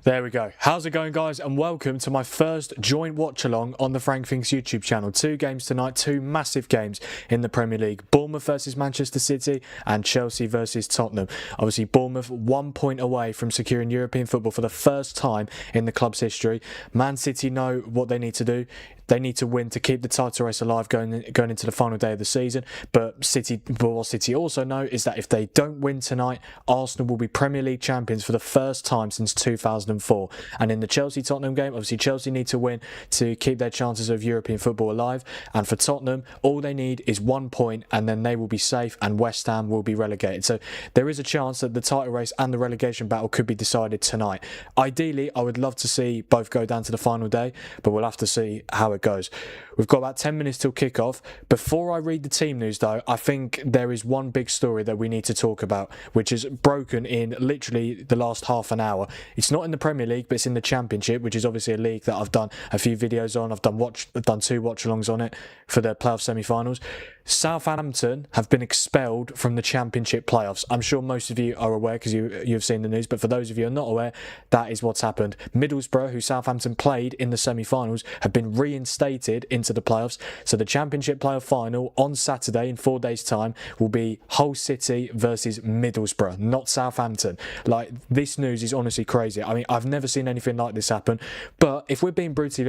There we go. How's it going, guys? And welcome to my first joint watch-along on the Frank Thinks YouTube channel. Two games tonight, two massive games in the Premier League. Bournemouth versus Manchester City and Chelsea versus Tottenham. Obviously, Bournemouth 1 point away from securing European football for the first time in the club's history. Man City know what they need to do. They need to win to keep the title race alive going into the final day of the season. But what City also know is that if they don't win tonight, Arsenal will be Premier League champions for the first time since 2004. And in the Chelsea-Tottenham game, obviously Chelsea need to win to keep their chances of European football alive. And for Tottenham, all they need is 1 point and then they will be safe and West Ham will be relegated. So there is a chance that the title race and the relegation battle could be decided tonight. Ideally, I would love to see both go down to the final day, but we'll have to see how it goes. We've got about 10 minutes till kick-off. Before I read the team news though, I think there is one big story that we need to talk about, which is broken in literally the last half an hour. It's not in the Premier League, but it's in the Championship, which is obviously a league that I've done a few videos on. I've done two watch-alongs on it for the playoff semi-finals. Southampton have been expelled from the Championship playoffs. I'm sure most of you are aware because you've seen the news, but for those of you who are not aware, that is what's happened. Middlesbrough, who Southampton played in the semi-finals, have been reinstated into the playoffs. So the Championship playoff final on Saturday in 4 days' time will be Hull City versus Middlesbrough, not Southampton. Like, this news is honestly crazy. I mean, I've never seen anything like this happen. But if we're being brutally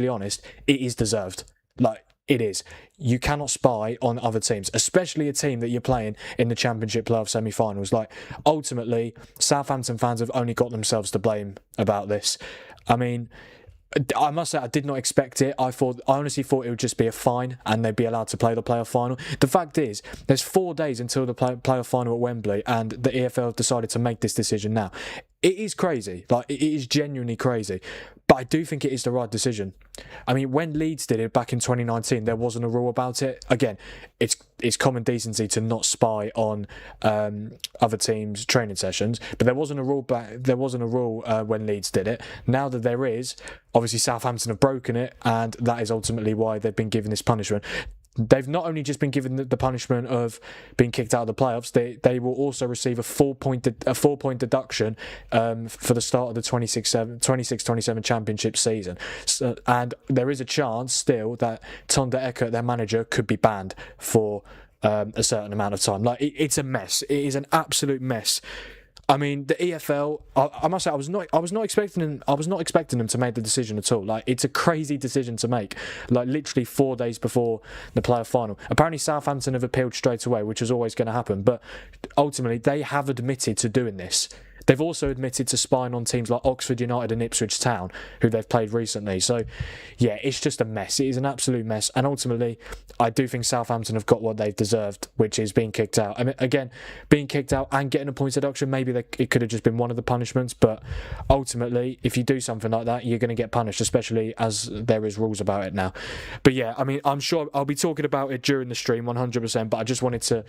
honest, it is deserved. Like, it is. You cannot spy on other teams, especially a team that you're playing in the Championship playoff semi-finals. Like, ultimately, Southampton fans have only got themselves to blame about this. I mean, I must say, I did not expect it. I honestly thought it would just be a fine and they'd be allowed to play the playoff final. The fact is, there's 4 days until the playoff final at Wembley, and the EFL have decided to make this decision now. It is crazy. Like, it is genuinely crazy. But I do think it is the right decision. I mean, when Leeds did it back in 2019, there wasn't a rule about it. Again, it's common decency to not spy on other teams' training sessions, but there wasn't a rule when Leeds did it. Now that there is, obviously Southampton have broken it, and that is ultimately why they've been given this punishment. They've not only just been given the punishment of being kicked out of the playoffs, they will also receive a 4 point deduction for the start of the 26-27 Championship season. So, and there is a chance still that Tonda Eckert, their manager, could be banned for a certain amount of time. Like, it's a mess. It is an absolute mess. I mean, the EFL, I must say, I was not expecting them to make the decision at all. Like, it's a crazy decision to make. Like, literally 4 days before the playoff final. Apparently, Southampton have appealed straight away, which is always going to happen. But ultimately, they have admitted to doing this. They've also admitted to spying on teams like Oxford United and Ipswich Town, who they've played recently. So, yeah, it's just a mess. It is an absolute mess. And ultimately, I do think Southampton have got what they've deserved, which is being kicked out. I mean, again, being kicked out and getting a point deduction, maybe it could have just been one of the punishments. But ultimately, if you do something like that, you're going to get punished, especially as there is rules about it now. But yeah, I mean, I'm sure I'll be talking about it during the stream 100%, but I just wanted to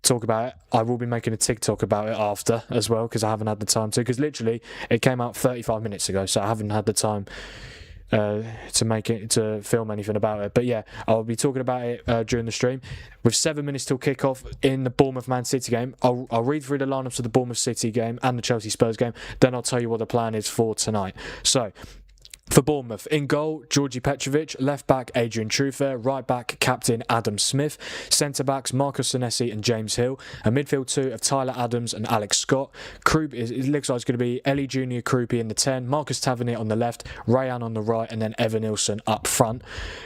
talk about it. I will be making a TikTok about it after as well, because I haven't had the time to, because literally it came out 35 minutes ago, so I haven't had the time to film anything about it. But yeah, I'll be talking about it during the stream. With 7 minutes till kickoff in the Bournemouth Man City game, I'll read through the lineups of the Bournemouth City game and the Chelsea Spurs game, then I'll tell you what the plan is for tonight. So, for Bournemouth, in goal, Georgi Petrovic. Left back, Adrian Trufer. Right back, captain Adam Smith. Centre backs, Marcus Senesi and James Hill. A midfield two of Tyler Adams and Alex Scott. It looks like it's going to be Ellie Junior Krupi in the 10, Marcus Tavernier on the left, Rayan on the right, and then Evan Nilsson up front.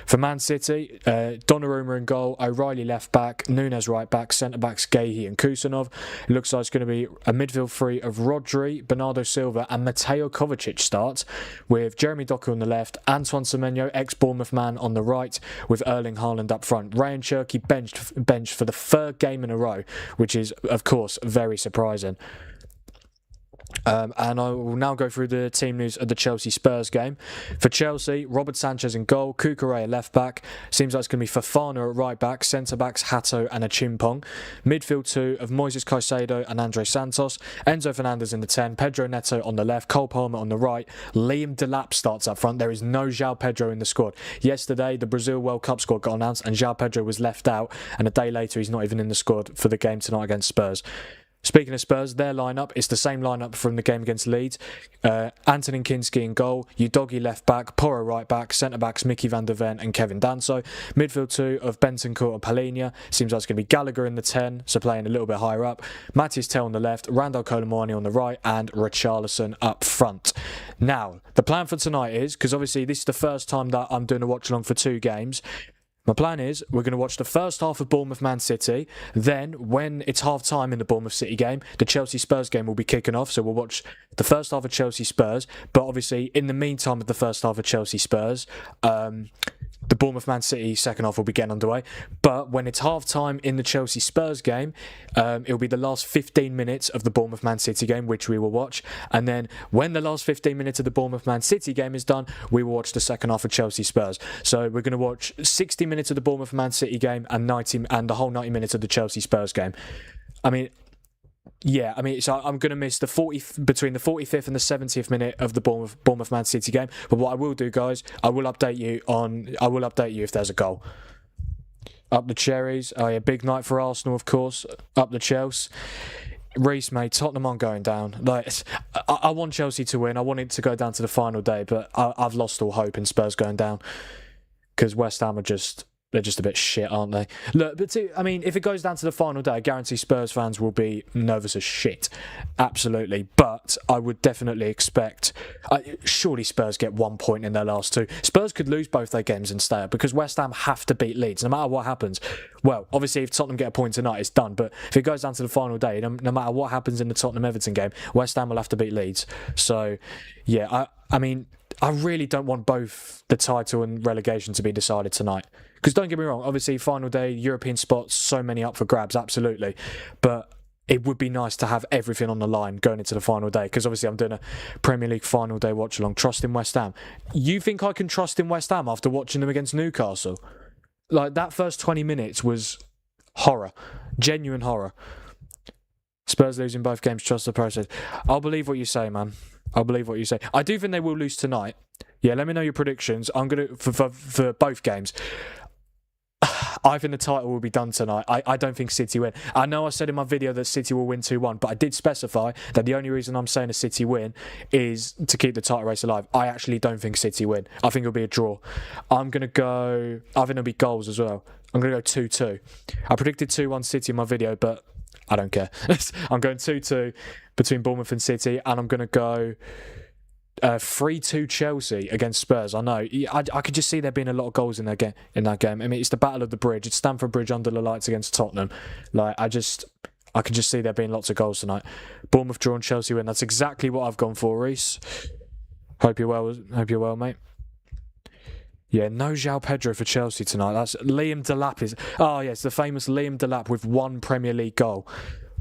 For Man City, Donnarumma in goal, O'Reilly left back, Nunes right back, centre backs Gahey and Kusanov. It looks like it's going to be a midfield three of Rodri, Bernardo Silva, and Mateo Kovacic starts, with Jeremy Doku on the left, Antoine Semenyo, ex-Bournemouth man, on the right, with Erling Haaland up front. Ryan Cherky benched for the third game in a row, which is, of course, very surprising. And I will now go through the team news of the Chelsea Spurs game. For Chelsea, Robert Sanchez in goal, Cucurella left back. Seems like it's going to be Fofana at right back, centre backs Hato and Achimpong. Midfield two of Moises Caicedo and Andre Santos. Enzo Fernandez in the 10, Pedro Neto on the left, Cole Palmer on the right. Liam Delap starts up front. There is no João Pedro in the squad. Yesterday, the Brazil World Cup squad got announced and João Pedro was left out, and a day later he's not even in the squad for the game tonight against Spurs. Speaking of Spurs, their lineup is the same lineup from the game against Leeds. Antonin Kinski in goal, Udogie left back, Porro right back, centre backs Mickey van der Ven and Kevin Danso. Midfield two of Bentancur and Palhinha. Seems like it's going to be Gallagher in the 10, so playing a little bit higher up. Matthias Tell on the left, Randall Colomwani on the right, and Richarlison up front. Now, the plan for tonight is, because obviously this is the first time that I'm doing a watch along for 2 games. My plan is we're going to watch the first half of Bournemouth Man City. Then, when it's half time in the Bournemouth City game, the Chelsea Spurs game will be kicking off. So we'll watch the first half of Chelsea Spurs. But obviously, in the meantime of the first half of Chelsea Spurs, the Bournemouth Man City second half will be getting underway. But when it's half time in the Chelsea Spurs game, it'll be the last 15 minutes of the Bournemouth Man City game, which we will watch. And then when the last 15 minutes of the Bournemouth Man City game is done, we will watch the second half of Chelsea Spurs. So we're going to watch 60 minutes of the Bournemouth Man City game and the whole 90 minutes of the Chelsea Spurs game. So I'm going to miss between the 45th and the 70th minute of the Bournemouth Man City game. But what I will do, guys, I will update you if there's a goal. Up the cherries. Oh yeah, big night for Arsenal, of course. Up the Chelsea. Reece, mate, Tottenham aren't going down. I want Chelsea to win. I want it to go down to the final day, but I've lost all hope in Spurs going down because West Ham they're just a bit shit, aren't they? Look, but if it goes down to the final day, I guarantee Spurs fans will be nervous as shit. Absolutely. But I would definitely expect... surely Spurs get 1 point in their last 2. Spurs could lose both their games and stay up because West Ham have to beat Leeds, no matter what happens. Well, obviously, if Tottenham get a point tonight, it's done. But if it goes down to the final day, no matter what happens in the Tottenham-Everton game, West Ham will have to beat Leeds. So, yeah, I really don't want both the title and relegation to be decided tonight. Because don't get me wrong, obviously, final day, European spots, so many up for grabs, absolutely. But it would be nice to have everything on the line going into the final day. Because obviously, I'm doing a Premier League final day watch along. Trust in West Ham. You think I can trust in West Ham after watching them against Newcastle? That first 20 minutes was horror. Genuine horror. Spurs losing both games, trust the process. I'll believe what you say, man. I'll believe what you say. I do think they will lose tonight. Yeah, let me know your predictions. I'm going to, for both games, I think the title will be done tonight. I don't think City win. I know I said in my video that City will win 2-1, but I did specify that the only reason I'm saying a City win is to keep the title race alive. I actually don't think City win. I think it'll be a draw. I think it'll be goals as well. I'm going to go 2-2. I predicted 2-1 City in my video, but I don't care. I'm going 2-2 between Bournemouth and City, and I'm going to go 3-2 Chelsea against Spurs. I know. I could just see there being a lot of goals in that game. I mean, it's the Battle of the Bridge. It's Stamford Bridge under the lights against Tottenham. I could just see there being lots of goals tonight. Bournemouth draw and Chelsea win. That's exactly what I've gone for, Reece. Hope you're well, mate. Yeah, no João Pedro for Chelsea tonight. That's Liam Delap it's the famous Liam Delap with 1 Premier League goal.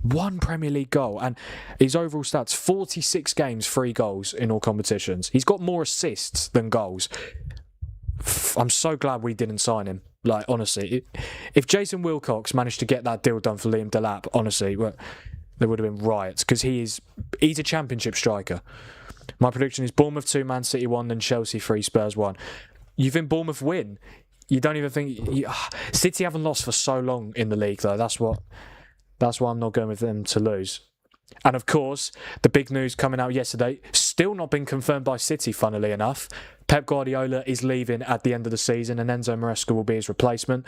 1 Premier League goal, and his overall stats, 46 games, 3 goals in all competitions. He's got more assists than goals. I'm so glad we didn't sign him. Honestly, if Jason Wilcox managed to get that deal done for Liam Delap, honestly, there would have been riots, because he's a championship striker. My prediction is Bournemouth 2, Man City 1, then Chelsea 3, Spurs 1. You think Bournemouth win? You don't even think... City haven't lost for so long in the league, though. That's why I'm not going with them to lose. And of course, the big news coming out yesterday, still not been confirmed by City, funnily enough. Pep Guardiola is leaving at the end of the season and Enzo Maresca will be his replacement.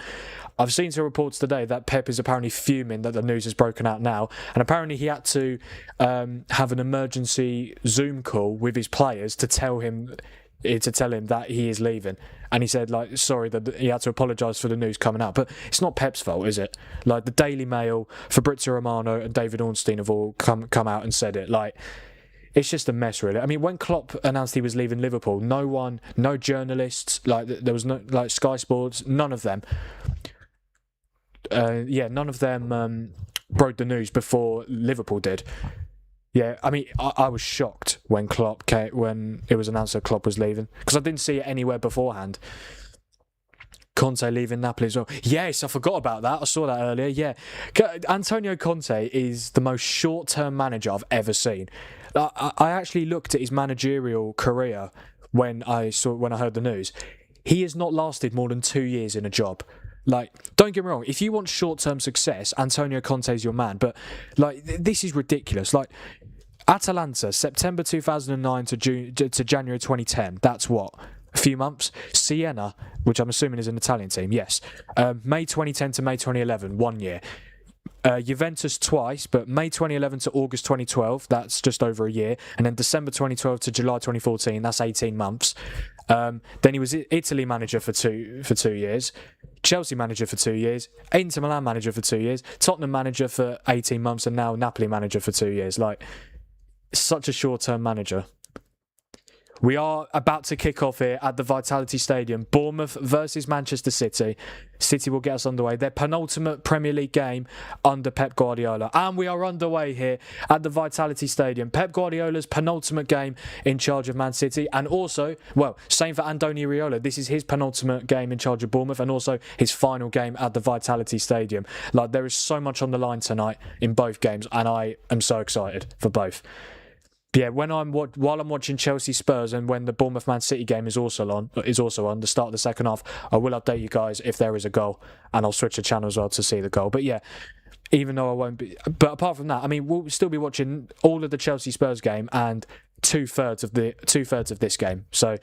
I've seen some reports today that Pep is apparently fuming that the news has broken out now. And apparently he had to have an emergency Zoom call with his players to tell him that he is leaving, and he said sorry that he had to apologise for the news coming out, but it's not Pep's fault, is it? The Daily Mail, Fabrizio Romano and David Ornstein have all come out and said it. It's just a mess, really. I mean, when Klopp announced he was leaving Liverpool, no journalists, there was no Sky Sports, none of them broke the news before Liverpool did. Yeah, I mean, I was shocked when it was announced that Klopp was leaving, because I didn't see it anywhere beforehand. Conte leaving Napoli as well. Yes, I forgot about that. I saw that earlier. Yeah, Antonio Conte is the most short-term manager I've ever seen. I actually looked at his managerial career when I heard the news. He has not lasted more than 2 years in a job. Like, don't get me wrong, if you want short-term success, Antonio Conte's your man, but, like, this is ridiculous. Like, Atalanta, September 2009 to January 2010, that's what? A few months. Siena, which I'm assuming is an Italian team, yes. May 2010 to May 2011, 1 year. Juventus twice, but May 2011 to August 2012, that's just over a year. And then December 2012 to July 2014, that's 18 months. Then he was Italy manager for two years, Chelsea manager for 2 years, Inter Milan manager for 2 years, Tottenham manager for 18 months, and now Napoli manager for 2 years. Like, such a short-term manager. We are about to kick off here at the Vitality Stadium. Bournemouth versus Manchester City. City will get us underway. Their penultimate Premier League game under Pep Guardiola. And we are underway here at the Vitality Stadium. Pep Guardiola's penultimate game in charge of Man City. And also, well, same for Andoni Iraola. This is his penultimate game in charge of Bournemouth and also his final game at the Vitality Stadium. Like, there is so much on the line tonight in both games. And I am so excited for both. Yeah, while I'm watching Chelsea Spurs and when the Bournemouth Man City game is also on the start of the second half, I will update you guys if there is a goal, and I'll switch the channel as well to see the goal. But yeah, even though I won't be, but apart from that, I mean, we'll still be watching all of the Chelsea Spurs game and two-thirds of this game. So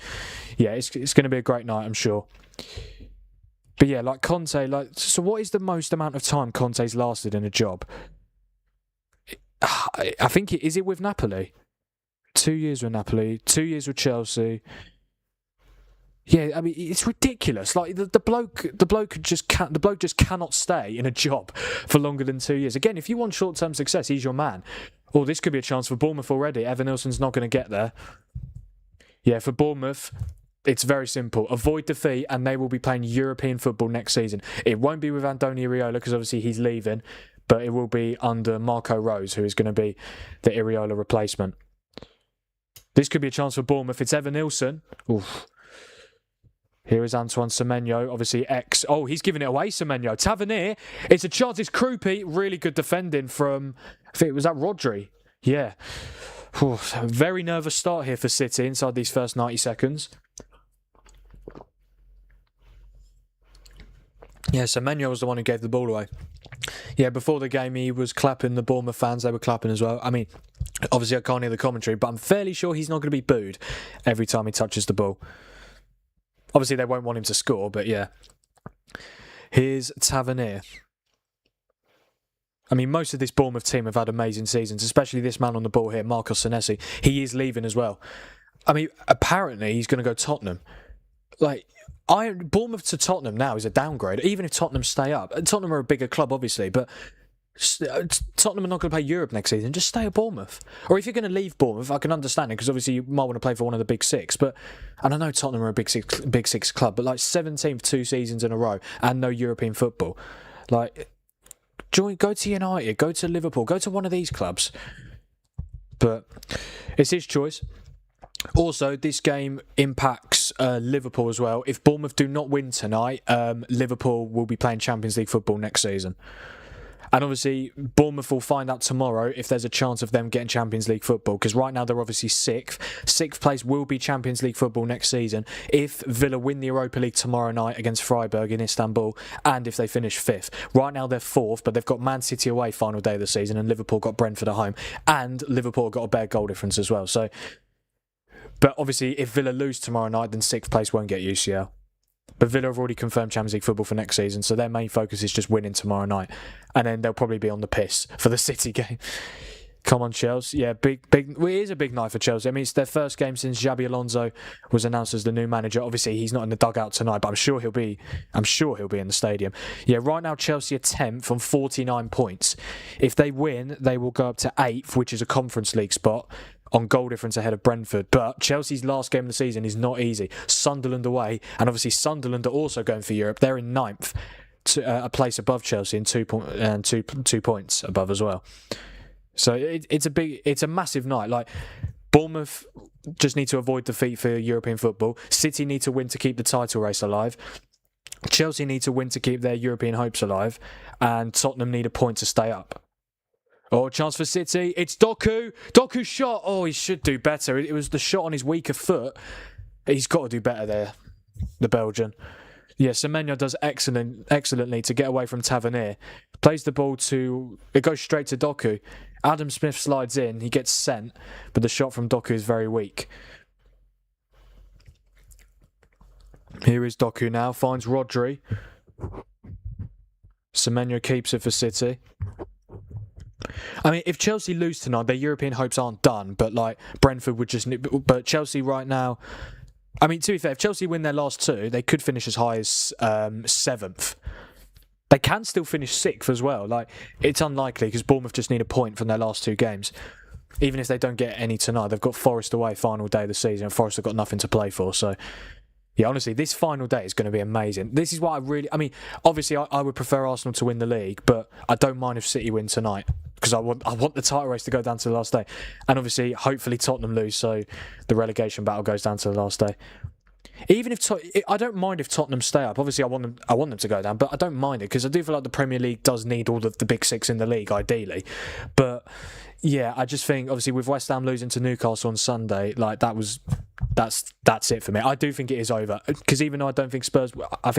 yeah, it's going to be a great night, I'm sure. But yeah, like Conte, so what is the most amount of time Conte's lasted in a job? I think is it with Napoli? 2 years with Napoli, 2 years with Chelsea. Yeah, I mean, it's ridiculous. Like, the bloke just cannot stay in a job for longer than 2 years. Again, if you want short-term success, he's your man. Oh, this could be a chance for Bournemouth already. Evan Nilsson's not going to get there. Yeah, for Bournemouth, it's very simple. Avoid defeat, and they will be playing European football next season. It won't be with Andoni Iraola because obviously he's leaving, but it will be under Marco Rose, who is going to be the Iraola replacement. This could be a chance for Bournemouth. It's Evan Nilsson. Oof. Here is Antoine Semenyo, obviously ex. Oh, he's giving it away, Semenyo. Tavernier. It's a chance. It's Krupi. Really good defending from, I think, was that Rodri? Yeah. Oof. Very nervous start here for City inside these first 90 seconds. Yeah, Semenyo was the one who gave the ball away. Yeah, before the game, he was clapping. The Bournemouth fans, they were clapping as well. I mean, obviously I can't hear the commentary, but I'm fairly sure he's not going to be booed every time he touches the ball. Obviously, they won't want him to score, but yeah. Here's Tavernier. I mean, most of this Bournemouth team have had amazing seasons, especially this man on the ball here, Marcos Senesi. He is leaving as well. I mean, apparently he's going to go Tottenham. Like, Bournemouth to Tottenham now is a downgrade, even if Tottenham stay up. Tottenham are a bigger club, obviously, but Tottenham are not going to play Europe next season. Just stay at Bournemouth. Or if you're going to leave Bournemouth, I can understand it, because obviously you might want to play for one of the big six. But, and I know Tottenham are a big six club, but like 17th 2 seasons in a row and no European football. Like, go to United, go to Liverpool, go to one of these clubs. But it's his choice. Also, this game impacts Liverpool as well. If Bournemouth do not win tonight, Liverpool will be playing Champions League football next season. And obviously, Bournemouth will find out tomorrow if there's a chance of them getting Champions League football, because right now they're obviously 6th. 6th place will be Champions League football next season if Villa win the Europa League tomorrow night against Freiburg in Istanbul, and if they finish 5th. Right now they're 4th, but they've got Man City away final day of the season, and Liverpool got Brentford at home, and Liverpool got a bare goal difference as well. So, but obviously, if Villa lose tomorrow night, then 6th place won't get UCL. But Villa have already confirmed Champions League football for next season, so their main focus is just winning tomorrow night. And then they'll probably be on the piss for the City game. Come on, Chelsea. Yeah, well, it is a big night for Chelsea. I mean, it's their first game since Xabi Alonso was announced as the new manager. Obviously, he's not in the dugout tonight, but I'm sure he'll be in the stadium. Yeah, right now Chelsea are 10th on 49 points. If they win, they will go up to 8th, which is a Conference League spot, on goal difference ahead of Brentford. But Chelsea's last game of the season is not easy. Sunderland away, and obviously Sunderland are also going for Europe. They're in 9th, a place above Chelsea, and 2 points above as well. So it's a massive night. Like, Bournemouth just need to avoid defeat for European football. City need to win to keep the title race alive. Chelsea need to win to keep their European hopes alive, and Tottenham need a point to stay up. Oh, chance for City. It's Doku. Doku's shot. Oh, he should do better. It was the shot on his weaker foot. He's got to do better there, the Belgian. Yeah, Semenyo does excellently to get away from Tavernier. Plays the ball to... It goes straight to Doku. Adam Smith slides in, he gets sent, but the shot from Doku is very weak. Here is Doku now, finds Rodri. Semenyo keeps it for City. I mean, if Chelsea lose tonight, their European hopes aren't done, but like Brentford would just... But Chelsea right now... I mean, to be fair, if Chelsea win their last two, they could finish as high as 7th. They can still finish 6th as well. Like, it's unlikely because Bournemouth just need a point from their last 2 games. Even if they don't get any tonight, they've got Forest away final day of the season, and Forest have got nothing to play for. So, yeah, honestly, this final day is going to be amazing. This is what I really... I mean, obviously, I would prefer Arsenal to win the league, but I don't mind if City win tonight because I want the title race to go down to the last day. And obviously, hopefully Tottenham lose, so the relegation battle goes down to the last day. Even if I don't mind if Tottenham stay up. Obviously, I want them to go down, but I don't mind it because I do feel like the Premier League does need all of the big 6 in the league, ideally. But yeah, I just think obviously with West Ham losing to Newcastle on Sunday, like that's it for me. I do think it is over because even though I think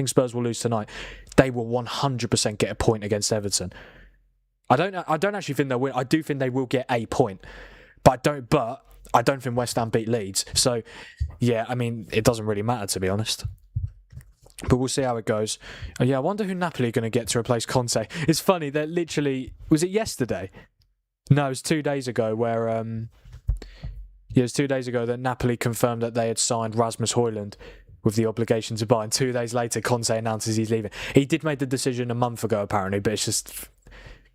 Spurs will lose tonight, they will 100% get a point against Everton. I don't actually think they'll win. I do think they will get a point, but I don't think West Ham beat Leeds. So, yeah, I mean, it doesn't really matter, to be honest. But we'll see how it goes. Oh, yeah, I wonder who Napoli are going to get to replace Conte. It's funny, they're literally... Was it yesterday? No, it was 2 days ago where... it was 2 days ago that Napoli confirmed that they had signed Rasmus Højlund with the obligation to buy. And 2 days later, Conte announces he's leaving. He did make the decision a month ago, apparently, but it's just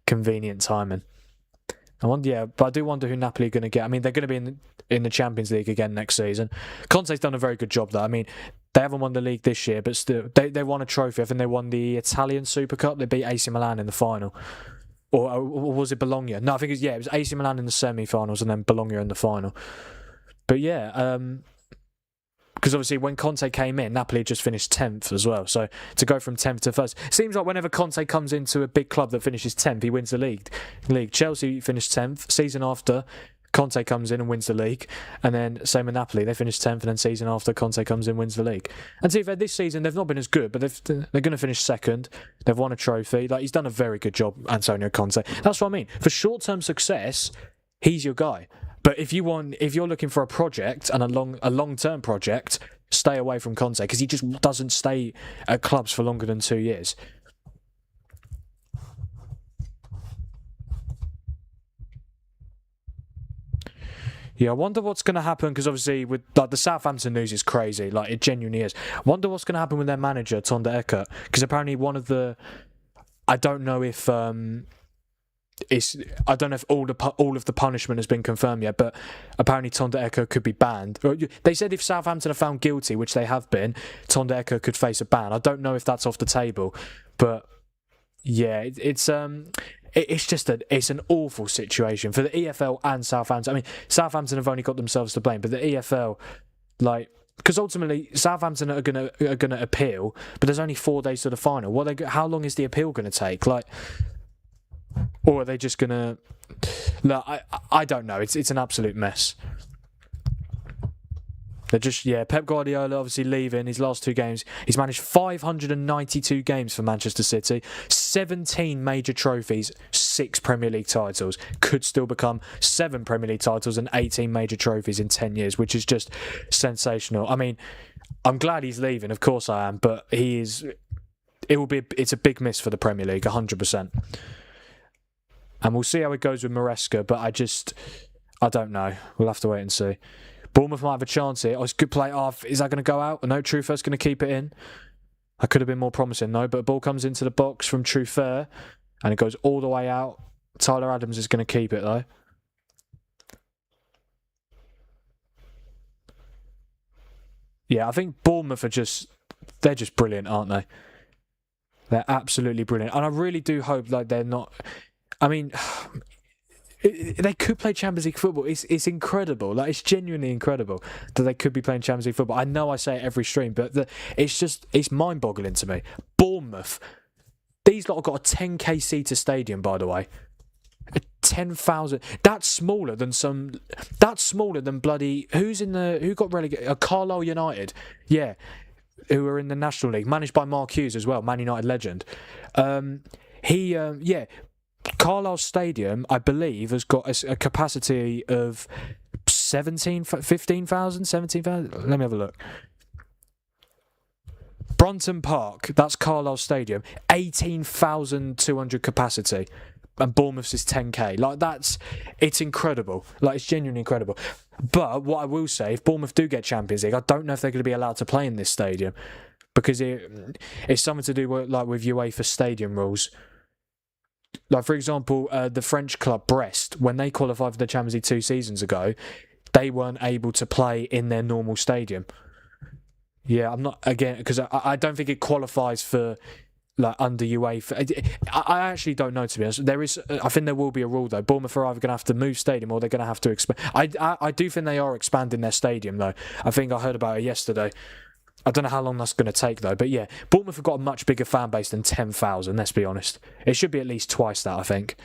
convenient timing. But I do wonder who Napoli are going to get. I mean, they're going to be in the Champions League again next season. Conte's done a very good job, though. I mean, they haven't won the league this year, but still, they won a trophy. I think they won the Italian Super Cup. They beat AC Milan in the final. Or was it Bologna? No, I think it was AC Milan in the semi-finals and then Bologna in the final. But yeah, because obviously when Conte came in, Napoli just finished 10th as well. So to go from 10th to 1st, it seems like whenever Conte comes into a big club that finishes 10th, he wins the league. Chelsea finished 10th. Season after, Conte comes in and wins the league. And then same with Napoli, they finished 10th, and then season after, Conte comes in and wins the league. And to be fair, this season they've not been as good, but they're going to finish 2nd. They've won a trophy. Like, he's done a very good job, Antonio Conte. That's what I mean. For short-term success, he's your guy. But if you're looking for a project and a long-term project, stay away from Conte because he just doesn't stay at clubs for longer than 2 years. Yeah, I wonder what's going to happen because obviously with like the Southampton news is crazy, like it genuinely is. I wonder what's going to happen with their manager Tonda Eckert because apparently I don't know if all of the punishment has been confirmed yet, but apparently Tonda Eckert could be banned. They said if Southampton are found guilty, which they have been, Tonda Eckert could face a ban. I don't know if that's off the table, but yeah, it's it's an awful situation for the EFL and Southampton. I mean, Southampton have only got themselves to blame, but the EFL, like, because ultimately Southampton are gonna appeal, but there's only 4 days to the final. How long is the appeal going to take? Like, or are they just gonna? Look, I don't know. It's an absolute mess. They're just Pep Guardiola obviously leaving his last 2 games. He's managed 592 games for Manchester City, 17 major trophies, 6 Premier League titles. Could still become 7 Premier League titles and 18 major trophies in 10 years, which is just sensational. I mean, I'm glad he's leaving. Of course I am, but it's a big miss for the Premier League, 100%. And we'll see how it goes with Maresca, but I don't know. We'll have to wait and see. Bournemouth might have a chance here. It's a good play off. Is that going to go out? No, Truffeur's going to keep it in. That could have been more promising, though. But a ball comes into the box from Truffeur, and it goes all the way out. Tyler Adams is going to keep it, though. Yeah, I think Bournemouth they're just brilliant, aren't they? They're absolutely brilliant. And I really do hope they're not... I mean... They could play Champions League football. It's incredible. Like, it's genuinely incredible that they could be playing Champions League football. I know I say it every stream, but it's mind-boggling to me. Bournemouth, these lot have got a 10k seater stadium, by the way. 10,000. That's smaller than bloody who got relegated? Carlisle United. Yeah. who are in the National League, managed by Mark Hughes as well, Man United legend. Carlisle Stadium, I believe, has got a capacity of 15,000, 17,000. Let me have a look. Brunton Park, that's Carlisle Stadium, 18,200 capacity. And Bournemouth's is 10k. It's incredible. It's genuinely incredible. But what I will say, if Bournemouth do get Champions League, I don't know if they're going to be allowed to play in this stadium, because it's something to do with UEFA stadium rules. For example, the French club Brest, when they qualified for the Champions League 2 seasons ago, they weren't able to play in their normal stadium. Yeah, I'm not, again, because I don't think it qualifies for under UEFA. I actually don't know, to be honest. I think there will be a rule though. Bournemouth are either going to have to move stadium or they're going to have to expand. I do think they are expanding their stadium though. I think I heard about it yesterday. I don't know how long that's going to take though. But yeah, Bournemouth have got a much bigger fan base than 10,000. Let's be honest. It should be at least twice that, I think.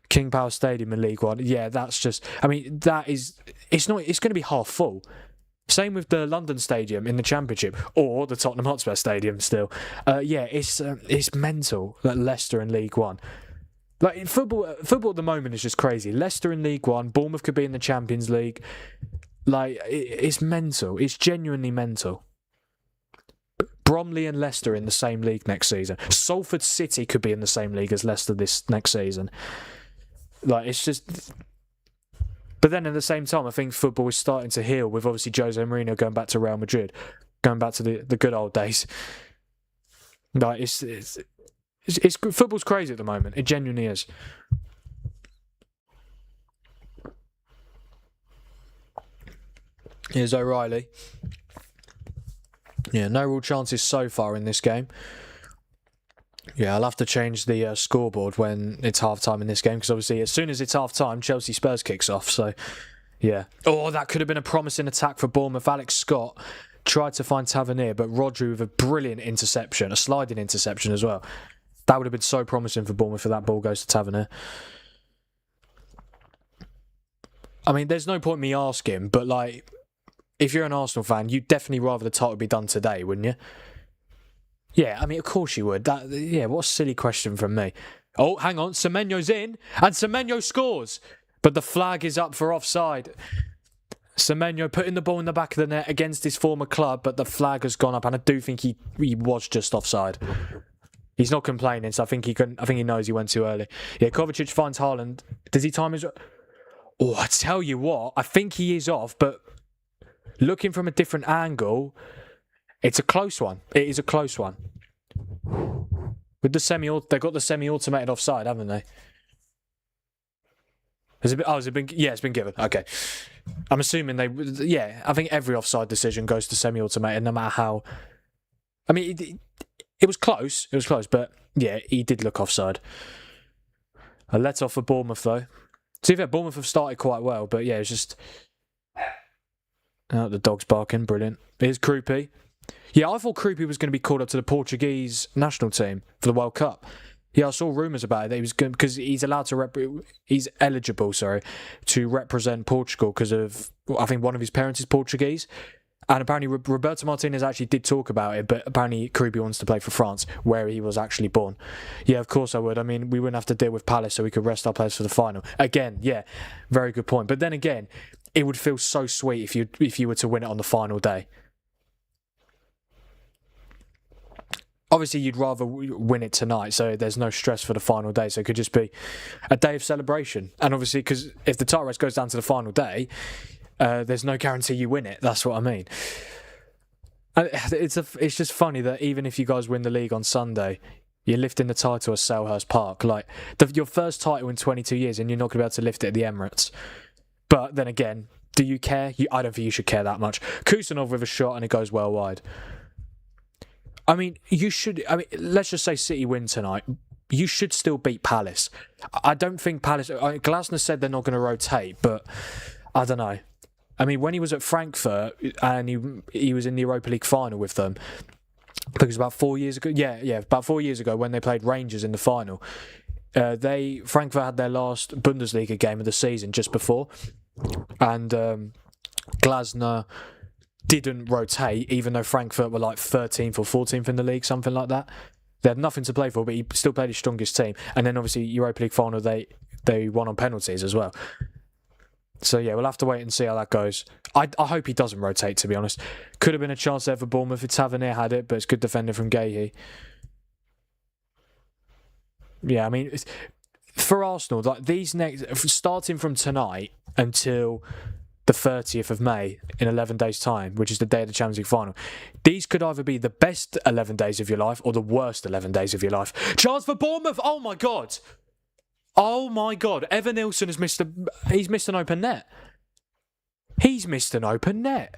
King Power Stadium in League One. Yeah, that's just. I mean, it's going to be half full. Same with the London Stadium in the Championship, or the Tottenham Hotspur Stadium still. It's mental that Leicester in League One. In football at the moment is just crazy. Leicester in League One, Bournemouth could be in the Champions League. It's mental. It's genuinely mental. Bromley and Leicester in the same league next season. Salford City could be in the same league as Leicester this next season. It's just. But then at the same time, I think football is starting to heal with obviously Jose Mourinho going back to Real Madrid, going back to the good old days. It's football's crazy at the moment. It genuinely is. Here's O'Reilly. Yeah, no real chances so far in this game. Yeah, I'll have to change the scoreboard when it's half-time in this game, because obviously as soon as it's half-time, Chelsea Spurs kicks off, so yeah. Oh, that could have been a promising attack for Bournemouth. Alex Scott tried to find Tavernier, but Rodri with a brilliant interception, a sliding interception as well. That would have been so promising for Bournemouth if that ball goes to Tavernier. I mean, there's no point me asking, but if you're an Arsenal fan, you'd definitely rather the title be done today, wouldn't you? Yeah, I mean, of course you would. What a silly question from me. Oh, hang on. Semenyo's in, and Semenyo scores. But the flag is up for offside. Semenyo putting the ball in the back of the net against his former club, but the flag has gone up, and I do think he was just offside. He's not complaining, so I think he knows he went too early. Yeah, Kovacic finds Haaland. Does he time his... Oh, I tell you what, I think he is off, but looking from a different angle... It's a close one. It is a close one. With the they've got the semi-automated offside, haven't they? Has it been? Yeah, it's been given. Okay. I'm assuming I think every offside decision goes to semi-automated, no matter how. I mean, it was close. It was close, but yeah, he did look offside. A let off for Bournemouth though. To be fair, Bournemouth have started quite well, but yeah, it's just. Oh, the dog's barking. Brilliant. Here's Krupi. Yeah, I thought Krupi was going to be called up to the Portuguese national team for the World Cup. Yeah, I saw rumours about it that he was going, because he's allowed to he's eligible, to represent Portugal because of, I think one of his parents is Portuguese. And apparently Roberto Martinez actually did talk about it, but apparently Krupi wants to play for France, where he was actually born. Yeah, of course I would. I mean, we wouldn't have to deal with Palace, so we could rest our players for the final. Again, yeah, very good point. But then again, it would feel so sweet if you were to win it on the final day. Obviously, you'd rather win it tonight, so there's no stress for the final day. So it could just be a day of celebration. And obviously, because if the title race goes down to the final day, there's no guarantee you win it. That's what I mean. And it's just funny that even if you guys win the league on Sunday, you're lifting the title at Selhurst Park. Your first title in 22 years, and you're not going to be able to lift it at the Emirates. But then again, do you care? I don't think you should care that much. Kusanov with a shot, and it goes well wide. I mean, let's just say City win tonight. You should still beat Palace. I don't think Palace... Glasner said they're not going to rotate, but I don't know. I mean, when he was at Frankfurt and he was in the Europa League final with them, because about 4 years ago... Yeah, about 4 years ago when they played Rangers in the final, Frankfurt had their last Bundesliga game of the season just before, and Glasner... didn't rotate, even though Frankfurt were like 13th or 14th in the league, something like that. They had nothing to play for, but he still played his strongest team. And then obviously Europa League final, they won on penalties as well. So yeah, we'll have to wait and see how that goes. I hope he doesn't rotate, to be honest. Could have been a chance there for Bournemouth if Tavernier had it, but it's good defending from Gahey. Yeah, I mean, for Arsenal, like these starting from tonight until the 30th of May in 11 days' time, which is the day of the Champions League final, these could either be the best 11 days of your life or the worst 11 days of your life. Chance for Bournemouth! Oh my God! Oh my God! Evan Nilsson has missed an open net. He's missed an open net.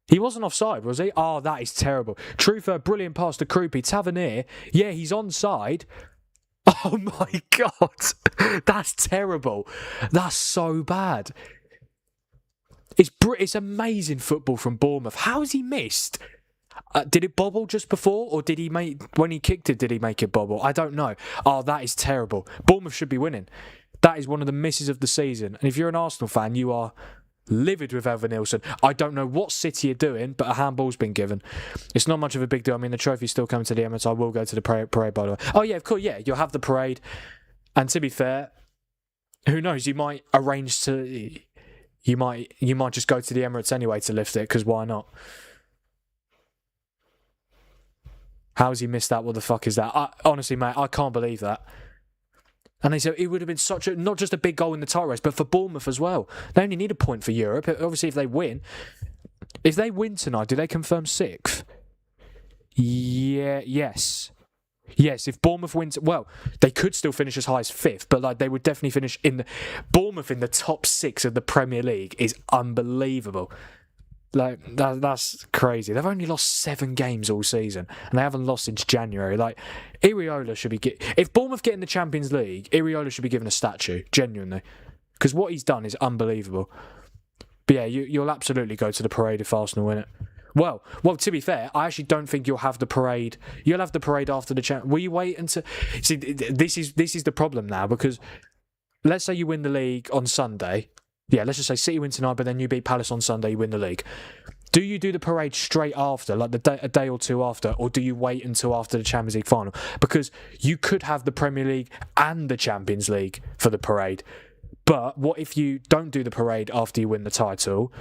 He wasn't offside, was he? Oh, that is terrible. Trufer, brilliant pass to Krupi. Tavernier, yeah, he's onside. Oh my God! That's terrible. That's so bad. It's amazing football from Bournemouth. How has he missed? Did it bobble just before, or did he when he kicked it? Did he make it bobble? I don't know. Oh, that is terrible. Bournemouth should be winning. That is one of the misses of the season. And if you're an Arsenal fan, you are livid with Evan Nilsson. I don't know what City are doing, but a handball's been given. It's not much of a big deal. I mean, the trophy's still coming to the Emirates. I will go to the parade, by the way. Oh yeah, of course. Yeah, you'll have the parade. And to be fair, who knows? You might arrange to. You might just go to the Emirates anyway to lift it, because why not? How has he missed that? What the fuck is that? Honestly, mate, I can't believe that. And they said it would have been not just a big goal in the title race, but for Bournemouth as well. They only need a point for Europe. Obviously, if they win tonight, do they confirm 6th? Yeah, yes. Yes, if Bournemouth wins, well, they could still finish as high as 5th, but like they would definitely finish Bournemouth in the top 6 of the Premier League is unbelievable. Like that's crazy. They've only lost 7 games all season, and they haven't lost since January. Like Iriola should be if Bournemouth get in the Champions League, Iriola should be given a statue, genuinely, because what he's done is unbelievable. But yeah, you'll absolutely go to the parade if Arsenal win it. Well, to be fair, I actually don't think you'll have the parade. You'll have the parade after the Will you wait until... See, this is the problem now, because let's say you win the league on Sunday. Yeah, let's just say City win tonight, but then you beat Palace on Sunday, you win the league. Do you do the parade straight after, like a day or two after, or do you wait until after the Champions League final? Because you could have the Premier League and the Champions League for the parade. But what if you don't do the parade after you win the title,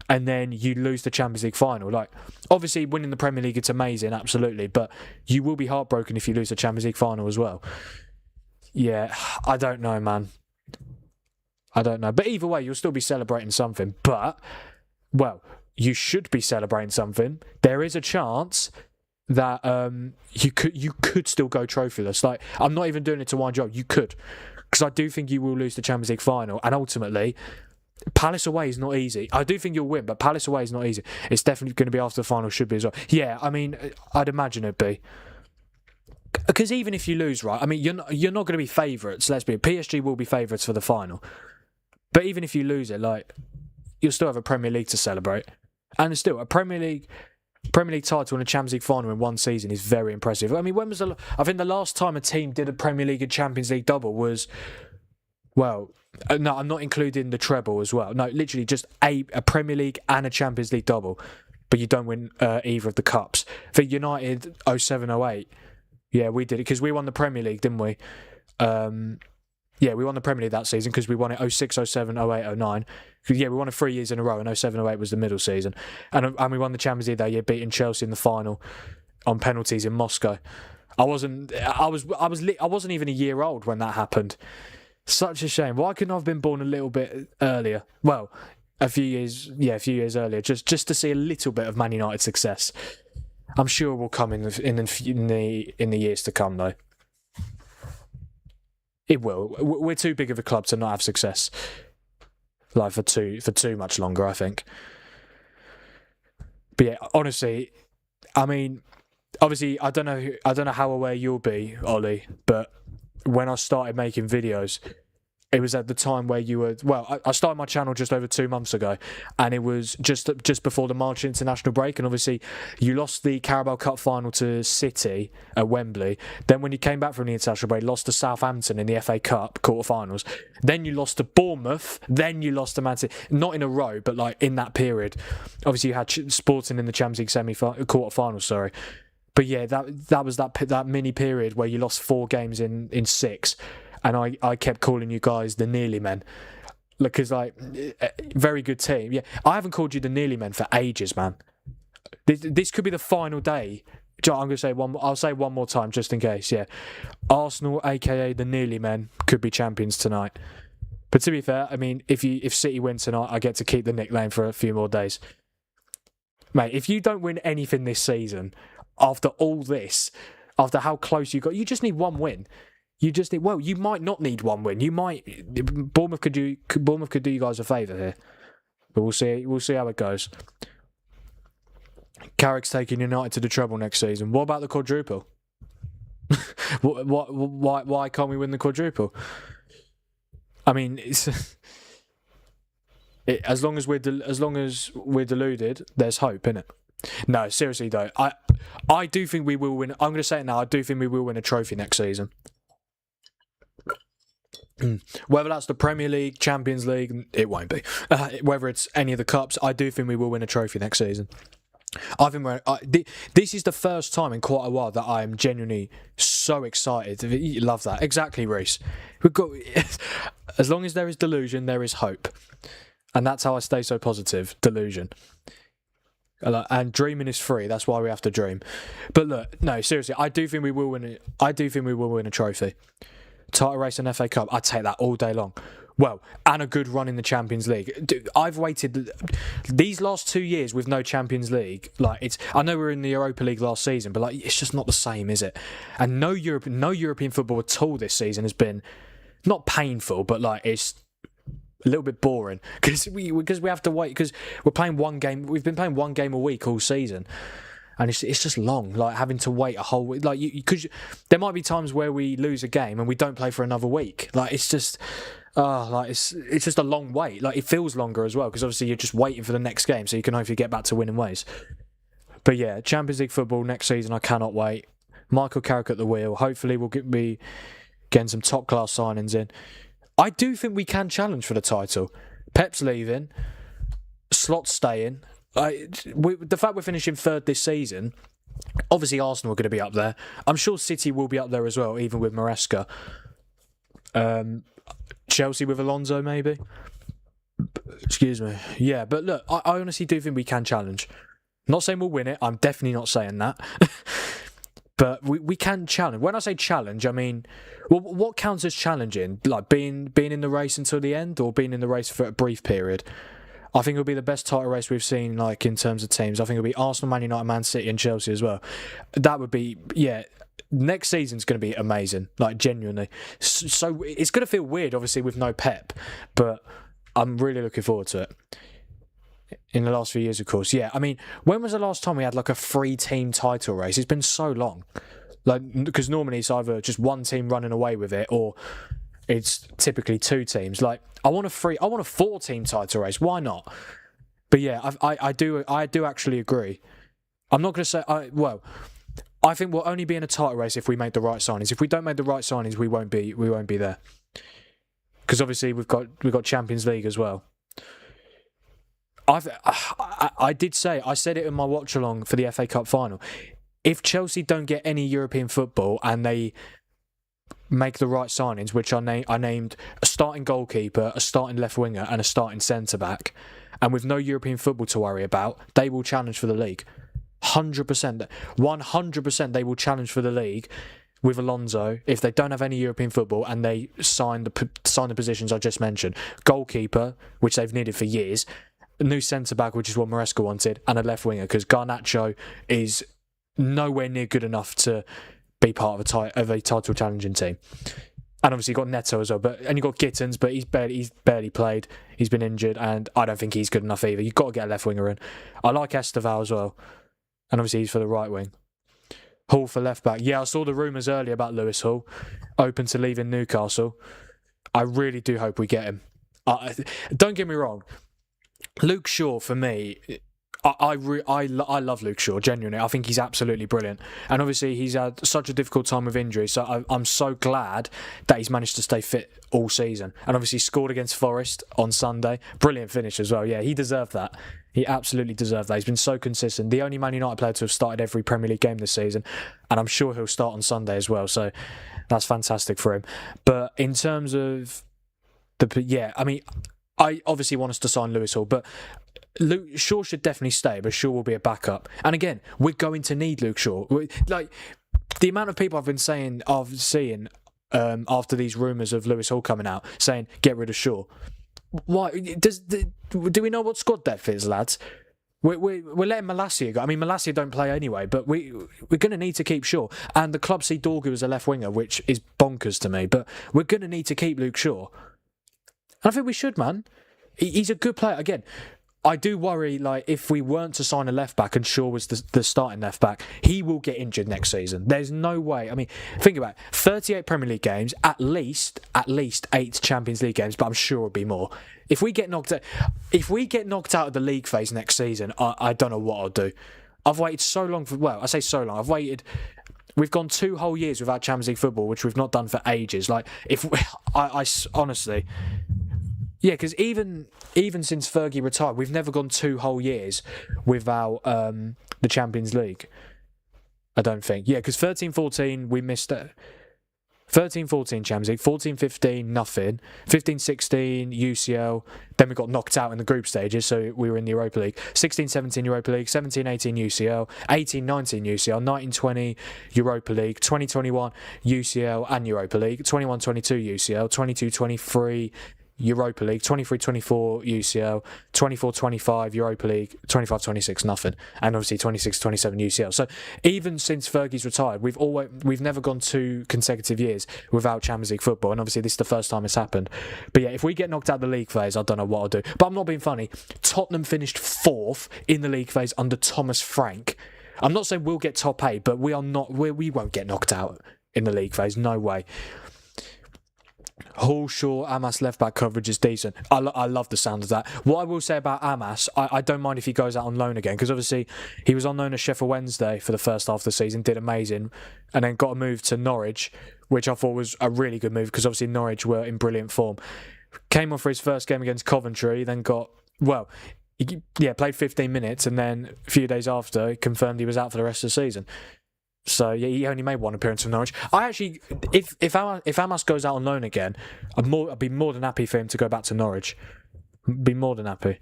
and then you lose the Champions League final? Like, obviously, winning the Premier League, it's amazing, absolutely, but you will be heartbroken if you lose the Champions League final as well. Yeah, I don't know, man. I don't know. But either way, you'll still be celebrating something. But, well, you should be celebrating something. There is a chance that you could still go trophyless. Like, I'm not even doing it to wind you up. You could. Because I do think you will lose the Champions League final. And ultimately, Palace away is not easy. I do think you'll win, but Palace away is not easy. It's definitely going to be after the final, should be as well. Yeah, I mean, I'd imagine it'd be. Because even if you lose, right, I mean, you're not going to be favourites. Let's be. PSG will be favourites for the final. But even if you lose it, like, you'll still have a Premier League to celebrate. And still, a Premier League title and a Champions League final in one season is very impressive. I mean, I think the last time a team did a Premier League and Champions League double was, well, no, I'm not including the treble as well. No, literally just a Premier League and a Champions League double, but you don't win either of the cups. For United 07-08, yeah, we did it because we won the Premier League, didn't we? Yeah, we won the Premier League that season because we won it 06, 07, 08, 09. Yeah, we won it 3 years in a row, and 07, 08 was the middle season. And we won the Champions League that year, beating Chelsea in the final on penalties in Moscow. I wasn't even a year old when that happened. Such a shame. Why couldn't I have been born a little bit earlier? Well, a few years earlier, just to see a little bit of Man United success. I'm sure it will come in the years to come, though. It will. We're too big of a club to not have success, like for too much longer, I think. But yeah, honestly, I mean, obviously, I don't know how aware you'll be, Ollie, but when I started making videos, It was at the time where you were... Well, I started my channel just over 2 months ago, and it was just before the March international break, and obviously you lost the Carabao Cup final to City at Wembley. Then when you came back from the international break, lost to Southampton in the FA Cup quarterfinals. Then you lost to Bournemouth. Then you lost to Man City. Not in a row, but like in that period. Obviously you had Sporting in the Champions League quarterfinals, sorry. But yeah, that was that mini period where you lost 4 games in 6. And I kept calling you guys the nearly men. Because, like, very good team. Yeah, I haven't called you the nearly men for ages, man. This could be the final day. I'm going to say I'll say one more time just in case, yeah. Arsenal, a.k.a. the nearly men, could be champions tonight. But to be fair, I mean, if City win tonight, I get to keep the nickname for a few more days. Mate, if you don't win anything this season, after all this, after how close you got, you just need one win. You just need... Well, you might not need one win. You might... Bournemouth could do you guys a favour here. But we'll see. We'll see how it goes. Carrick's taking United to the treble next season. What about the quadruple? Why can't we win the quadruple? I mean, as long as we're deluded, there's hope, innit? No, seriously though, I do think we will win. I'm going to say it now. I do think we will win a trophy next season. Whether that's the Premier League, Champions League, it won't be. Whether it's any of the cups, I do think we will win a trophy next season. I think this is the first time in quite a while that I am genuinely so excited. You love that. Exactly, Reese. We've got... As long as there is delusion, there is hope. And that's how I stay so positive. Delusion. And dreaming is free. That's why we have to dream. But look, no, seriously, I do think we will win it. I do think we will win a trophy. Title race and FA Cup, I'd take that all day long. Well, and a good run in the Champions League. I've waited these last 2 years with no Champions League. Like, I know we were in the Europa League last season, but like, it's just not the same, is it? And no European football at all this season has been not painful, but like it's a little bit boring because we have to wait because we're playing one game. We've been playing one game a week all season. And it's just long, like having to wait a whole week. Like there might be times where we lose a game and we don't play for another week. Like it's just, it's just a long wait. Like it feels longer as well because obviously you're just waiting for the next game so you can hopefully get back to winning ways. But yeah, Champions League football next season, I cannot wait. Michael Carrick at the wheel. Hopefully we'll be getting some top class signings in. I do think we can challenge for the title. Pep's leaving, Slot's staying. The fact we're finishing 3rd this season, obviously Arsenal are going to be up there. I'm sure City will be up there as well, even with Maresca. Chelsea with Alonso, maybe. Excuse me. Yeah, but look, I honestly do think we can challenge. Not saying we'll win it. I'm definitely not saying that. But we can challenge. When I say challenge, I mean, well, what counts as challenging? Like being in the race until the end, or being in the race for a brief period? I think it'll be the best title race we've seen, like in terms of teams. I think it'll be Arsenal, Man United, Man City, and Chelsea as well. That would be, yeah. Next season's going to be amazing, like genuinely. So it's going to feel weird, obviously, with no Pep, but I'm really looking forward to it. In the last few years, of course, yeah. I mean, when was the last time we had like a 3-team title race? It's been so long, like because normally it's either just one team running away with it, or it's typically 2 teams. Like I want a 4-team title race. Why not? But yeah, I do actually agree. I'm not going to say I think we'll only be in a title race if we make the right signings. If we don't make the right signings, we won't be there. Because obviously we've got Champions League as well. I said it in my watch along for the FA Cup final. If Chelsea don't get any European football and they make the right signings, which I named a starting goalkeeper, a starting left winger, and a starting centre back, and with no European football to worry about, they will challenge for the league. 100%, 100%, they will challenge for the league with Alonso if they don't have any European football and they sign the positions I just mentioned. Goalkeeper, which they've needed for years. A new centre-back, which is what Maresca wanted, and a left winger, because Garnacho is nowhere near good enough to be part of a title challenging team. And obviously you've got Neto as well, and you've got Gittins, but he's barely played. He's been injured, and I don't think he's good enough either. You've got to get a left winger in. I like Esteval as well, and obviously he's for the right wing. Hall for left back. Yeah, I saw the rumours earlier about Lewis Hall, open to leaving Newcastle. I really do hope we get him. Don't get me wrong, Luke Shaw for me. I love Luke Shaw, genuinely. I think he's absolutely brilliant. And obviously he's had such a difficult time with injury, so I'm so glad that he's managed to stay fit all season. And obviously scored against Forest on Sunday. Brilliant finish as well. Yeah, he deserved that. He absolutely deserved that. He's been so consistent. The only Man United player to have started every Premier League game this season. And I'm sure he'll start on Sunday as well. So that's fantastic for him. But in terms of I obviously want us to sign Lewis Hall, but Luke Shaw should definitely stay, but Shaw will be a backup. And again, we're going to need Luke Shaw. Like, the amount of people I've seeing after these rumours of Lewis Hall coming out, saying, get rid of Shaw. Why? Do we know what squad depth is, lads? We're letting Malacia go. I mean, Malacia don't play anyway, but we're going to need to keep Shaw. And the club see Dorgu as a left winger, which is bonkers to me, but we're going to need to keep Luke Shaw. And I think we should, man. He's a good player. Again, I do worry, like, if we weren't to sign a left-back and Shaw was the starting left-back, he will get injured next season. There's no way. I mean, think about it. 38 Premier League games, at least 8 Champions League games, but I'm sure it'll be more. If we get knocked out of the league phase next season, I don't know what I'll do. I've waited so long for... Well, I say so long. We've gone 2 whole years without Champions League football, which we've not done for ages. Like, I honestly... Yeah, because even since Fergie retired, we've never gone 2 whole years without the Champions League. I don't think. Yeah, because 13-14 we missed it. 13-14 Champions League, 14-15 nothing, 15-16 UCL, then we got knocked out in the group stages, so we were in the Europa League. 16-17 Europa League, 17-18 UCL, 18-19 UCL, 19-20 Europa League, 20-21 UCL and Europa League, 21-22 UCL, 22-23 Europa League, 23-24 UCL, 24-25 Europa League, 25-26 nothing, and obviously 26-27 UCL. So even since Fergie's retired, we've never gone 2 consecutive years without Champions League football, and obviously this is the first time it's happened. But yeah, if we get knocked out of the league phase, I don't know what I'll do. But I'm not being funny. Tottenham finished 4th in the league phase under Thomas Frank. I'm not saying we'll get top 8, but we won't get knocked out in the league phase. No way. Hall, Shaw, Amas left-back coverage is decent. I love the sound of that. What I will say about Amas, I don't mind if he goes out on loan again, because obviously he was on loan at Sheffield Wednesday for the first half of the season, did amazing, and then got a move to Norwich, which I thought was a really good move, because obviously Norwich were in brilliant form. Came on for his first game against Coventry, then played 15 minutes, and then a few days after, he confirmed he was out for the rest of the season. So yeah, he only made 1 appearance for Norwich. I actually, if Amas goes out on loan again, I'd be more than happy for him to go back to Norwich. Be more than happy,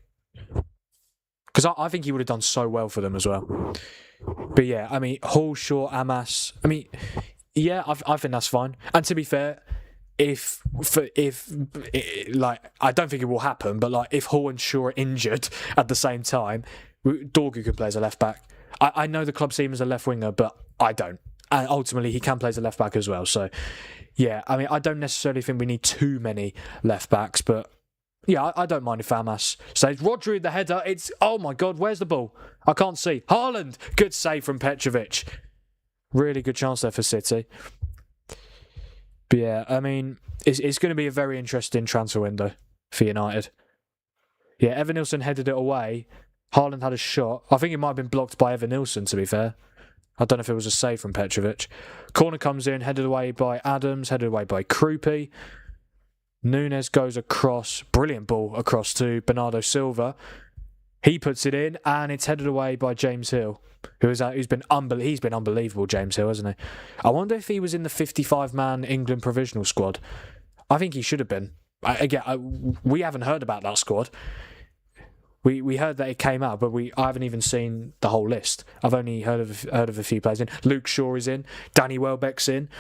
because I think he would have done so well for them as well. But yeah, I mean, Hall, Shaw, Amas. I mean, yeah, I think that's fine. And to be fair, if I don't think it will happen, but like if Hall and Shaw are injured at the same time, Dorgu can play as a left back. I know the club see him as a left winger, but I don't. And ultimately, he can play as a left back as well. So, yeah, I mean, I don't necessarily think we need too many left backs, but yeah, I don't mind if Amas says, Rodri the header, oh my God, where's the ball? I can't see. Haaland, good save from Petrovic. Really good chance there for City. But yeah, I mean, it's going to be a very interesting transfer window for United. Yeah, Evan Nilsson headed it away. Haaland had a shot. I think it might have been blocked by Evan Nilsson, to be fair. I don't know if it was a save from Petrovic. Corner comes in, headed away by Adams, headed away by Krupi. Nunes goes across. Brilliant ball across to Bernardo Silva. He puts it in, and it's headed away by James Hill, he's been unbelievable, James Hill, hasn't he? I wonder if he was in the 55-man England provisional squad. I think he should have been. We haven't heard about that squad. We heard that it came out, but I haven't even seen the whole list. I've only heard of a few players in. Luke Shaw is in. Danny Welbeck's in.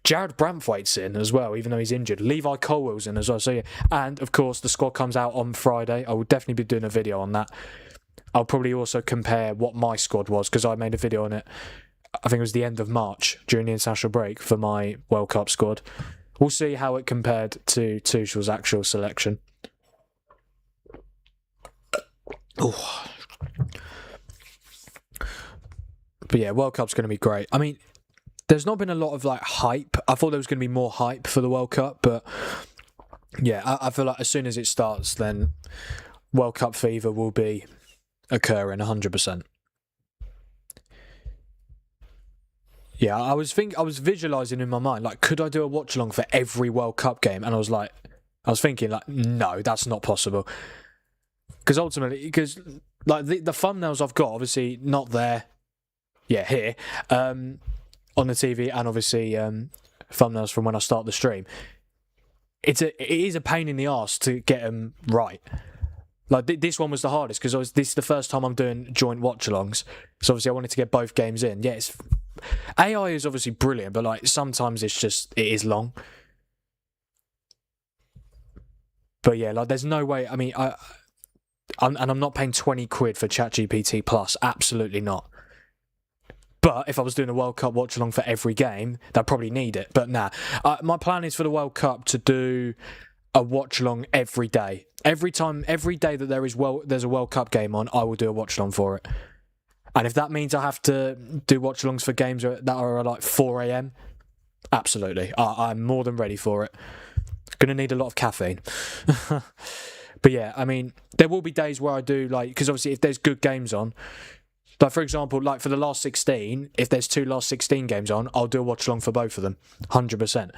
Jared Brantwaite's in as well, even though he's injured. Levi Colwell's in as well. So yeah, and of course the squad comes out on Friday. I will definitely be doing a video on that. I'll probably also compare what my squad was, because I made a video on it. I think it was the end of March during the international break for my World Cup squad. We'll see how it compared to Tuchel's actual selection. Oh. But yeah, World Cup's going to be great. I mean, there's not been a lot of hype. I thought there was going to be more hype for the World Cup, but Yeah, I feel like as soon as it starts, then World Cup fever will be occurring 100%. Yeah, I was visualizing in my mind, like, could I do a watch along for every World Cup game? And I was thinking, like, no, that's not possible. Because ultimately, like the thumbnails I've got, obviously not there, yeah, here, on the TV, and obviously thumbnails from when I start the stream. It is a pain in the arse to get them right. Like this one was the hardest because this is the first time I'm doing joint watch-alongs, so obviously I wanted to get both games in. Yeah, AI is obviously brilliant, but like sometimes it is long. But yeah, like there's no way. I mean, I'm not paying 20 quid for ChatGPT Plus. Absolutely not. But if I was doing a World Cup watch-along for every game, they'd probably need it. But nah, my plan is for the World Cup to do a watch-along every day. Every day that there's a World Cup game on, I will do a watch-along for it. And if that means I have to do watch-alongs for games that are like 4 a.m, absolutely. I'm more than ready for it. Gonna need a lot of caffeine. But yeah, I mean, there will be days where I do, like, because obviously if there's good games on, like for example, like for the last 16, if there's 2 last 16 games on, I'll do a watch-along for both of them, 100%.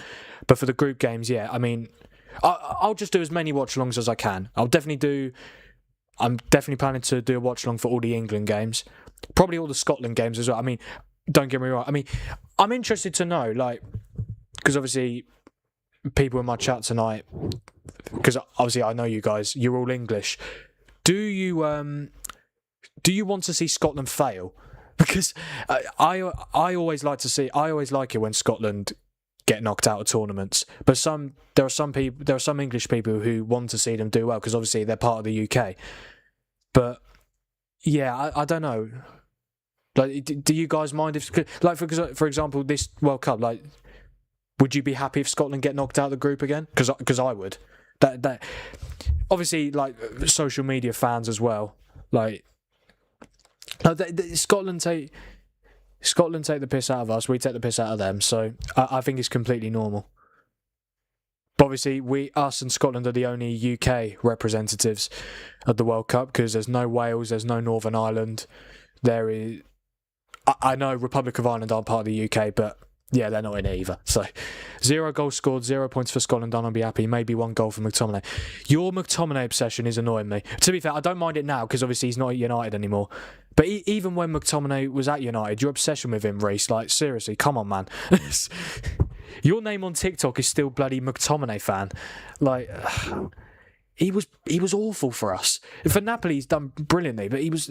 But for the group games, yeah, I mean, I'll just do as many watch-alongs as I can. I'm definitely planning to do a watch-along for all the England games. Probably all the Scotland games as well. I mean, don't get me wrong. I mean, I'm interested to know, like, because obviously people in my chat tonight, because obviously I know you guys, you're all English. Do you want to see Scotland fail? Because I always like it when Scotland get knocked out of tournaments. But there are some English people who want to see them do well because obviously they're part of the UK. But yeah, I don't know. Like, do you guys mind if, like, for example, this World Cup, like, would you be happy if Scotland get knocked out of the group again? Because I would. That obviously, like, social media fans as well. Like Scotland take the piss out of us. We take the piss out of them. So I think it's completely normal. But obviously, us and Scotland are the only UK representatives at the World Cup because there's no Wales, there's no Northern Ireland. There is. I know Republic of Ireland aren't part of the UK, but yeah, they're not in it either. So 0 goals scored, 0 points for Scotland. I'll be happy. Maybe 1 goal for McTominay. Your McTominay obsession is annoying me. To be fair, I don't mind it now because obviously he's not at United anymore. But even when McTominay was at United, your obsession with him, Reece, like, seriously, come on, man. Your name on TikTok is still bloody McTominay fan. Like, he was awful for us. For Napoli, he's done brilliantly, but it was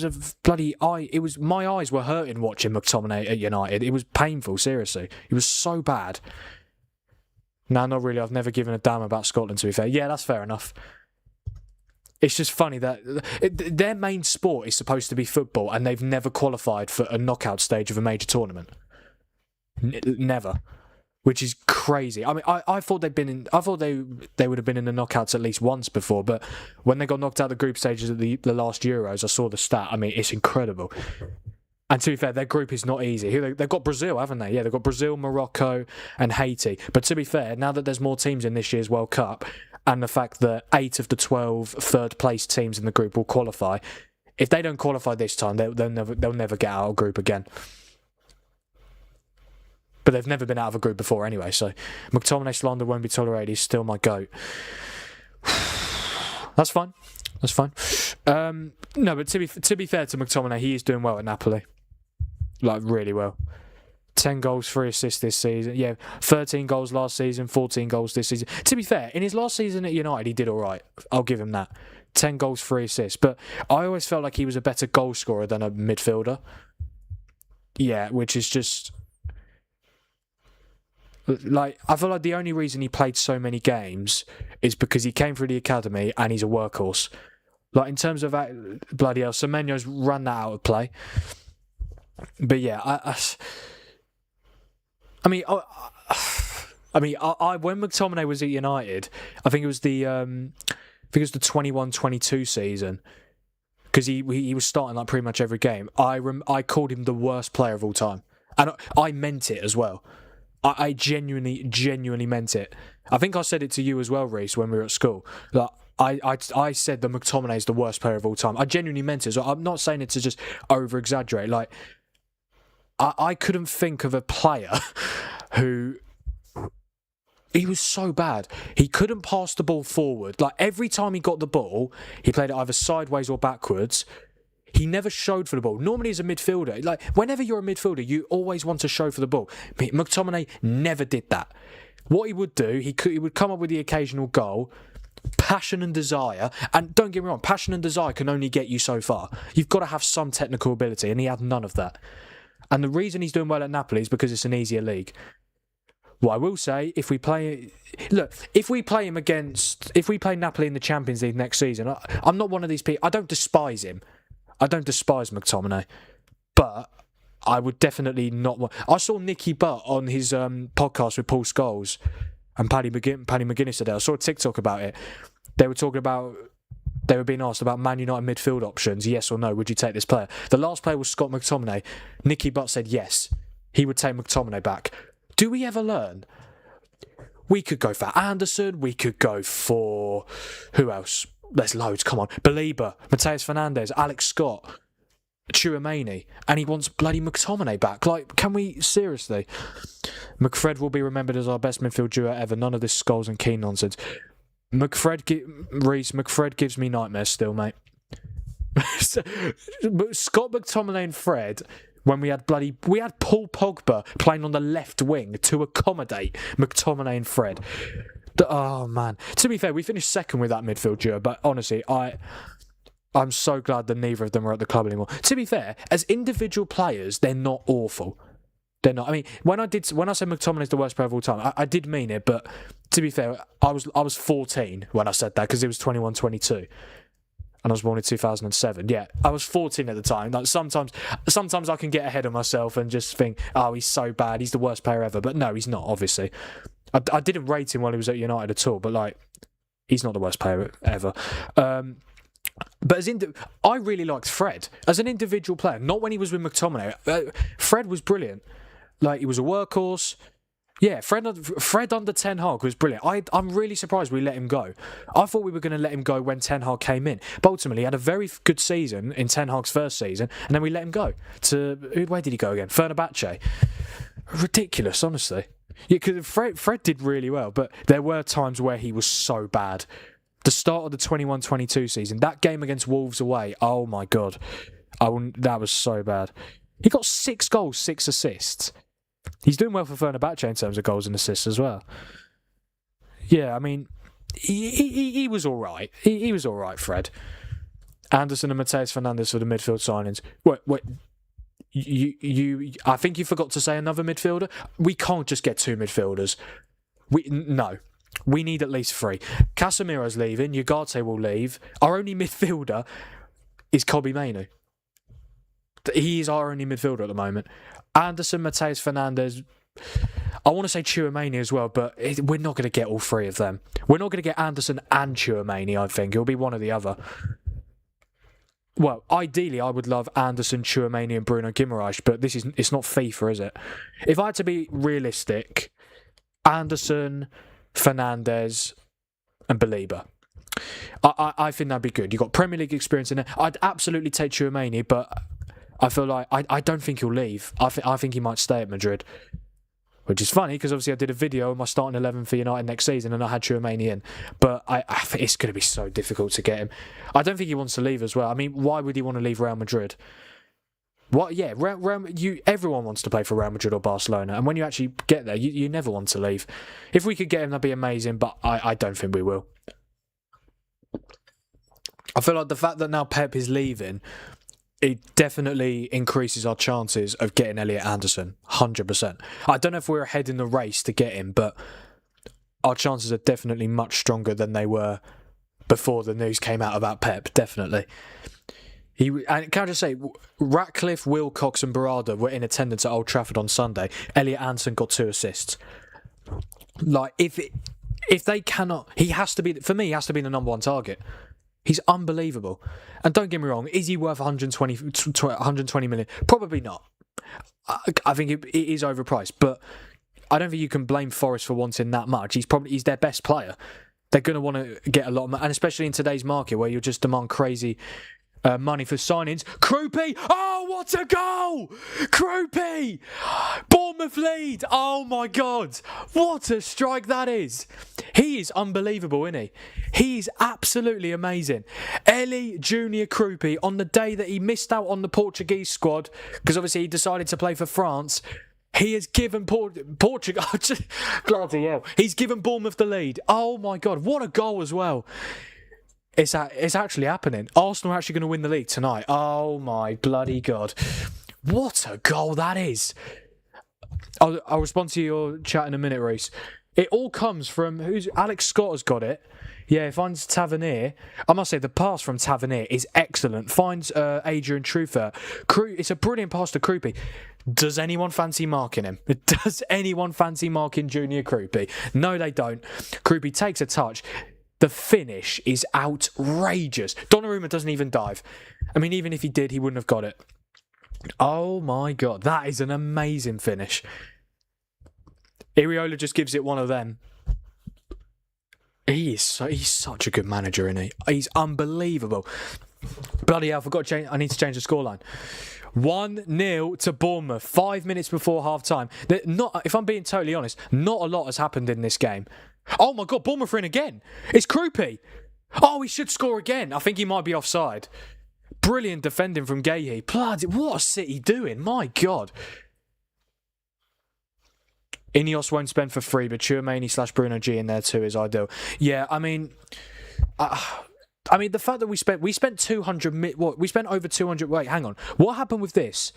a bloody my eyes were hurting watching McTominay at United. It was painful, seriously. It was so bad. No, not really. I've never given a damn about Scotland, to be fair. Yeah, that's fair enough. It's just funny that their main sport is supposed to be football, and they've never qualified for a knockout stage of a major tournament. Never. Which is crazy. I mean, I thought they'd been in. I thought they would have been in the knockouts at least once before. But when they got knocked out of the group stages at the last Euros, I saw the stat. I mean, it's incredible. And to be fair, their group is not easy. They've got Brazil, haven't they? Yeah, they've got Brazil, Morocco, and Haiti. But to be fair, now that there's more teams in this year's World Cup, and the fact that 8 of the 12 third-place teams in the group will qualify, if they don't qualify this time, they'll never get out of a group again. But they've never been out of a group before anyway, so McTominay slander won't be tolerated. He's still my GOAT. That's fine. No, but to be fair to McTominay, he is doing well at Napoli. Like, really well. 10 goals, 3 assists this season. Yeah, 13 goals last season, 14 goals this season. To be fair, in his last season at United, he did all right. I'll give him that. 10 goals, 3 assists. But I always felt like he was a better goal scorer than a midfielder. Yeah, which is just... Like, I feel like the only reason he played so many games is because he came through the academy and he's a workhorse. Like, in terms of bloody hell, Semenyo's run that out of play. But yeah, I mean, when McTominay was at United, I think it was the 21-22 season, because he was starting like pretty much every game. I called him the worst player of all time, and I meant it as well. I genuinely meant it. I think I said it to you as well, Reece, when we were at school. Like, I said that McTominay is the worst player of all time. I genuinely meant it. So I'm not saying it to just over-exaggerate. Like, I couldn't think of a player who... He was so bad. He couldn't pass the ball forward. Like, every time he got the ball, he played it either sideways or backwards. He never showed for the ball. Normally as a midfielder, like, whenever you're a midfielder, you always want to show for the ball. McTominay never did that. What he would do, he would come up with the occasional goal, passion and desire, and don't get me wrong, passion and desire can only get you so far. You've got to have some technical ability, and he had none of that. And the reason he's doing well at Napoli is because it's an easier league. What I will say, if we play Napoli in the Champions League next season, I'm not one of these people. I don't despise him. I don't despise McTominay, but I would definitely not want... I saw Nicky Butt on his podcast with Paul Scholes and Paddy McGuinness today. I saw a TikTok about it. They were being asked about Man United midfield options, yes or no, would you take this player? The last player was Scott McTominay. Nicky Butt said yes, he would take McTominay back. Do we ever learn? We could go for Anderson, we could go for... Who else? There's loads, come on. Belieber, Mateus Fernandes, Alex Scott, Tchouaméni, and he wants bloody McTominay back. Like, can we... Seriously? McFred will be remembered as our best midfield duo ever. None of this Scholes and Keane nonsense. McFred gives me nightmares still, mate. Scott McTominay and Fred... When we had Paul Pogba playing on the left wing to accommodate McTominay and Fred. Oh, man. To be fair, we finished second with that midfield duo, but honestly, I'm so glad that neither of them are at the club anymore. To be fair, as individual players, they're not awful. They're not. I mean, when I said McTominay is the worst player of all time, I did mean it, but to be fair, I was 14 when I said that because it was 21-22. And I was born in 2007. Yeah, I was 14 at the time. Like, sometimes I can get ahead of myself and just think, oh, he's so bad, he's the worst player ever. But no, he's not, obviously. I didn't rate him while he was at United at all, but, like, he's not the worst player ever. But I really liked Fred as an individual player, not when he was with McTominay. Fred was brilliant. Like, he was a workhorse. Yeah, Fred under Ten Hag was brilliant. I'm really surprised we let him go. I thought we were going to let him go when Ten Hag came in. But ultimately, he had a very good season in Ten Hag's first season, and then we let him go. Where did he go again? Fenerbahce. Ridiculous, honestly. Yeah, because Fred did really well, but there were times where he was so bad. The start of the 21-22 season, that game against Wolves away, oh my God. That was so bad. He got 6 goals, 6 assists. He's doing well for Fenerbahce in terms of goals and assists as well. Yeah, I mean, he was all right. He was all right, Fred. Anderson and Mateus Fernandes for the midfield signings. Wait, I think you forgot to say another midfielder. We can't just get 2 midfielders. No. We need at least 3. Casemiro's leaving. Ugarte will leave. Our only midfielder is Kobbie Mainoo. He is our only midfielder at the moment. Anderson, Mateus Fernandes. I want to say Tchouaméni as well, but we're not going to get all 3 of them. We're not going to get Anderson and Tchouaméni, I think. It'll be one or the other. Well, ideally, I would love Anderson, Tchouaméni and Bruno Guimaraes, but it's not FIFA, is it? If I had to be realistic, Anderson, Fernandes and Belieber. I think that'd be good. You've got Premier League experience in there. I'd absolutely take Tchouaméni, but I feel like I don't think he'll leave. I think he might stay at Madrid. Which is funny because obviously I did a video on my starting 11 for United next season and I had Tchouaméni in. But I think it's going to be so difficult to get him. I don't think he wants to leave as well. I mean, why would he want to leave Real Madrid? What? Yeah, everyone wants to play for Real Madrid or Barcelona. And when you actually get there, you never want to leave. If we could get him, that'd be amazing. But I don't think we will. I feel like the fact that now Pep is leaving, it definitely increases our chances of getting Elliot Anderson, 100%. I don't know if we're ahead in the race to get him, but our chances are definitely much stronger than they were before the news came out about Pep, definitely. And can I just say, Ratcliffe, Wilcox and Barada were in attendance at Old Trafford on Sunday. Elliot Anderson got 2 assists. Like, if they cannot... He has to be... For me, he has to be the number 1 target. He's unbelievable. And don't get me wrong, is he worth 120 million? Probably not. I think it is overpriced, but I don't think you can blame Forest for wanting that much. He's their best player. They're going to want to get a lot of money, and especially in today's market where you'll just demand crazy money for signings. Kroupy! Oh, what a goal! Kroupy! Bournemouth lead! Oh my God! What a strike that is! He is unbelievable, isn't he? He's absolutely amazing. Eli Junior Kroupy, on the day that he missed out on the Portuguese squad, because obviously he decided to play for France, he has given Portugal... Bloody hell. He's given Bournemouth the lead. Oh my God, what a goal as well. It's actually happening. Arsenal are actually going to win the league tonight. Oh my bloody God. What a goal that is. I'll respond to your chat in a minute, Reese. It all comes from... Alex Scott has got it. Yeah, it finds Tavernier. I must say, the pass from Tavernier is excellent. Finds Adrian Truffert. It's a brilliant pass to Kroupy. Does anyone fancy marking him? Does anyone fancy marking Junior Kroupy? No, they don't. Kroupy takes a touch. The finish is outrageous. Donnarumma doesn't even dive. I mean, even if he did, he wouldn't have got it. Oh my God, that is an amazing finish. Iriola just gives it one of them. He's such a good manager, isn't he? He's unbelievable. Bloody hell, I forgot to change. I need to change the scoreline. 1-0 to Bournemouth, 5 minutes before half-time. If I'm being totally honest, not a lot has happened in this game. Oh my God, Bournemouth are in again. It's Kroupy. Oh, he should score again. I think he might be offside. Brilliant defending from Gahey. Bloody, what is City doing? My God. Ineos won't spend for free, but Tchouameni / Bruno G in there too is ideal. Yeah, I mean, the fact that we spent 200. What we spent over 200. Wait, hang on. What happened with this?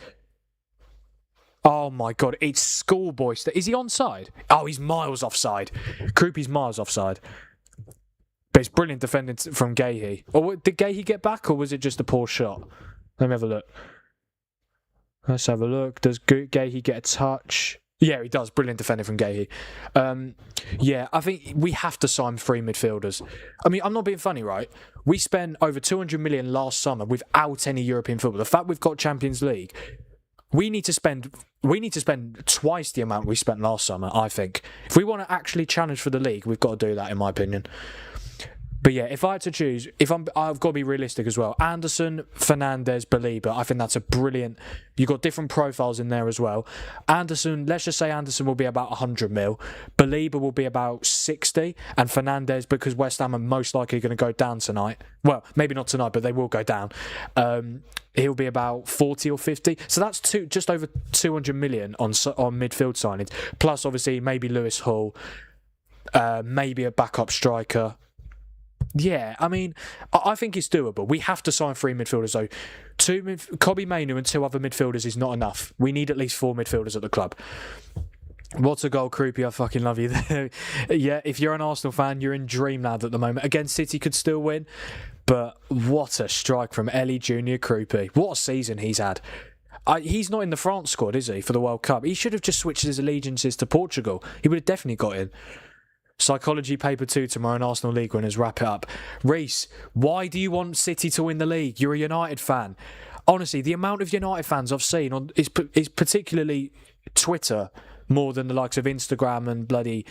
Oh my God, it's schoolboy. Is he onside? Oh, he's miles offside. Kroupy's miles offside. But it's brilliant defending from Gahey. Or did Gahey get back, or was it just a poor shot? Let me have a look. Let's have a look. Does Gahey get a touch? Yeah, he does. Brilliant defending from Gahey. Yeah, I think we have to sign 3 midfielders. I mean, I'm not being funny, right? We spent over 200 million last summer without any European football. The fact we've got Champions League, we need to spend twice the amount we spent last summer, I think. If we want to actually challenge for the league, we've got to do that, in my opinion. But yeah, if I had to choose, I've got to be realistic as well. Anderson, Fernandes, Belieber. I think that's a brilliant... You've got different profiles in there as well. Anderson, let's just say Anderson will be about 100 mil. Belieber will be about 60. And Fernandes, because West Ham are most likely going to go down tonight. Well, maybe not tonight, but they will go down. He'll be about 40 or 50. So that's just over 200 million on midfield signings. Plus, obviously, maybe Lewis Hall. Maybe a backup striker. Yeah, I mean, I think it's doable. We have to sign 3 midfielders, though. Kobbie Mainoo and 2 other midfielders is not enough. We need at least 4 midfielders at the club. What a goal, Kroupy. I fucking love you there. Yeah, if you're an Arsenal fan, you're in dreamland at the moment. Again, City could still win, but what a strike from Eli Junior Kroupy. What a season he's had. He's not in the France squad, is he, for the World Cup? He should have just switched his allegiances to Portugal. He would have definitely got in. Psychology paper 2 tomorrow and Arsenal League winners. Wrap it up. Reese, why do you want City to win the league? You're a United fan. Honestly, the amount of United fans I've seen is particularly Twitter more than the likes of Instagram and bloody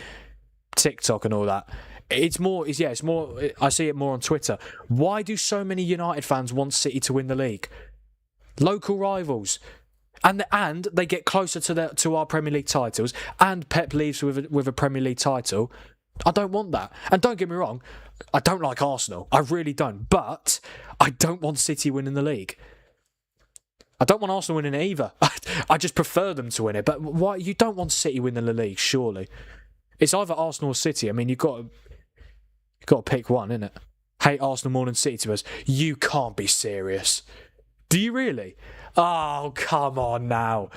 TikTok and all that. It's more. I see it more on Twitter. Why do so many United fans want City to win the league? Local rivals. And they get closer to our Premier League titles, and Pep leaves with a Premier League title. I don't want that. And don't get me wrong, I don't like Arsenal. I really don't. But I don't want City winning the league. I don't want Arsenal winning it either. I just prefer them to win it. But why? You don't want City winning the league, surely. It's either Arsenal or City. I mean, you've got to pick one, innit? Hate Arsenal more than City to us. You can't be serious. Do you really? Oh, come on now.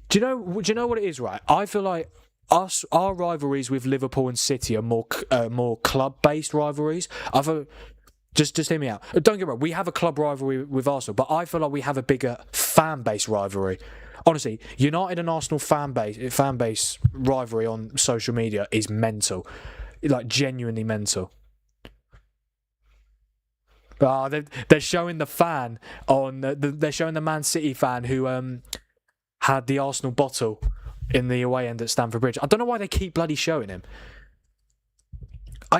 Do you know what it is, right? I feel like our rivalries with Liverpool and City are more club-based rivalries. Just hear me out. Don't get me wrong, we have a club rivalry with Arsenal, but I feel like we have a bigger fan-based rivalry. Honestly, United and Arsenal fan base rivalry on social media is mental. Like, genuinely mental. Oh, they're showing the fan on... They're showing the Man City fan who had the Arsenal bottle in the away end at Stamford Bridge. I don't know why they keep bloody showing him.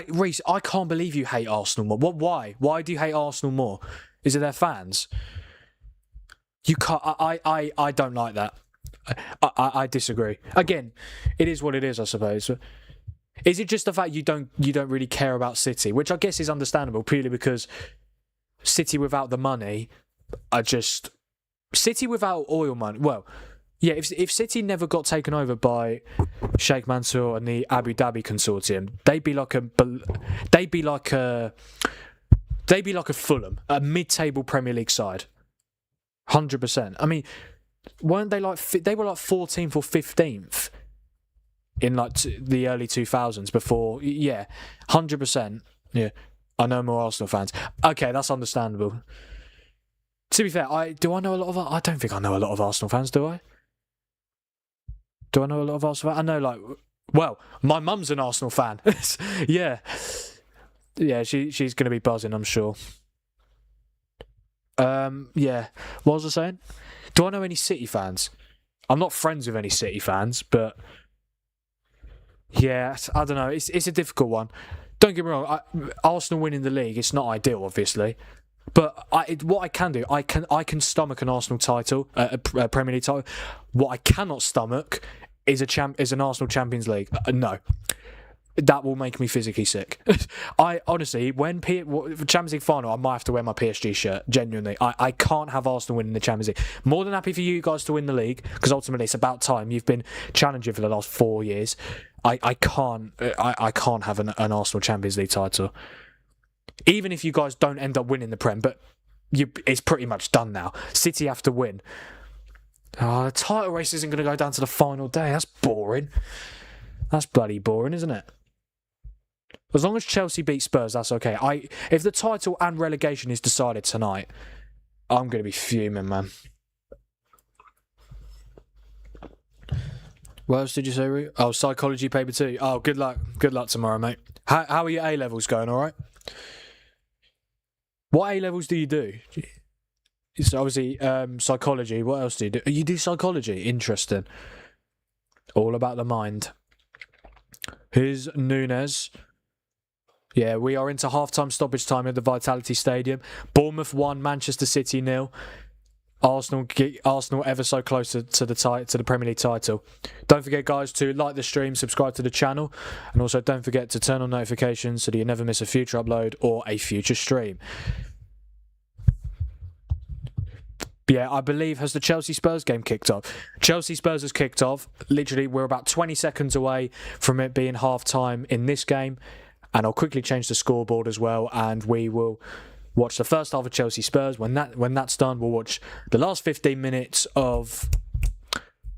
Reece, I can't believe you hate Arsenal more. What? Why? Why do you hate Arsenal more? Is it their fans? You can't. I don't like that. I disagree. Again, it is what it is, I suppose. Is it just the fact you don't really care about City, which I guess is understandable, purely because City without the money are just City without oil money. Well, yeah, if City never got taken over by Sheikh Mansour and the Abu Dhabi consortium, they'd be like a Fulham, a mid-table Premier League side, 100%. I mean, weren't they like they were like 14th or 15th in like the early 2000s before? Yeah, 100%. Yeah, I know more Arsenal fans. Okay, that's understandable. To be fair, I don't think I know a lot of Arsenal fans, do I? Do I know a lot of Arsenal fans? I know, like, well, my mum's an Arsenal fan. Yeah. Yeah, she's going to be buzzing, I'm sure. Yeah. What was I saying? Do I know any City fans? I'm not friends with any City fans, but yeah, I don't know. It's a difficult one. Don't get me wrong. Arsenal winning the league, it's not ideal, obviously. But what I can do, I can stomach an Arsenal title, a Premier League title. What I cannot stomach is an Arsenal Champions League. No, that will make me physically sick. I honestly, when Champions League final, I might have to wear my PSG shirt. Genuinely, I can't have Arsenal winning the Champions League. More than happy for you guys to win the league, because ultimately it's about time. You've been challenging for the last 4 years. I can't have an Arsenal Champions League title. Even if you guys don't end up winning the Prem, but it's pretty much done now. City have to win. Oh, the title race isn't going to go down to the final day. That's boring. That's bloody boring, isn't it? As long as Chelsea beat Spurs, that's okay. If the title and relegation is decided tonight, I'm going to be fuming, man. What else did you say, Roo? Oh, psychology paper 2. Oh, good luck. Good luck tomorrow, mate. How are your A-levels going, all right? What A-levels do you do? It's obviously psychology. What else do you do? You do psychology. Interesting. All about the mind. Here's Nunes. Yeah, we are into half-time stoppage time at the Vitality Stadium. Bournemouth 1, Manchester City 0. Arsenal ever so close to the Premier League title. Don't forget, guys, to like the stream, subscribe to the channel, and also don't forget to turn on notifications so that you never miss a future upload or a future stream. Yeah, I believe, has the Chelsea-Spurs game kicked off? Chelsea-Spurs has kicked off. Literally, we're about 20 seconds away from it being half-time in this game, and I'll quickly change the scoreboard as well, and we will watch the first half of Chelsea-Spurs. When that's done, we'll watch the last 15 minutes of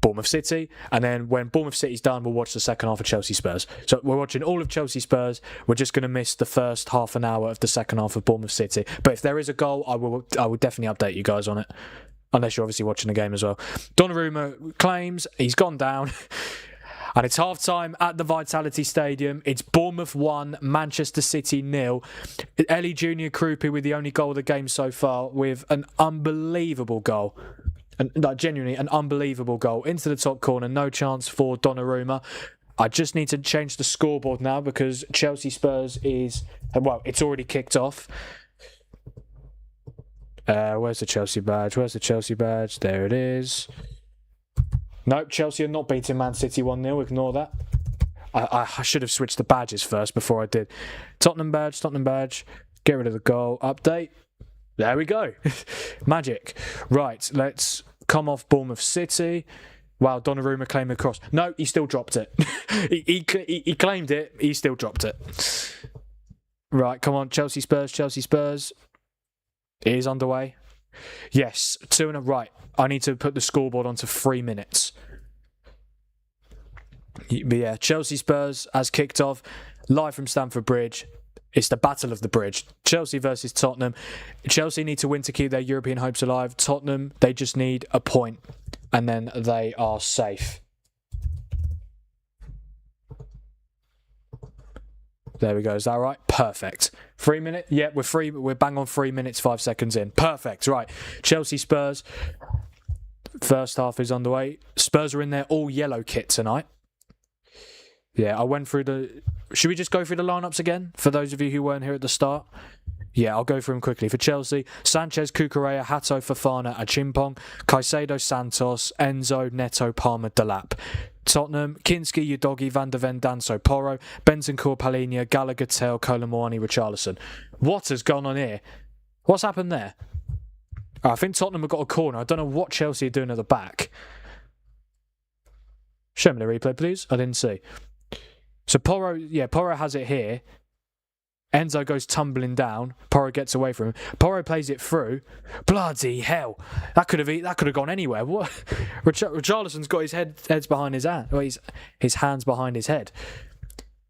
Bournemouth City, and then when Bournemouth City's done, we'll watch the second half of Chelsea-Spurs. So we're watching all of Chelsea-Spurs. We're just going to miss the first half an hour of the second half of Bournemouth City. But if there is a goal, I will definitely update you guys on it, unless you're obviously watching the game as well. Donnarumma claims he's gone down. And it's half-time at the Vitality Stadium. It's Bournemouth 1, Manchester City 0. Ellie Junior Krupi with the only goal of the game so far, with an unbelievable goal. Genuinely an unbelievable goal. Into the top corner, no chance for Donnarumma. I just need to change the scoreboard now because Chelsea-Spurs is... Well, it's already kicked off. Where's the Chelsea badge? Where's the Chelsea badge? There it is. Nope, Chelsea are not beating Man City 1-0. Ignore that. I should have switched the badges first before I did. Tottenham badge. Get rid of the goal. Update. There we go. Magic. Right, let's come off Bournemouth City. Wow, Donnarumma claimed the cross. No, he still dropped it. he claimed it. He still dropped it. Right, come on. Chelsea-Spurs. It is underway. Yes, 2-0. Right, I need to put the scoreboard onto 3 minutes. But yeah, Chelsea-Spurs has kicked off live from Stamford Bridge. It's the battle of the bridge. Chelsea versus Tottenham. Chelsea need to win to keep their European hopes alive. Tottenham, they just need a point, and then they are safe. There we go. Is that right? Perfect. 3 minutes? Yeah, we're bang on 3 minutes, 5 seconds in. Perfect. Right. Chelsea Spurs. First half is underway. Spurs are in their all-yellow kit tonight. Yeah, I went through the... Should we just go through the lineups again? For those of you who weren't here at the start. Yeah, I'll go through them quickly. For Chelsea, Sanchez, Cucurella, Hato, Fofana, Achimpong, Caicedo, Santos, Enzo, Neto, Palmer, Delap. Tottenham, Kinski, Udogi, Van de Ven, Danso, Porro, Bentancur, Palhinha, Gallagher, Tell, Kolomoani, Richarlison. What has gone on here? What's happened there? I think Tottenham have got a corner. I don't know what Chelsea are doing at the back. Show me the replay, please. I didn't see. So Porro has it here. Enzo goes tumbling down. Porro gets away from him. Porro plays it through. Bloody hell! That could have gone anywhere. What? Richarlison's got his heads behind his hand. Well, his hands behind his head.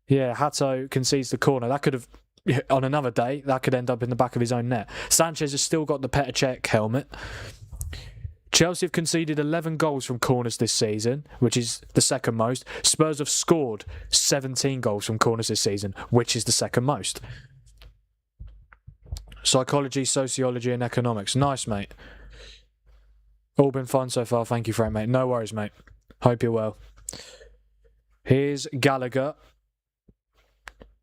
Yeah, Hato concedes the corner. That could have, on another day, that could end up in the back of his own net. Sanchez has still got the Petr Cech helmet. Chelsea have conceded 11 goals from corners this season, which is the second most. Spurs have scored 17 goals from corners this season, which is the second most. Psychology, sociology and economics. Nice, mate. All been fun so far. Thank you, Frank, mate. No worries, mate. Hope you're well. Here's Gallagher.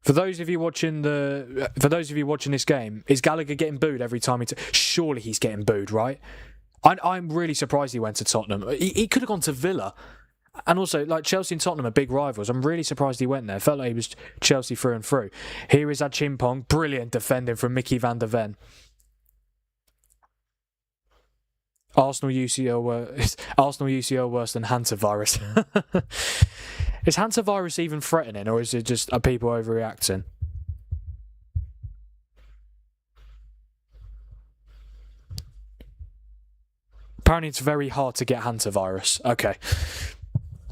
For those of you watching this game, is Gallagher getting booed every time surely he's getting booed, right? I'm really surprised he went to Tottenham. He could have gone to Villa. And also, like, Chelsea and Tottenham are big rivals. I'm really surprised he went there. Felt like he was Chelsea through and through. Here is Achimpong. Brilliant defending from Mickey van der Ven. Arsenal UCL worse than hantavirus. Is hantavirus even threatening, or is it just are people overreacting? Apparently it's very hard to get hantavirus. Okay.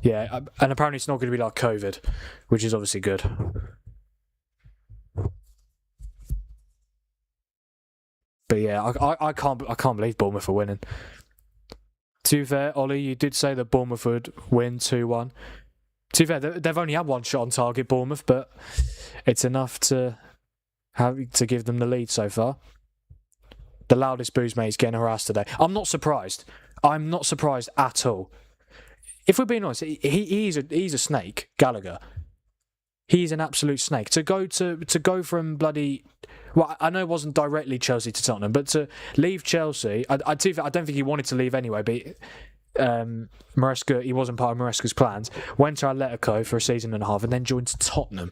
Yeah, and apparently it's not going to be like COVID, which is obviously good. But yeah, I can't believe Bournemouth are winning. To be fair, Ollie, you did say that Bournemouth would win 2-1. To be fair, they've only had one shot on target, Bournemouth, but it's enough to give them the lead so far. The loudest boos, mate, is getting harassed today. I'm not surprised. I'm not surprised at all. If we're being honest, he's a snake, Gallagher. He's an absolute snake. To go from bloody... Well, I know it wasn't directly Chelsea to Tottenham, but to leave Chelsea... I don't think he wanted to leave anyway, but Maresca, he wasn't part of Maresca's plans. Went to Atletico for a season and a half and then joined Tottenham.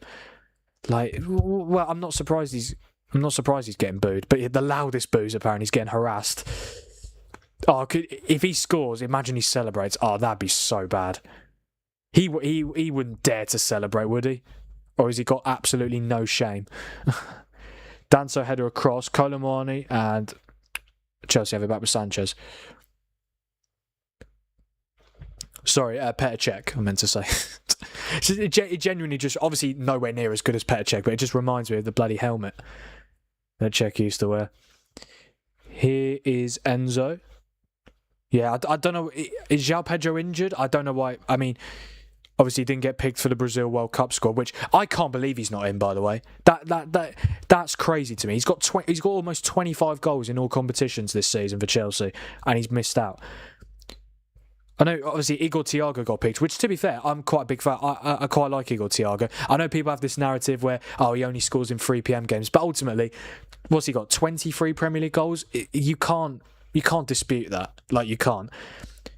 Like, well, I'm not surprised he's getting booed, but the loudest boos apparently he's getting harassed. Oh, if he scores, imagine he celebrates. Oh, that'd be so bad. He wouldn't dare to celebrate, would he? Or has he got absolutely no shame? Danso header across, Kolomoani, and Chelsea have it back with Sanchez. Sorry, Petr Cech, I meant to say. It genuinely just, obviously nowhere near as good as Petr Cech, but it just reminds me of the bloody helmet that Cech used to wear. Here is Enzo. Yeah, I don't know. Is João Pedro injured? I don't know why. I mean, obviously he didn't get picked for the Brazil World Cup squad, which I can't believe he's not in, by the way. That's crazy to me. He's got almost 25 goals in all competitions this season for Chelsea, and he's missed out. I know, obviously, Igor Thiago got picked, which, to be fair, I'm quite a big fan. I quite like Igor Thiago. I know people have this narrative where, he only scores in 3 PM games, but ultimately, what's he got? 23 Premier League goals? You can't dispute that. Like, you can't.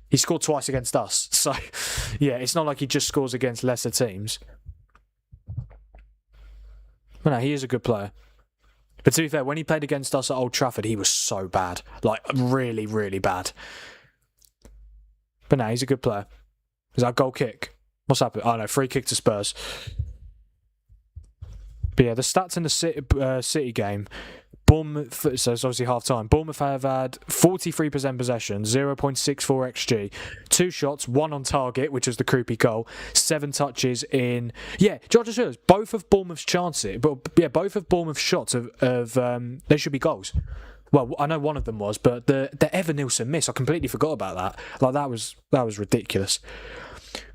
He scored twice against us, so yeah, it's not like he just scores against lesser teams. But no, he is a good player. But to be fair, when he played against us at Old Trafford, he was so bad. Like, really, really bad. But no, he's a good player. Is that a goal kick? What's happened? Oh no, free kick to Spurs. But yeah, the stats in the City game. Bournemouth, so it's obviously half time. Bournemouth have had 43% possession, 0.64 XG, 2 shots, 1 on target, which was the Krupi goal, 7 touches in. Yeah, George just realised both of Bournemouth's chances, but yeah, both of Bournemouth's shots they should be goals. Well, I know one of them was, but the Evan Nilsson miss, I completely forgot about that. Like, that was ridiculous.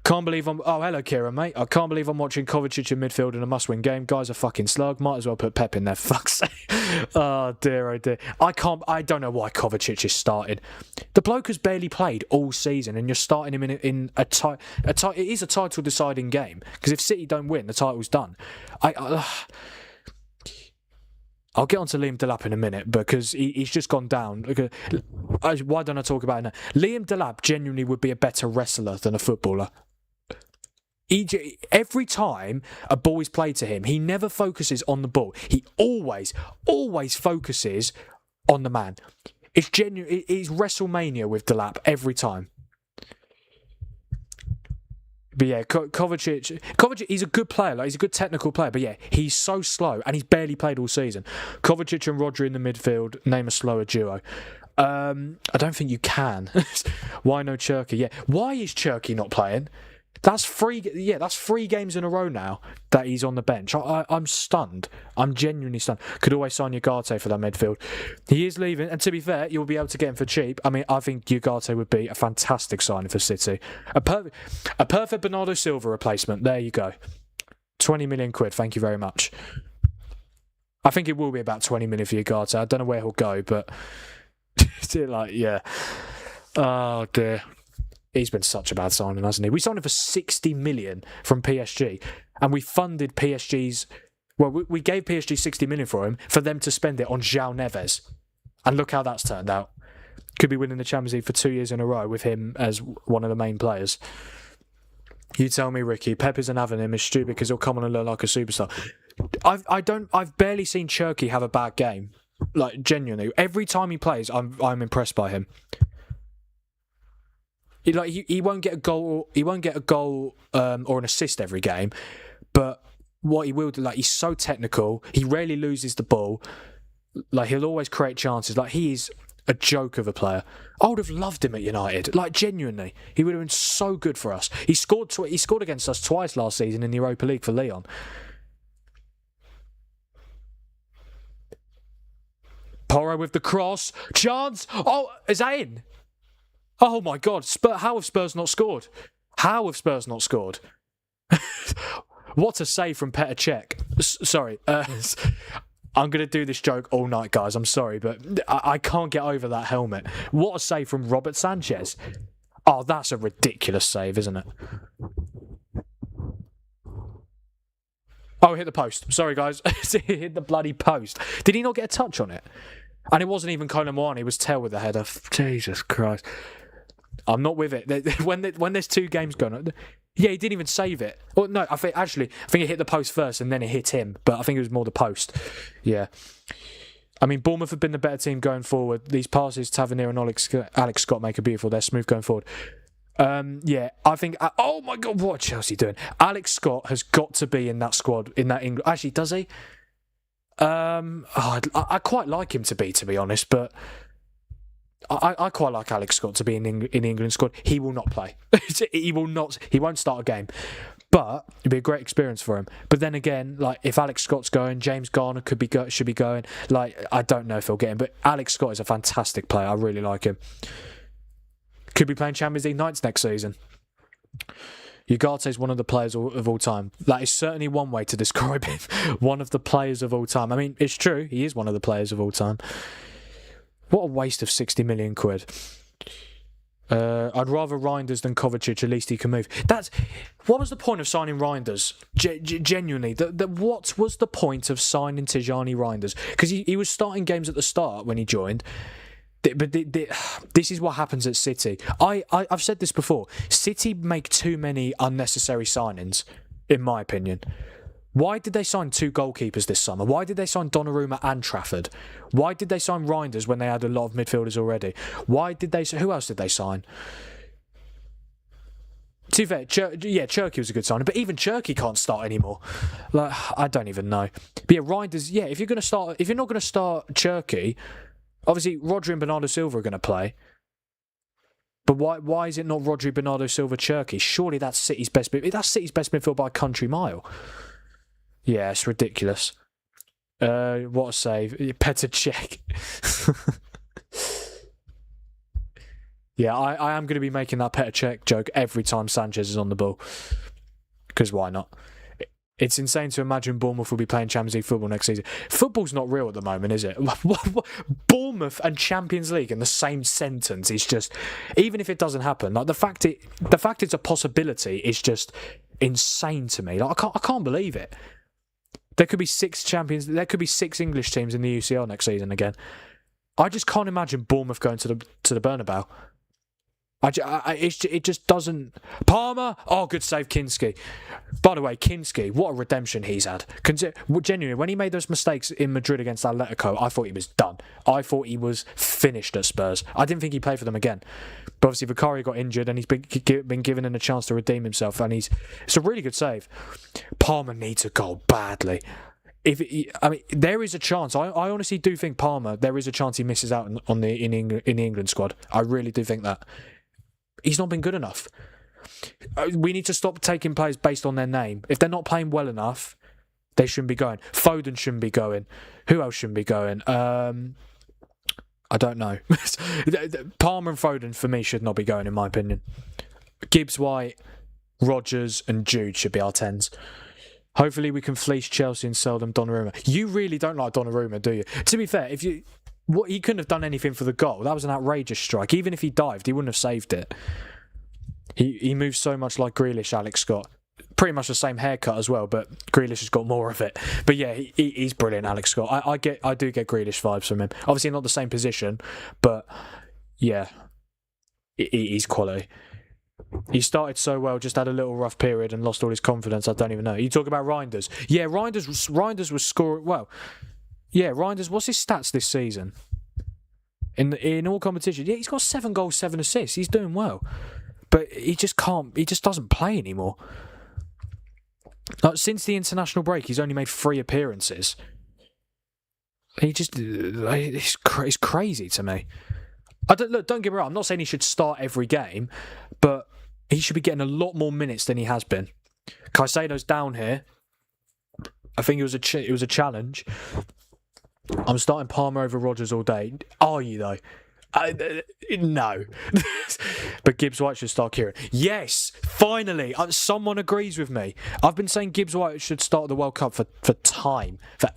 Can't believe I'm... Oh, hello, Kieran, mate. I can't believe I'm watching Kovacic in midfield in a must-win game. Guy's a fucking slug. Might as well put Pep in there, for fuck's sake. Oh dear, oh dear. I don't know why Kovacic is starting. The bloke has barely played all season, and you're starting him in a it is a title deciding game, because if City don't win, the title's done. I'll get on to Liam Delap in a minute, because he's just gone down. Why don't I talk about it now? Liam Delap genuinely would be a better wrestler than a footballer. Every time a ball is played to him, he never focuses on the ball. He always focuses on the man. It's genuine. It's WrestleMania with Delap every time. But yeah, Kovacic, he's a good player. Like, he's a good technical player. But yeah, he's so slow, and he's barely played all season. Kovacic and Rodri in the midfield, name a slower duo. I don't think you can. Why no Cherky? Yeah, why is Cherky not playing? That's three games in a row now that he's on the bench. I'm stunned. I'm genuinely stunned. Could always sign Ugarte for that midfield. He is leaving, and to be fair, you'll be able to get him for cheap. I mean, I think Ugarte would be a fantastic signing for City. A perfect Bernardo Silva replacement. There you go. 20 million quid. Thank you very much. I think it will be about 20 million for Ugarte. I don't know where he'll go, but yeah. Oh dear. He's been such a bad signing, hasn't he? We signed him for 60 million from PSG, and we funded PSG's... Well, we gave PSG 60 million for him, for them to spend it on João Neves. And look how that's turned out. Could be winning the Champions League for 2 years in a row with him as one of the main players. You tell me, Ricky, Pep isn't having him is stupid because he'll come on and look like a superstar. I've barely seen Cherky have a bad game. Like, genuinely. Every time he plays, I'm impressed by him. He won't get a goal. He won't get a goal or an assist every game, but what he will do, like, he's so technical. He rarely loses the ball. Like, he'll always create chances. Like, he is a joke of a player. I would have loved him at United. Like, genuinely, he would have been so good for us. He scored against us twice last season in the Europa League for Lyon. Porro with the cross. Chance. Oh, is that in? Oh my God, how have Spurs not scored? How have Spurs not scored? What a save from Petr Cech. Sorry, I'm going to do this joke all night, guys. I'm sorry, but I can't get over that helmet. What a save from Robert Sanchez. Oh, that's a ridiculous save, isn't it? Oh, hit the post. Sorry, guys. He hit the bloody post. Did he not get a touch on it? And it wasn't even Colin Moine. He was Tell with the header. Jesus Christ. I'm not with it. When there's two games going on, yeah, he didn't even save it. Or no, I think it hit the post first and then it hit him. But I think it was more the post. Yeah. I mean, Bournemouth have been the better team going forward. These passes, Tavernier and Alex Scott make a beautiful. They're smooth going forward. Yeah, I think... oh my God, what are Chelsea doing? Alex Scott has got to be in that squad, in that England... Actually, does he? I quite like him to be honest, but... I quite like Alex Scott to be in the England squad. He will not play. He won't start a game. But it'd be a great experience for him. But then again, like, if Alex Scott's going, James Garner should be going. Like, I don't know if he'll get him, but Alex Scott is a fantastic player. I really like him. Could be playing Champions League nights next season. Ugarte is one of the players of all time. That is certainly one way to describe him. One of the players of all time. I mean, it's true. He is one of the players of all time. What a waste of 60 million quid. I'd rather Reinders than Kovacic. At least he can move. What was the point of signing Reinders? Genuinely, what was the point of signing Tijani Reinders? Because he was starting games at the start when he joined. But this is what happens at City. I've said this before. City make too many unnecessary signings, in my opinion. Why did they sign two goalkeepers this summer? Why did they sign Donnarumma and Trafford? Why did they sign Reinders when they had a lot of midfielders already? Who else did they sign? To be fair, Cherky was a good signing, but even Cherky can't start anymore. Like, I don't even know. But yeah, Reinders, yeah, if you're not going to start Cherky, obviously Rodri and Bernardo Silva are going to play. But why is it not Rodri, Bernardo Silva, Cherky? Surely that's City's best midfield by a country mile. Yeah, it's ridiculous. What a save. Petr Cech. Yeah, I am going to be making that Petr Cech joke every time Sanchez is on the ball. Because why not? It's insane to imagine Bournemouth will be playing Champions League football next season. Football's not real at the moment, is it? Bournemouth and Champions League in the same sentence is just, even if it doesn't happen, like the fact it's a possibility is just insane to me. Like I can't believe it. There could be 6 English teams in the UCL next season again. I just can't imagine Bournemouth going to the Bernabeu. It just doesn't. Palmer, oh, good save, Kinski. By the way, Kinski, what a redemption he's had. Genuinely, when he made those mistakes in Madrid against Atletico, I thought he was done. I thought he was finished at Spurs. I didn't think he'd play for them again. But obviously, Vicario got injured and he's been given a chance to redeem himself. And it's a really good save. Palmer needs a goal badly. There is a chance. I honestly do think Palmer. There is a chance he misses out in the England squad. I really do think that. He's not been good enough. We need to stop taking players based on their name. If they're not playing well enough, they shouldn't be going. Foden shouldn't be going. Who else shouldn't be going? I don't know. Palmer and Foden, for me, should not be going, in my opinion. Gibbs White, Rodgers and Jude should be our 10s. Hopefully we can fleece Chelsea and sell them Donnarumma. You really don't like Donnarumma, do you? To be fair, he couldn't have done anything for the goal. That was an outrageous strike. Even if he dived, he wouldn't have saved it. He moves so much like Grealish, Alex Scott. Pretty much the same haircut as well, but Grealish has got more of it. But yeah, he's brilliant, Alex Scott. I do get Grealish vibes from him. Obviously not the same position, but yeah, he's quality. He started so well, just had a little rough period and lost all his confidence. I don't even know. You talk about Reinders. Yeah, Reinders was scoring well. Yeah, Reinders, what's his stats this season? In all competitions, yeah, he's got 7 goals, 7 assists. He's doing well. But he just doesn't play anymore. Like, since the international break, he's only made 3 appearances. It's crazy to me. Don't get me wrong, I'm not saying he should start every game, but he should be getting a lot more minutes than he has been. Caicedo's down here. I think it was a challenge. I'm starting Palmer over Rodgers all day. Are you, though? No. But Gibbs White should start Kieran. Yes, finally. Someone agrees with me. I've been saying Gibbs White should start the World Cup for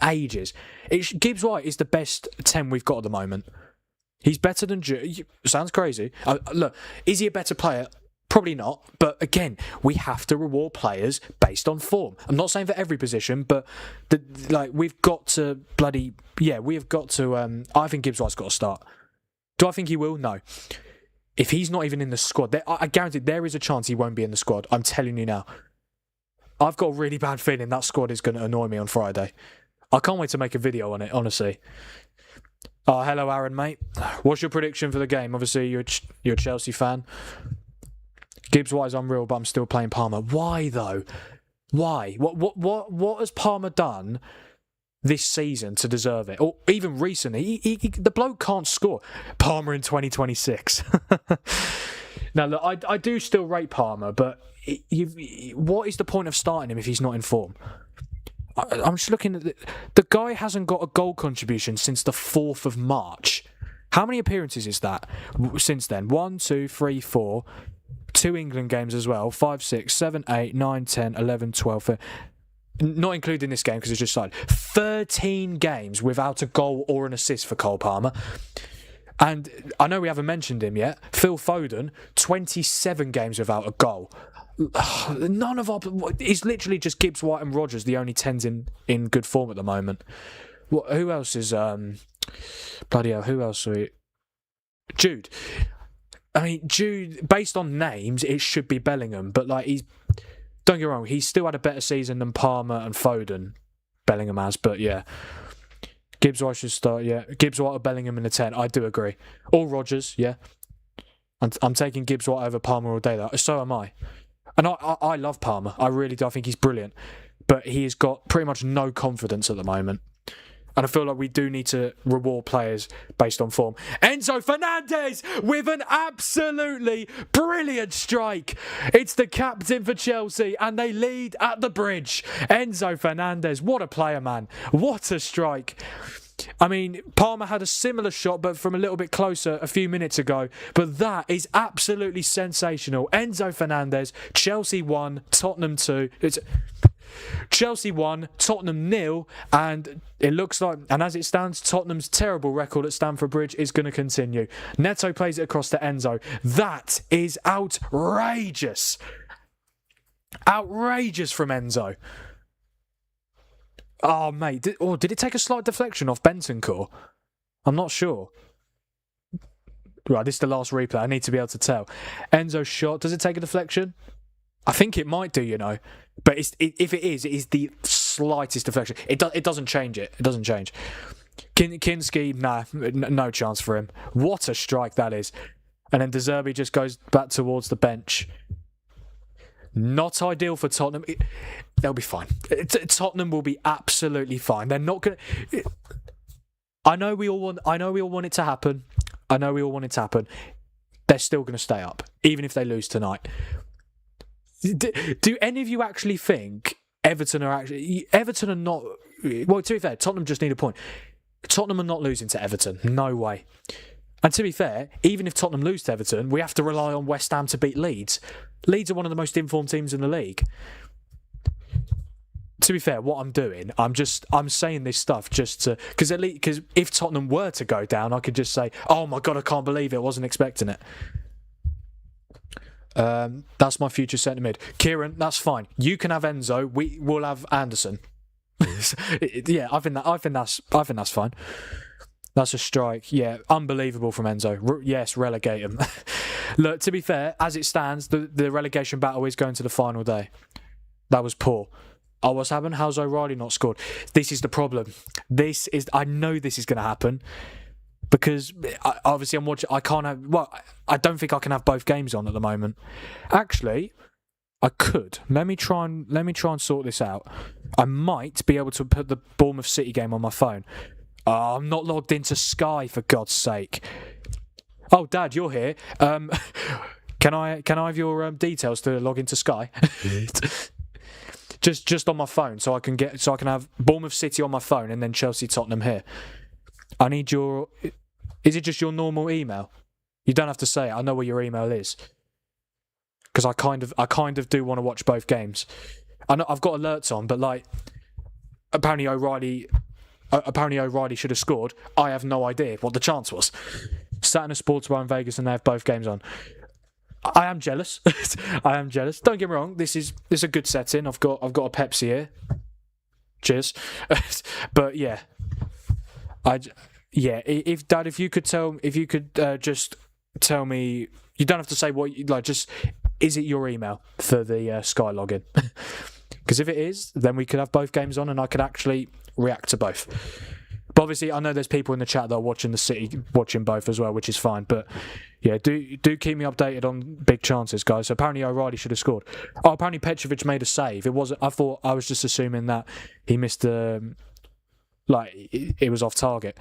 ages. Gibbs White is the best 10 we've got at the moment. He's better than sounds crazy. Look, is he a better player? Probably not. But again, we have to reward players based on form. I'm not saying for every position, but we've got to I think Gibbs White's got to start. Do I think he will? No. If he's not even in the squad, I guarantee there is a chance he won't be in the squad. I'm telling you now. I've got a really bad feeling that squad is going to annoy me on Friday. I can't wait to make a video on it, honestly. Oh, hello, Aaron, mate. What's your prediction for the game? Obviously, you're a Chelsea fan. Gibbs White is unreal, but I'm still playing Palmer. Why, though? Why? What has Palmer done this season to deserve it? Or even recently, the bloke can't score. Palmer in 2026. Now, look, I do still rate Palmer, but what is the point of starting him if he's not in form? I'm just looking at the guy hasn't got a goal contribution since the 4th of March. How many appearances is that since then? 1, 2, 3, 4. 2 England games as well. 5, 6, 7, 8, 9, 10, 11, 12. Not including this game because it's just started. 13 games without a goal or an assist for Cole Palmer. And I know we haven't mentioned him yet. Phil Foden, 27 games without a goal. None of our... It's literally just Gibbs, White and Rodgers, the only 10s in good form at the moment. Who else is... Bloody hell, who else are we... Jude. I mean, Jude, based on names, it should be Bellingham, but he's... Don't get me wrong, he's still had a better season than Palmer and Foden. Bellingham has, but yeah. Gibbs White should start, yeah. Gibbs White or Bellingham in the 10, I do agree. Or Rodgers, yeah. I'm taking Gibbs White over Palmer all day, though. So am I. And I love Palmer. I really do. I think he's brilliant. But he has got pretty much no confidence at the moment. And I feel like we do need to reward players based on form. Enzo Fernandez with an absolutely brilliant strike. It's the captain for Chelsea and they lead at the bridge. Enzo Fernandez, what a player, man. What a strike. I mean, Palmer had a similar shot, but from a little bit closer a few minutes ago. But that is absolutely sensational. Enzo Fernandez, Chelsea 1, Tottenham 2. Chelsea 1, Tottenham 0, and it looks like, and as it stands, Tottenham's terrible record at Stamford Bridge is going to continue. Neto plays it across to Enzo. That is outrageous. Outrageous from Enzo. Oh, mate. Did it take a slight deflection off Bentancur? I'm not sure. Right, this is the last replay. I need to be able to tell. Enzo's shot. Does it take a deflection? I think it might do, you know. But if it is the slightest deflection. It doesn't change it. It doesn't change. Kinski, nah, no chance for him. What a strike that is. And then De Zerbi just goes back towards the bench. Not ideal for Tottenham. They'll be fine. Tottenham will be absolutely fine. They're not going to... I know we all want it to happen. They're still going to stay up, even if they lose tonight. Do any of you actually think Everton are not... Well, to be fair, Tottenham just need a point. Tottenham are not losing to Everton. No way. And to be fair, even if Tottenham lose to Everton, we have to rely on West Ham to beat Leeds. Leeds are one of the most informed teams in the league. To be fair, what I'm doing, I'm saying this stuff just to... Because if Tottenham were to go down, I could just say, oh my God, I can't believe it. I wasn't expecting it. That's my future centre mid. Kieran, that's fine. You can have Enzo. We'll have Anderson. Yeah, I think that's fine. That's a strike. Yeah, unbelievable from Enzo. Yes, relegate him. Look, to be fair, as it stands, the relegation battle is going to the final day. That was poor. Oh, what's happened? How's O'Reilly not scored? This is the problem. I know this is going to happen because obviously I'm watching. I can't have. Well, I don't think I can have both games on at the moment. Actually, I could. Let me try and sort this out. I might be able to put the Bournemouth City game on my phone. Oh, I'm not logged into Sky, for God's sake. Oh, Dad, you're here. Can I have your details to log into Sky? just on my phone, so I can have Bournemouth City on my phone and then Chelsea Tottenham here. I need your... Is it just your normal email? You don't have to say it. I know what your email is. Because I kind of do want to watch both games. I know I've got alerts on, but like apparently O'Reilly should have scored. I have no idea what the chance was. Sat in a sports bar in Vegas and they have both games on. I am jealous. I am jealous. Don't get me wrong. This is a good setting. I've got a Pepsi here. Cheers. But yeah, If Dad, if you could just tell me. You don't have to say what. Just is it your email for the Sky login? Because if it is, then we could have both games on and I could actually react to both. But obviously, I know there's people in the chat that are watching the City, watching both as well, which is fine. But yeah, do keep me updated on big chances, guys. So apparently O'Reilly should have scored. Oh, apparently Petrovic made a save. It wasn't. I was just assuming that he missed it was off target.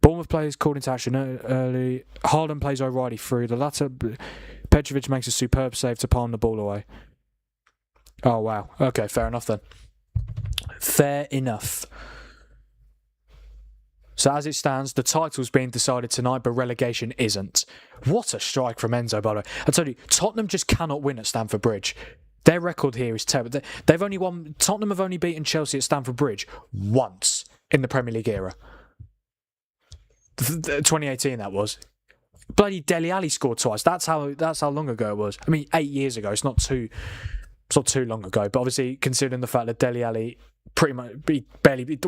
Bournemouth players called into action early. Haaland plays O'Reilly through. The latter, Petrovic makes a superb save to palm the ball away. Oh, wow. Okay, fair enough then. Fair enough. So as it stands, the title's being decided tonight, but relegation isn't. What a strike from Enzo, by the way. I tell you, Tottenham just cannot win at Stamford Bridge. Their record here is terrible. Tottenham have only beaten Chelsea at Stamford Bridge once in the Premier League era. 2018 that was. Bloody Dele Alli scored twice. That's how long ago it was. I mean, 8 years ago. It's not too long ago. But obviously, considering the fact that Dele Alli pretty much he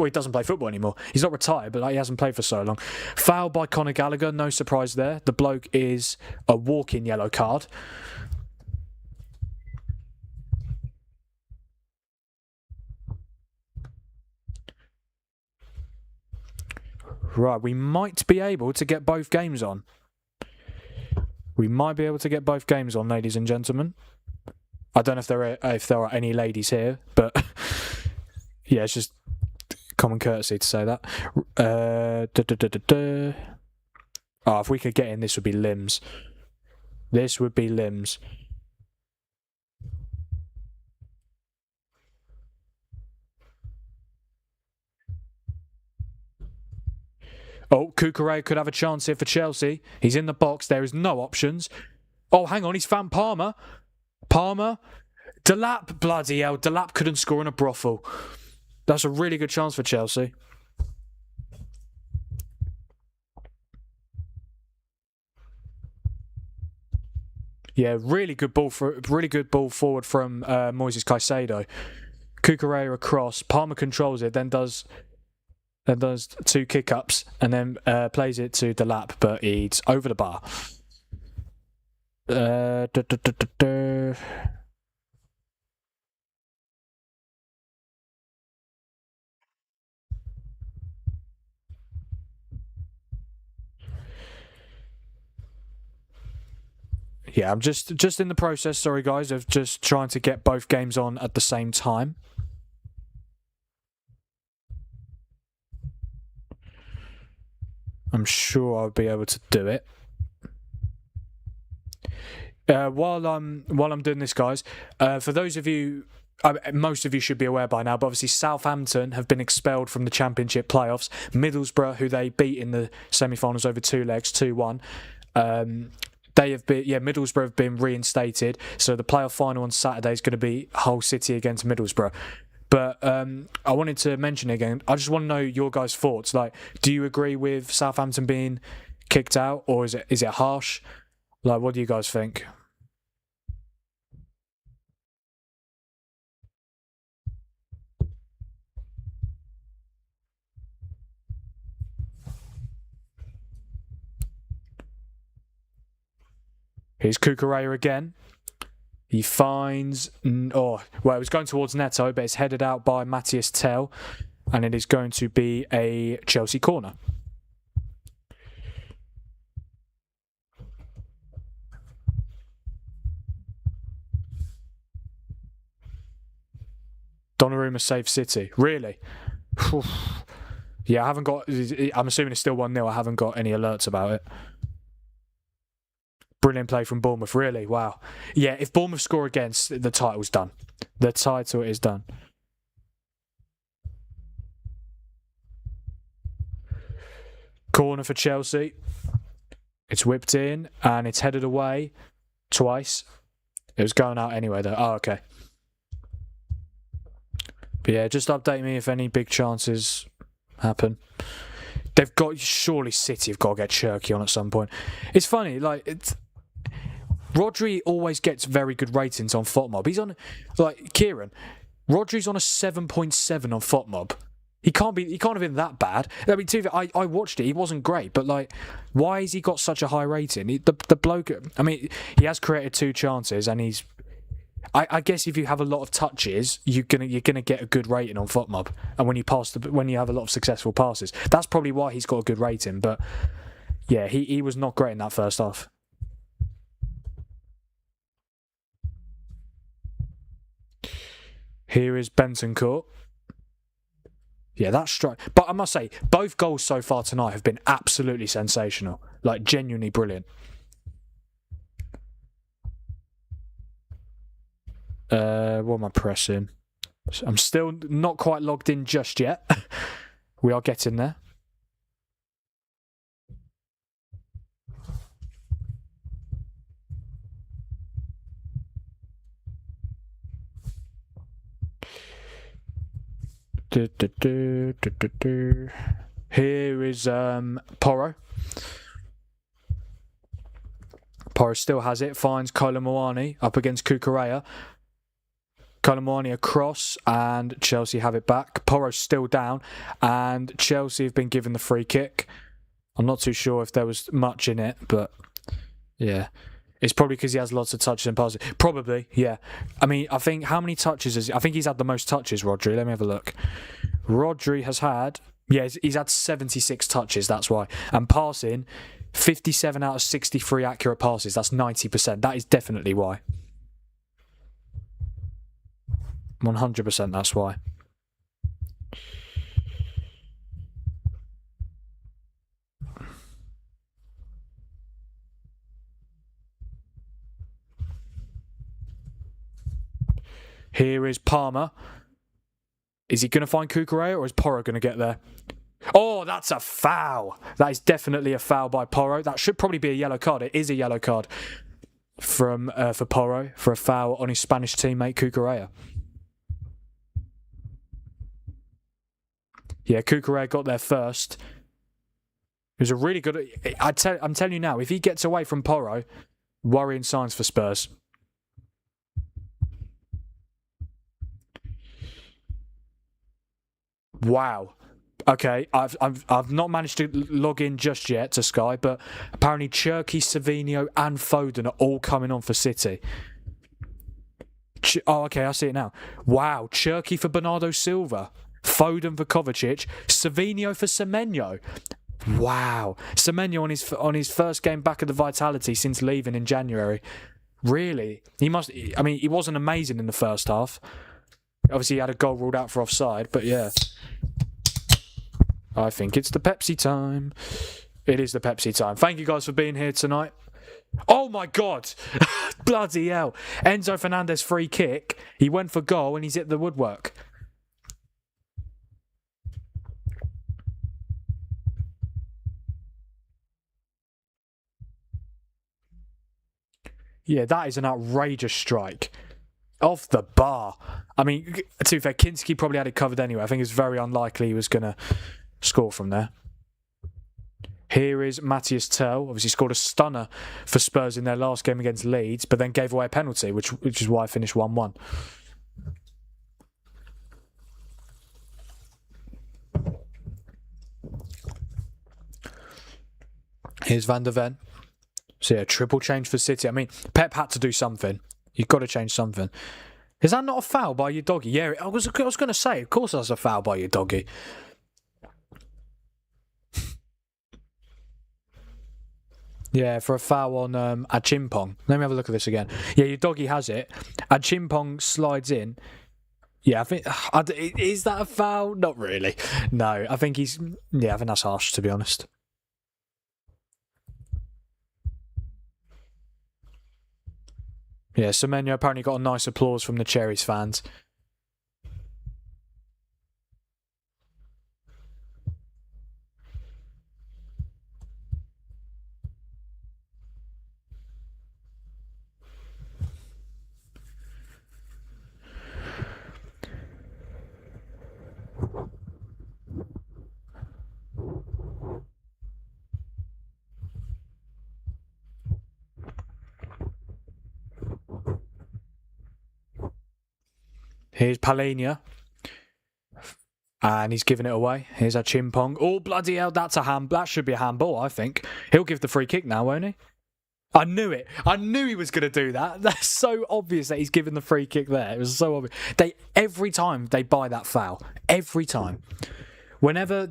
doesn't play football anymore. He's not retired, but he hasn't played for so long. Foul by Conor Gallagher. No surprise there. The bloke is a walk-in yellow card. Right, we might be able to get both games on. Ladies and gentlemen. I don't know if there are any ladies here, but yeah, it's just common courtesy to say that. Oh, if we could get in, this would be limbs. This would be limbs. Oh, Cucurella could have a chance here for Chelsea. He's in the box. There is no options. Oh, hang on. He's found Palmer. Palmer. Delap. Bloody hell. Delap couldn't score in a brothel. That's a really good chance for Chelsea. Yeah, really good ball forward from Moises Caicedo. Cucurella across. Palmer controls it, then does two kick-ups, and then plays it to Delap, but it's over the bar. Yeah, I'm just in the process, sorry guys, of just trying to get both games on at the same time. I'm sure I'll be able to do it. While I'm doing this, guys, for those of you, most of you should be aware by now, but obviously Southampton have been expelled from the Championship playoffs. Middlesbrough, who they beat in the semi-finals over 2 legs, 2-1. Middlesbrough have been reinstated, so the playoff final on Saturday is going to be Hull City against Middlesbrough. But I wanted to mention again, I just want to know your guys' thoughts. Like, do you agree with Southampton being kicked out, or is it harsh? Like, what do you guys think? Here's Cucurella again. He finds... it was going towards Neto, but it's headed out by Matthias Tell, and it is going to be a Chelsea corner. Donnarumma saved City. Really? Yeah, I haven't got... I'm assuming it's still 1-0. I haven't got any alerts about it. Brilliant play from Bournemouth, really. Wow. Yeah, if Bournemouth score again, the title's done. The title is done. Corner for Chelsea. It's whipped in and it's headed away twice. It was going out anyway, though. Oh, okay. But yeah, just update me if any big chances happen. Surely City have got to get Cherky on at some point. It's funny, Rodri always gets very good ratings on FOTMob. He's on, Kieran, Rodri's on a 7.7 on FOTMob. He can't have been that bad. I mean, I watched it. He wasn't great, but why has he got such a high rating? The bloke. I mean, he has created 2 chances, and he's. I guess if you have a lot of touches, you're gonna get a good rating on FOTMob, and when you have a lot of successful passes, that's probably why he's got a good rating. But yeah, he was not great in that first half. Here is Bentancur. Yeah, that's strike. But I must say, both goals so far tonight have been absolutely sensational. Genuinely brilliant. What am I pressing? I'm still not quite logged in just yet. We are getting there. Here is Porro. Porro still has it, finds Kolomuani up against Cucurella. Kolomuani across, and Chelsea have it back. Porro's still down, and Chelsea have been given the free kick. I'm not too sure if there was much in it, but yeah. It's probably because he has lots of touches and passes. Probably, yeah. I mean, I think, how many touches is he? I think he's had the most touches, Rodri. Let me have a look. Rodri has had... Yeah, he's had 76 touches, that's why. And passing, 57 out of 63 accurate passes. That's 90%. That is definitely why. 100% that's why. Here is Palmer. Is he going to find Cucurella, or is Porro going to get there? Oh, that's a foul. That is definitely a foul by Porro. That should probably be a yellow card. It is a yellow card for Porro for a foul on his Spanish teammate Cucurella. Yeah, Cucurella got there first. It was a really good... I'm telling you now, if he gets away from Porro, worrying signs for Spurs. Wow. Okay, I've not managed to log in just yet to Sky, but apparently Cherky, Savinho and Foden are all coming on for City. Oh, okay, I see it now. Wow, Cherky for Bernardo Silva, Foden for Kovacic, Savinho for Semenyo. Wow, Semenyo on his first game back at the Vitality since leaving in January. Really? He wasn't amazing in the first half. Obviously, he had a goal ruled out for offside, but yeah. I think it's the Pepsi time. It is the Pepsi time. Thank you guys for being here tonight. Oh my God! Bloody hell. Enzo Fernandez free kick. He went for goal and he's hit the woodwork. Yeah, that is an outrageous strike. Off the bar. I mean, to be fair, Kinski probably had it covered anyway. I think it's very unlikely he was going to score from there. Here is Matthias Tell. Obviously scored a stunner for Spurs in their last game against Leeds, but then gave away a penalty, which is why I finished 1-1. Here's Van der Ven. So yeah, triple change for City. I mean, Pep had to do something. You've got to change something. Is that not a foul by your doggy? Yeah, I was going to say, of course that's a foul by your doggy. Yeah, for a foul on Achimpong. Let me have a look at this again. Yeah, your doggy has it. Achimpong slides in. Yeah, I think... is that a foul? Not really. No, I think he's... Yeah, I think that's harsh, to be honest. Yeah, Semenyo apparently got a nice applause from the Cherries fans. Here's Palhinha. And he's giving it away. Here's our Chimpong. Oh, bloody hell, that's a hand. That should be a handball, I think. He'll give the free kick now, won't he? I knew it. I knew he was going to do that. That's so obvious that he's giving the free kick there. It was so obvious. Every time they buy that foul. Every time. Whenever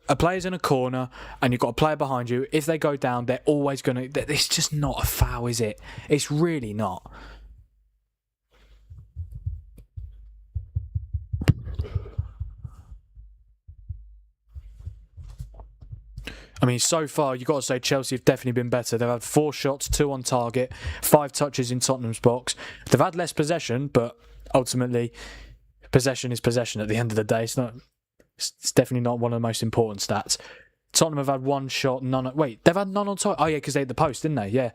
a player's in a corner and you've got a player behind you, if they go down, they're always going to... It's just not a foul, is it? It's really not. I mean, so far, you've got to say Chelsea have definitely been better. They've had 4 shots, 2 on target, 5 touches in Tottenham's box. They've had less possession, but ultimately, possession is possession at the end of the day. It's definitely not one of the most important stats. Tottenham have had 1 shot, none... Wait, they've had none on target? Oh, yeah, because they hit the post, didn't they? Yeah.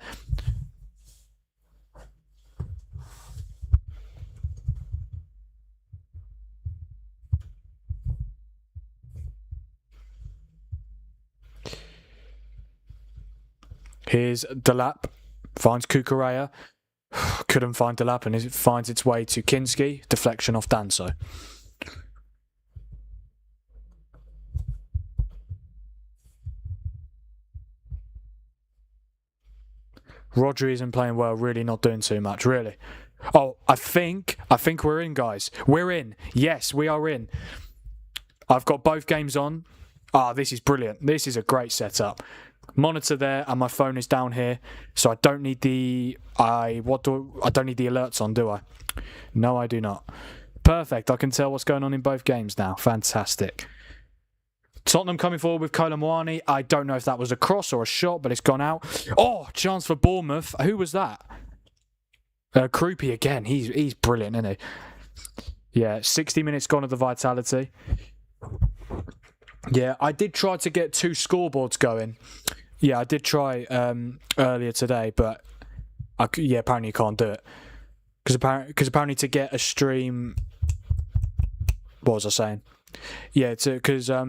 Here's Delap, finds Cucurella, couldn't find Delap, and it finds its way to Kinski, deflection off Danso. Rodri isn't playing well, really not doing too much, really. Oh, I think we're in, guys. We're in. Yes, we are in. I've got both games on. Ah, this is brilliant. This is a great setup. Monitor there, and my phone is down here, so I don't need the I don't need the alerts on, do I? No, I do not. Perfect. I can tell what's going on in both games now. Fantastic. Tottenham coming forward with Colomwani. I don't know if that was a cross or a shot, but it's gone out. Oh, chance for Bournemouth. Who was that? Krupi again. He's brilliant, isn't he? Yeah, 60 minutes gone of the Vitality. Yeah, I did try to get 2 scoreboards going. Yeah, I did try earlier today, but apparently you can't do it. Because apparently to get a stream... What was I saying? Yeah, because I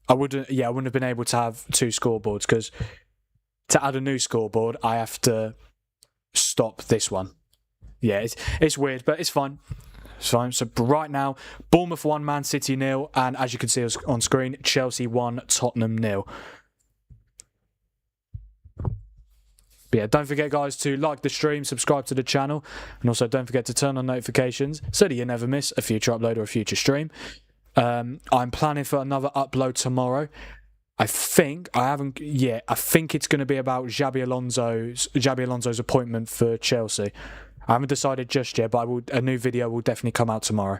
wouldn't have been able to have 2 scoreboards, because to add a new scoreboard, I have to stop this one. Yeah, it's weird, but it's fine. It's fine. So right now, Bournemouth 1, Man City 0, and as you can see on screen, Chelsea 1, Tottenham 0. But yeah, don't forget, guys, to like the stream, subscribe to the channel, and also don't forget to turn on notifications so that you never miss a future upload or a future stream. I'm planning for another upload tomorrow. I think it's going to be about Xabi Alonso's appointment for Chelsea. I haven't decided just yet, but a new video will definitely come out tomorrow.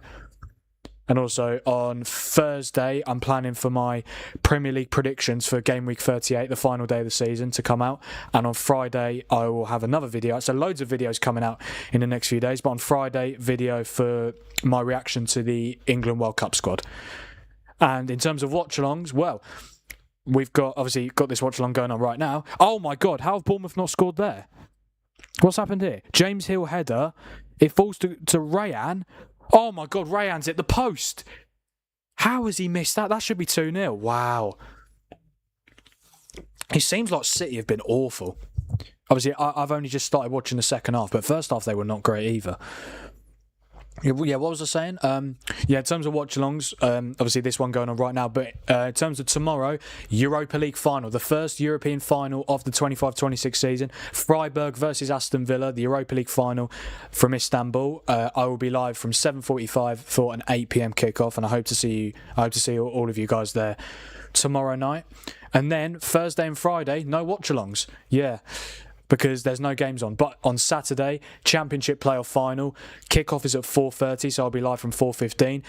And also on Thursday, I'm planning for my Premier League predictions for Game Week 38, the final day of the season, to come out. And on Friday, I will have another video. So loads of videos coming out in the next few days. But on Friday, video for my reaction to the England World Cup squad. And in terms of watch-alongs, well, we've got this watch-along going on right now. Oh my God, how have Bournemouth not scored there? What's happened here? James Hill header. It falls to Rayan. Oh my God, Rayan's at the post. How has he missed that? That should be 2-0. Wow. It seems like City have been awful. Obviously, I've only just started watching the second half, but first half they were not great either. Yeah, what was I saying? In terms of watch-alongs, obviously this one going on right now, but in terms of tomorrow, Europa League final, the first European final of the 25-26 season, Freiburg versus Aston Villa, the Europa League final from Istanbul. I will be live from 7:45 for an 8 PM kickoff, and I hope to see all of you guys there tomorrow night. And then Thursday and Friday, no watch-alongs. Yeah. Because there's no games on. But on Saturday, Championship playoff final, kickoff is at 4:30, so I'll be live from 4:15.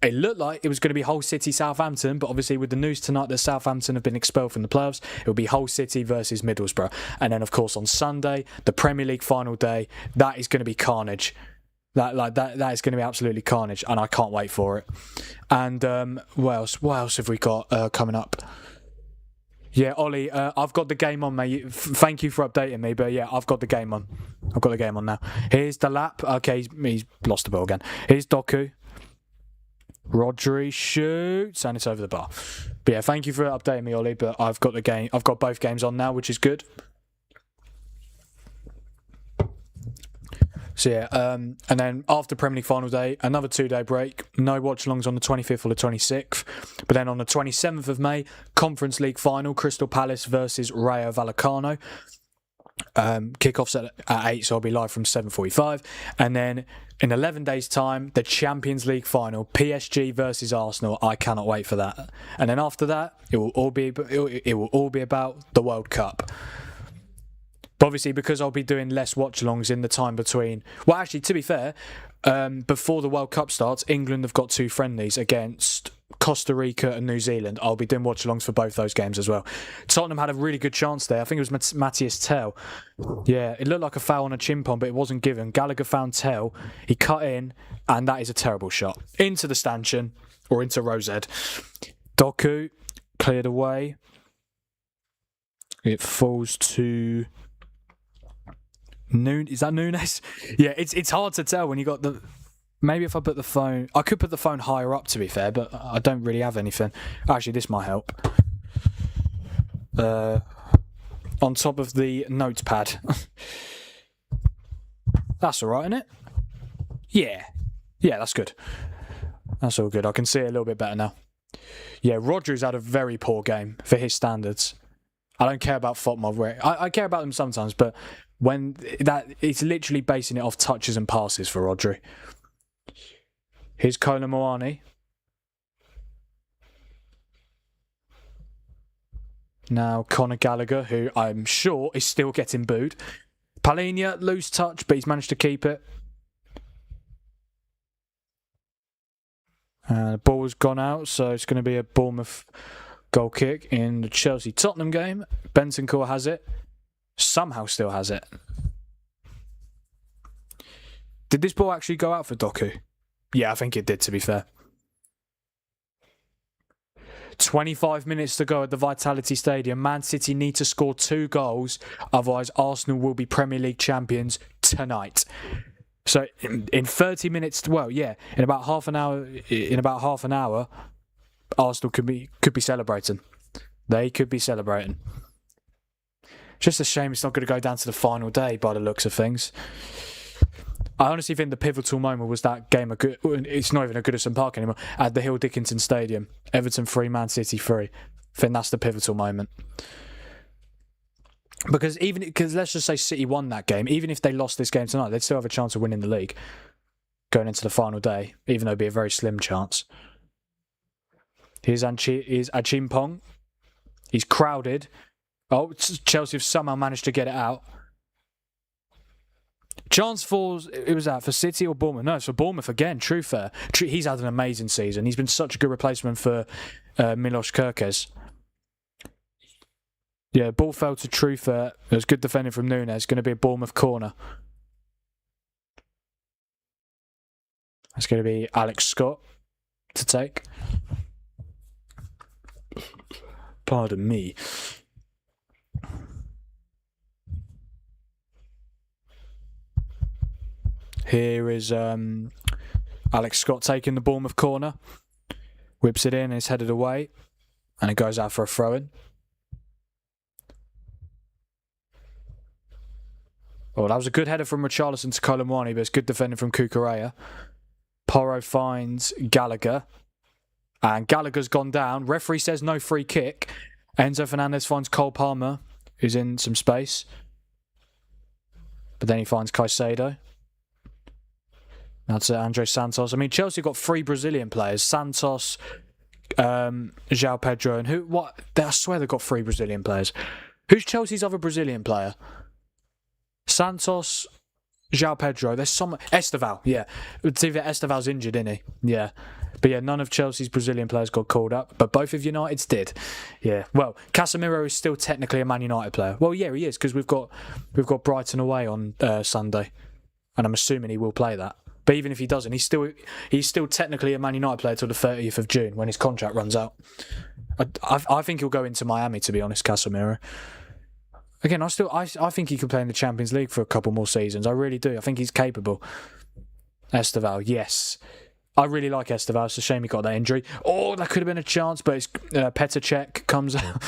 It looked like it was going to be Hull City Southampton, but obviously with the news tonight that Southampton have been expelled from the playoffs, it will be Hull City versus Middlesbrough. And then of course on Sunday, the Premier League final day, that is going to be carnage. That is going to be absolutely carnage, and I can't wait for it. And what else have we got coming up? Yeah, Ollie, I've got the game on, mate. Thank you for updating me, but yeah, I've got the game on. I've got the game on now. Here's the lap. Okay, he's lost the ball again. Here's Doku. Rodri shoots, and it's over the bar. But yeah, thank you for updating me, Ollie, but I've got the game. I've got both games on now, which is good. So yeah, and then after Premier League final day, another 2-day break. No watch-alongs on the 25th or the 26th. But then on the 27th of May, Conference League final, Crystal Palace versus Rayo Vallecano. Kickoffs at 8, so I'll be live from 7:45. And then in 11 days' time, the Champions League final, PSG versus Arsenal. I cannot wait for that. And then after that, it will all be about the World Cup. But obviously, because I'll be doing less watch-alongs in the time between... Well, actually, to be fair, before the World Cup starts, England have got 2 friendlies against Costa Rica and New Zealand. I'll be doing watch-alongs for both those games as well. Tottenham had a really good chance there. I think it was Matthias Tell. Yeah, it looked like a foul on a chimpon, but it wasn't given. Gallagher found Tell. He cut in, and that is a terrible shot. Into the stanchion, or into Rosed. Doku, cleared away. It falls to... Is that Nunes? Yeah, it's hard to tell when you got the... Maybe if I put the phone... I could put the phone higher up, to be fair, but I don't really have anything. Actually, this might help. On top of the notepad. That's all right, isn't it? Yeah. Yeah, that's good. That's all good. I can see it a little bit better now. Yeah, Rodri's had a very poor game for his standards. I don't care about FOTMOB. I care about them sometimes, but when it's literally basing it off touches and passes for Rodri. Here's Kolo Muani. Now Conor Gallagher, who I'm sure is still getting booed. Palhinha, loose touch, but he's managed to keep it. The ball's gone out, so it's going to be a Bournemouth goal kick in the Chelsea-Tottenham game. Bentancur has it. Somehow still has it. Did this ball actually go out for Doku? Yeah, I think it did, to be fair. 25 minutes to go at the Vitality Stadium. Man City need to score 2 goals, otherwise Arsenal will be Premier League champions tonight. So in 30 minutes, well, yeah, in about half an hour, Arsenal could be celebrating. They could be celebrating. Just a shame it's not going to go down to the final day by the looks of things. I honestly think the pivotal moment was that game. It's not even a Goodison Park anymore. At the Hill Dickinson Stadium, Everton 3, Man City 3. I think that's the pivotal moment. Because let's just say City won that game, even if they lost this game tonight, they'd still have a chance of winning the league going into the final day, even though it'd be a very slim chance. Here's Achimpong. He's crowded. Oh, Chelsea have somehow managed to get it out. Chance falls, it was that for City or Bournemouth? No, it's for Bournemouth again, Trufer. He's had an amazing season. He's been such a good replacement for Milos Kerkez. Yeah, ball fell to Trufer. It was good defending from Nunes. Going to be a Bournemouth corner. That's going to be Alex Scott to take. Pardon me. Here is Alex Scott taking the Bournemouth corner. Whips it in and it's headed away. And it goes out for a throw-in. Oh, that was a good header from Richarlison to Colomwani, but it's good defending from Cucurella. Porro finds Gallagher. And Gallagher's gone down. Referee says no free kick. Enzo Fernandez finds Cole Palmer, who's in some space. But then he finds Caicedo. That's Andre Santos. I mean, Chelsea got 3 Brazilian players. Santos, João Pedro, and who? What? I swear they've got 3 Brazilian players. Who's Chelsea's other Brazilian player? Santos, João Pedro. There's some... Esteval, yeah. It's either Esteval's injured, isn't he? Yeah. But yeah, none of Chelsea's Brazilian players got called up, but both of United's did. Yeah. Well, Casemiro is still technically a Man United player. Well, yeah, he is, because we've got Brighton away on Sunday. And I'm assuming he will play that. But even if he doesn't, he's still technically a Man United player till the 30th of June when his contract runs out. I think he'll go into Miami, to be honest, Casemiro. Again, I think he could play in the Champions League for a couple more seasons. I really do. I think he's capable. Esteval, yes. I really like Esteval. It's a shame he got that injury. Oh, that could have been a chance, but it's Petr Cech comes out.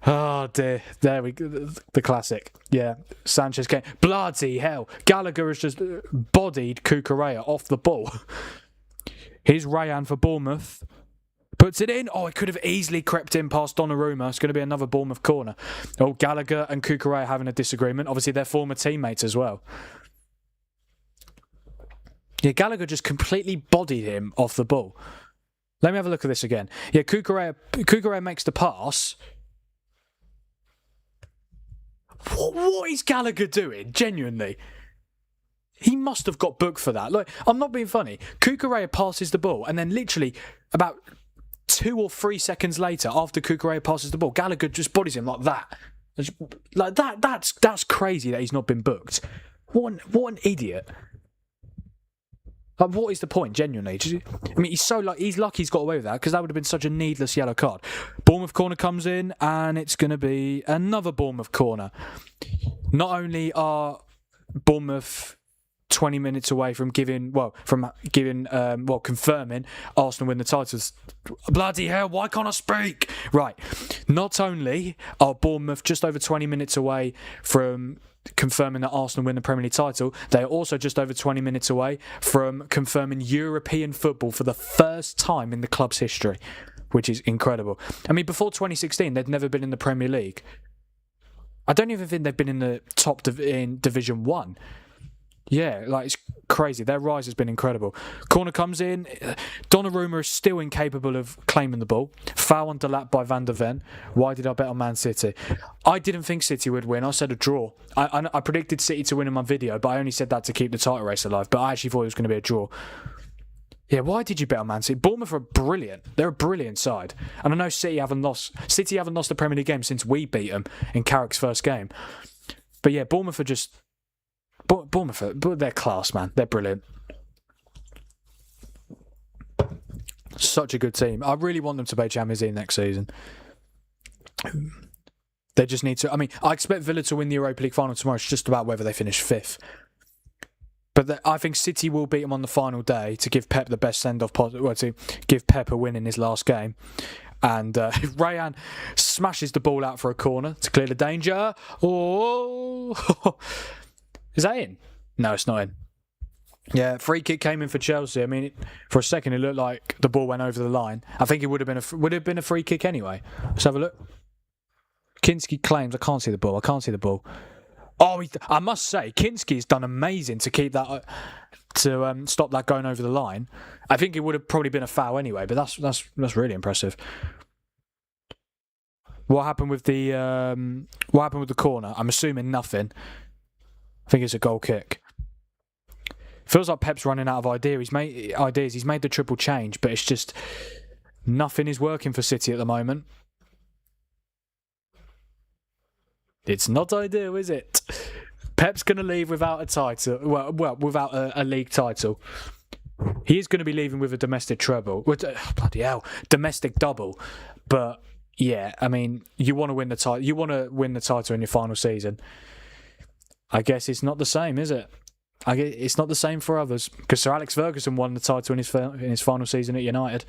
Oh dear. There we go. The classic. Yeah. Sanchez came. Bloody hell. Gallagher has just bodied Cucurella off the ball. Here's Rayan for Bournemouth. Puts it in. Oh, it could have easily crept in past Donnarumma. It's going to be another Bournemouth corner. Oh, Gallagher and Cucurella having a disagreement. Obviously, they're former teammates as well. Yeah, Gallagher just completely bodied him off the ball. Let me have a look at this again. Yeah, Cucurella makes the pass. What is Gallagher doing? Genuinely. He must have got booked for that. Look, I'm not being funny. Cucurella passes the ball and then literally about 2 or 3 seconds later, after Cucurella passes the ball, Gallagher just bodies him like that. Like that. That's crazy that he's not been booked. What an idiot. Like, what is the point, genuinely? I mean, he's lucky he's got away with that, because that would have been such a needless yellow card. Bournemouth corner comes in, and it's going to be another Bournemouth corner. Not only are Bournemouth 20 minutes away from confirming Arsenal win the titles. Bloody hell, why can't I speak? Right. Not only are Bournemouth just over 20 minutes away from confirming that Arsenal win the Premier League title, they are also just over 20 minutes away from confirming European football for the first time in the club's history, which is incredible. I mean, before 2016, they'd never been in the Premier League. I don't even think they've been in the top in Division 1. Yeah, like, it's crazy. Their rise has been incredible. Corner comes in. Donnarumma is still incapable of claiming the ball. Foul on Delap by Van der Ven. Why did I bet on Man City? I didn't think City would win. I said a draw. I predicted City to win in my video, but I only said that to keep the title race alive. But I actually thought it was going to be a draw. Yeah, why did you bet on Man City? Bournemouth are brilliant. They're a brilliant side. And I know City haven't lost the Premier League game since we beat them in Carrick's first game. But yeah, Bournemouth are just... Bournemouth, they're class, man. They're brilliant. Such a good team. I really want them to play Champions League next season. They just need to... I mean, I expect Villa to win the Europa League final tomorrow. It's just about whether they finish 5th. But I think City will beat them on the final day to give Pep the best send-off possible. Well, to give Pep a win in his last game. And Rayan smashes the ball out for a corner to clear the danger. Oh! Is that in? No, it's not in. Yeah, free kick came in for Chelsea. I mean, for a second it looked like the ball went over the line. I think it would have been a free kick anyway. Let's have a look. Kinski claims I can't see the ball. Oh, I must say, Kinski's done amazing to keep that to stop that going over the line. I think it would have probably been a foul anyway, but that's really impressive. What happened with the corner? I'm assuming nothing. I think it's a goal kick. Feels like Pep's running out of ideas. He's made the triple change, but it's just nothing is working for City at the moment. It's not ideal, is it? Pep's going to leave without a title. Well, without a league title. He is going to be leaving with a domestic treble. Bloody hell, domestic double. But yeah, I mean, you want to win the title. You want to win the title in your final season. I guess it's not the same, is it? I guess it's not the same for others because Sir Alex Ferguson won the title in his final season at United.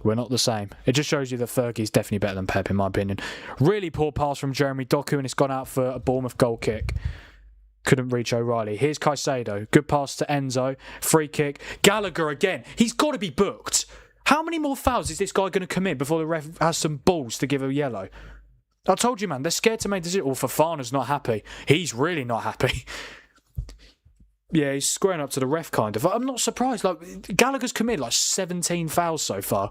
We're not the same. It just shows you that Fergie's definitely better than Pep, in my opinion. Really poor pass from Jeremy Doku, and it's gone out for a Bournemouth goal kick. Couldn't reach O'Reilly. Here's Caicedo. Good pass to Enzo. Free kick. Gallagher again. He's got to be booked. How many more fouls is this guy going to commit before the ref has some balls to give a yellow? I told you, man, they're scared to make decisions. Well, Fofana's not happy. He's really not happy. Yeah, he's squaring up to the ref, kind of. I'm not surprised. Like, Gallagher's committed like 17 fouls so far.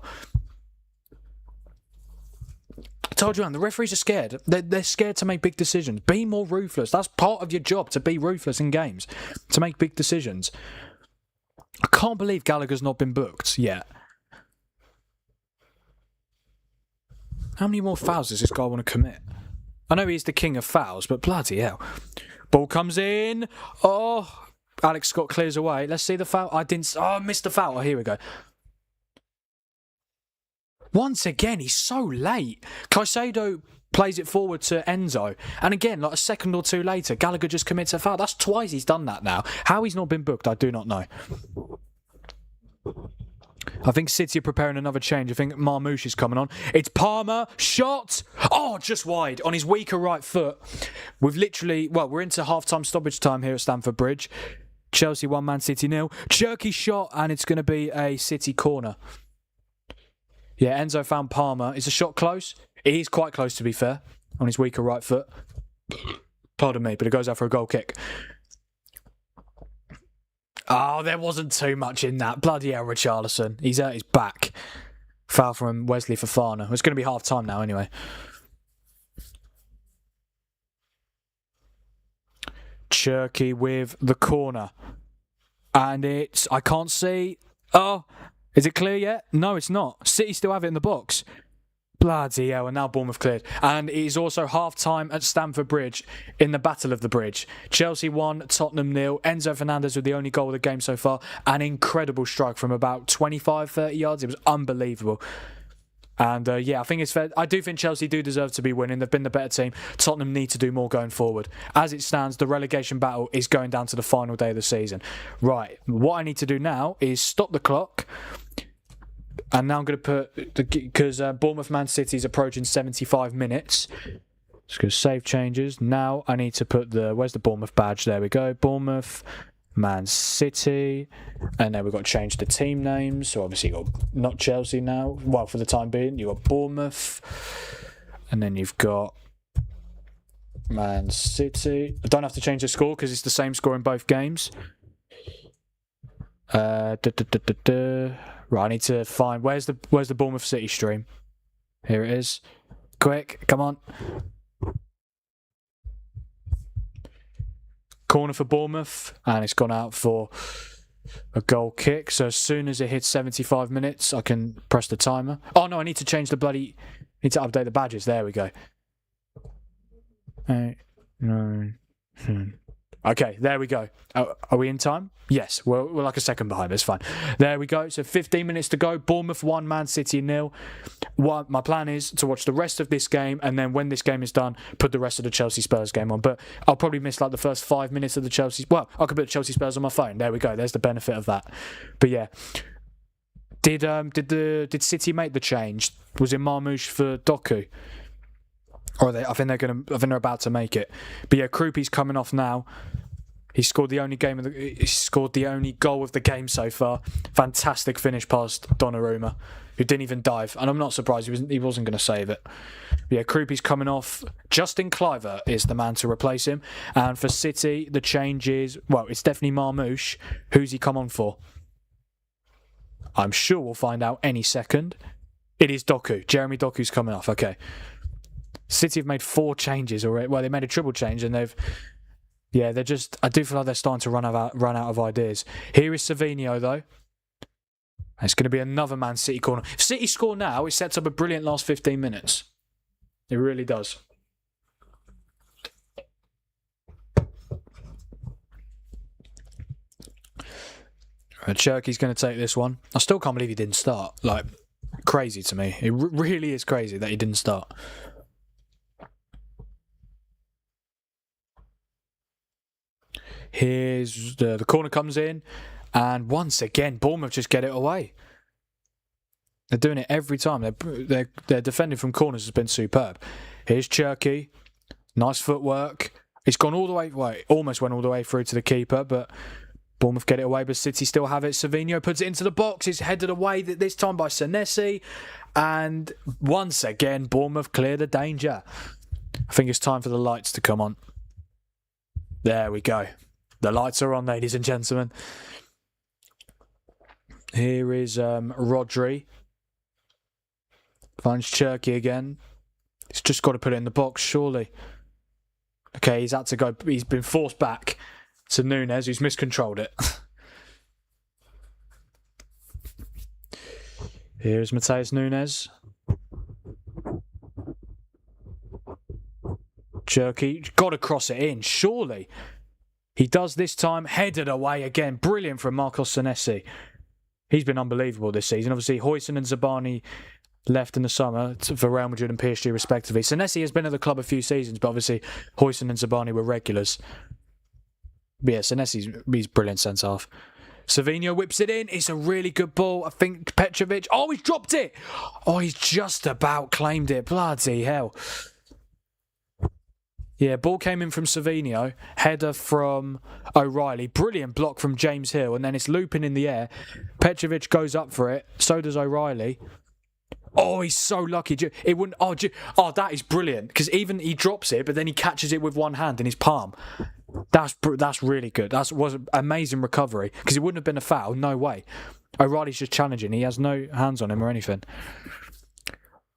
I told you, man, the referees are scared. They're scared to make big decisions. Be more ruthless. That's part of your job, to be ruthless in games. To make big decisions. I can't believe Gallagher's not been booked yet. How many more fouls does this guy want to commit? I know he's the king of fouls, but bloody hell. Ball comes in. Oh... Alex Scott clears away. Let's see the foul. I missed the foul. Oh, here we go. Once again, he's so late. Caicedo plays it forward to Enzo. And again, like a second or two later, Gallagher just commits a foul. That's twice he's done that now. How he's not been booked, I do not know. I think City are preparing another change. I think Marmouche is coming on. It's Palmer. Shot. Oh, just wide on his weaker right foot. We're into half-time stoppage time here at Stamford Bridge. Chelsea 1, Man City 0. Jerky shot, and it's going to be a City corner. Yeah, Enzo found Palmer. Is the shot close? It is quite close, to be fair, on his weaker right foot. Pardon me, but it goes out for a goal kick. Oh, there wasn't too much in that. Bloody hell, Richarlison. He's at his back. Foul from Wesley Fofana. It's going to be half-time now anyway. Cherky with the corner. And I can't see. Oh, is it clear yet? No, it's not. City still have it in the box. Bloody hell, and now Bournemouth cleared. And it is also half-time at Stamford Bridge in the Battle of the Bridge. Chelsea 1, Tottenham 0. Enzo Fernandez with the only goal of the game so far. An incredible strike from about 25, 30 yards. It was unbelievable. And yeah, I think it's fair. I do think Chelsea do deserve to be winning. They've been the better team. Tottenham need to do more going forward. As it stands, the relegation battle is going down to the final day of the season. Right, what I need to do now is stop the clock. And now I'm going to put, because Bournemouth Man City is approaching 75 minutes. Just going to save changes. Now I need to put where's the Bournemouth badge? There we go. Bournemouth Man City. And then we've got to change the team names. So obviously you've got not Chelsea now. Well, for the time being, you've got Bournemouth. And then you've got Man City. I don't have to change the score because it's the same score in both games. Right, I need to find where's the Bournemouth City stream. Here it is. Quick, come on. Corner for Bournemouth, and it's gone out for a goal kick. So as soon as it hits 75 minutes, I can press the timer. Oh no, I need to change need to update the badges. There we go. 8, 9, 10, Okay, there we go. Are we in time? Yes, we're like a second behind. It's fine. There we go. So 15 minutes to go. Bournemouth 1, Man City 0. My plan is to watch the rest of this game, and then when this game is done, put the rest of the Chelsea Spurs game on. But I'll probably miss like the first 5 minutes of the Chelsea. Well, I could put Chelsea Spurs on my phone. There we go. There's the benefit of that. But yeah, did City make the change? Was it Marmoush for Doku? Or I think they're about to make it. But yeah, Krupi's coming off now. He scored the only goal of the game so far. Fantastic finish past Donnarumma, who didn't even dive. And I'm not surprised he wasn't going to save it. But yeah, Krupi's coming off. Justin Kluivert is the man to replace him. And for City, the change is, well, it's definitely Marmoush. Who's he come on for? I'm sure we'll find out any second. It is Doku. Jeremy Doku's coming off. Okay. City have made 4 changes already. Well, they made a triple change, and they're just. I do feel like they're starting to run out of ideas. Here is Savinho though. It's going to be another Man City corner. If City score now, it sets up a brilliant last 15 minutes. It really does. Cherky's going to take this one. I still can't believe he didn't start. Like, crazy to me. It really is crazy that he didn't start. Here's the corner comes in, and once again, Bournemouth just get it away. They're doing it every time. They're defending from corners has been superb. Here's Cherky, nice footwork. It's gone all the way. Well, it almost went all the way through to the keeper, but Bournemouth get it away. But City still have it. Savinho puts it into the box. It's headed away this time by Senesi, and once again, Bournemouth clear the danger. I think it's time for the lights to come on. There we go. The lights are on, ladies and gentlemen. Here is Rodri. Finds Cherky again. He's just got to put it in the box, surely. Okay, he's had to go. He's been forced back to Nunes, who's miscontrolled it. Here's Mateus Nunes. Cherky, got to cross it in, surely. He does this time, headed away again. Brilliant from Marcos Senesi. He's been unbelievable this season. Obviously, Huijsen and Zabani left in the summer for Real Madrid and PSG respectively. Senesi has been at the club a few seasons, but obviously Huijsen and Zabani were regulars. But yeah, he's brilliant centre-half. Savinho whips it in. It's a really good ball. I think Petrovic... Oh, he's dropped it! Oh, he's just about claimed it. Bloody hell. Yeah, ball came in from Savinho, header from O'Reilly, brilliant block from James Hill, and then it's looping in the air. Petrovic goes up for it, so does O'Reilly. Oh, he's so lucky. It wouldn't. Oh, that is brilliant, because even he drops it, but then he catches it with one hand in his palm. That's really good. That was an amazing recovery, because it wouldn't have been a foul. No way. O'Reilly's just challenging. He has no hands on him or anything.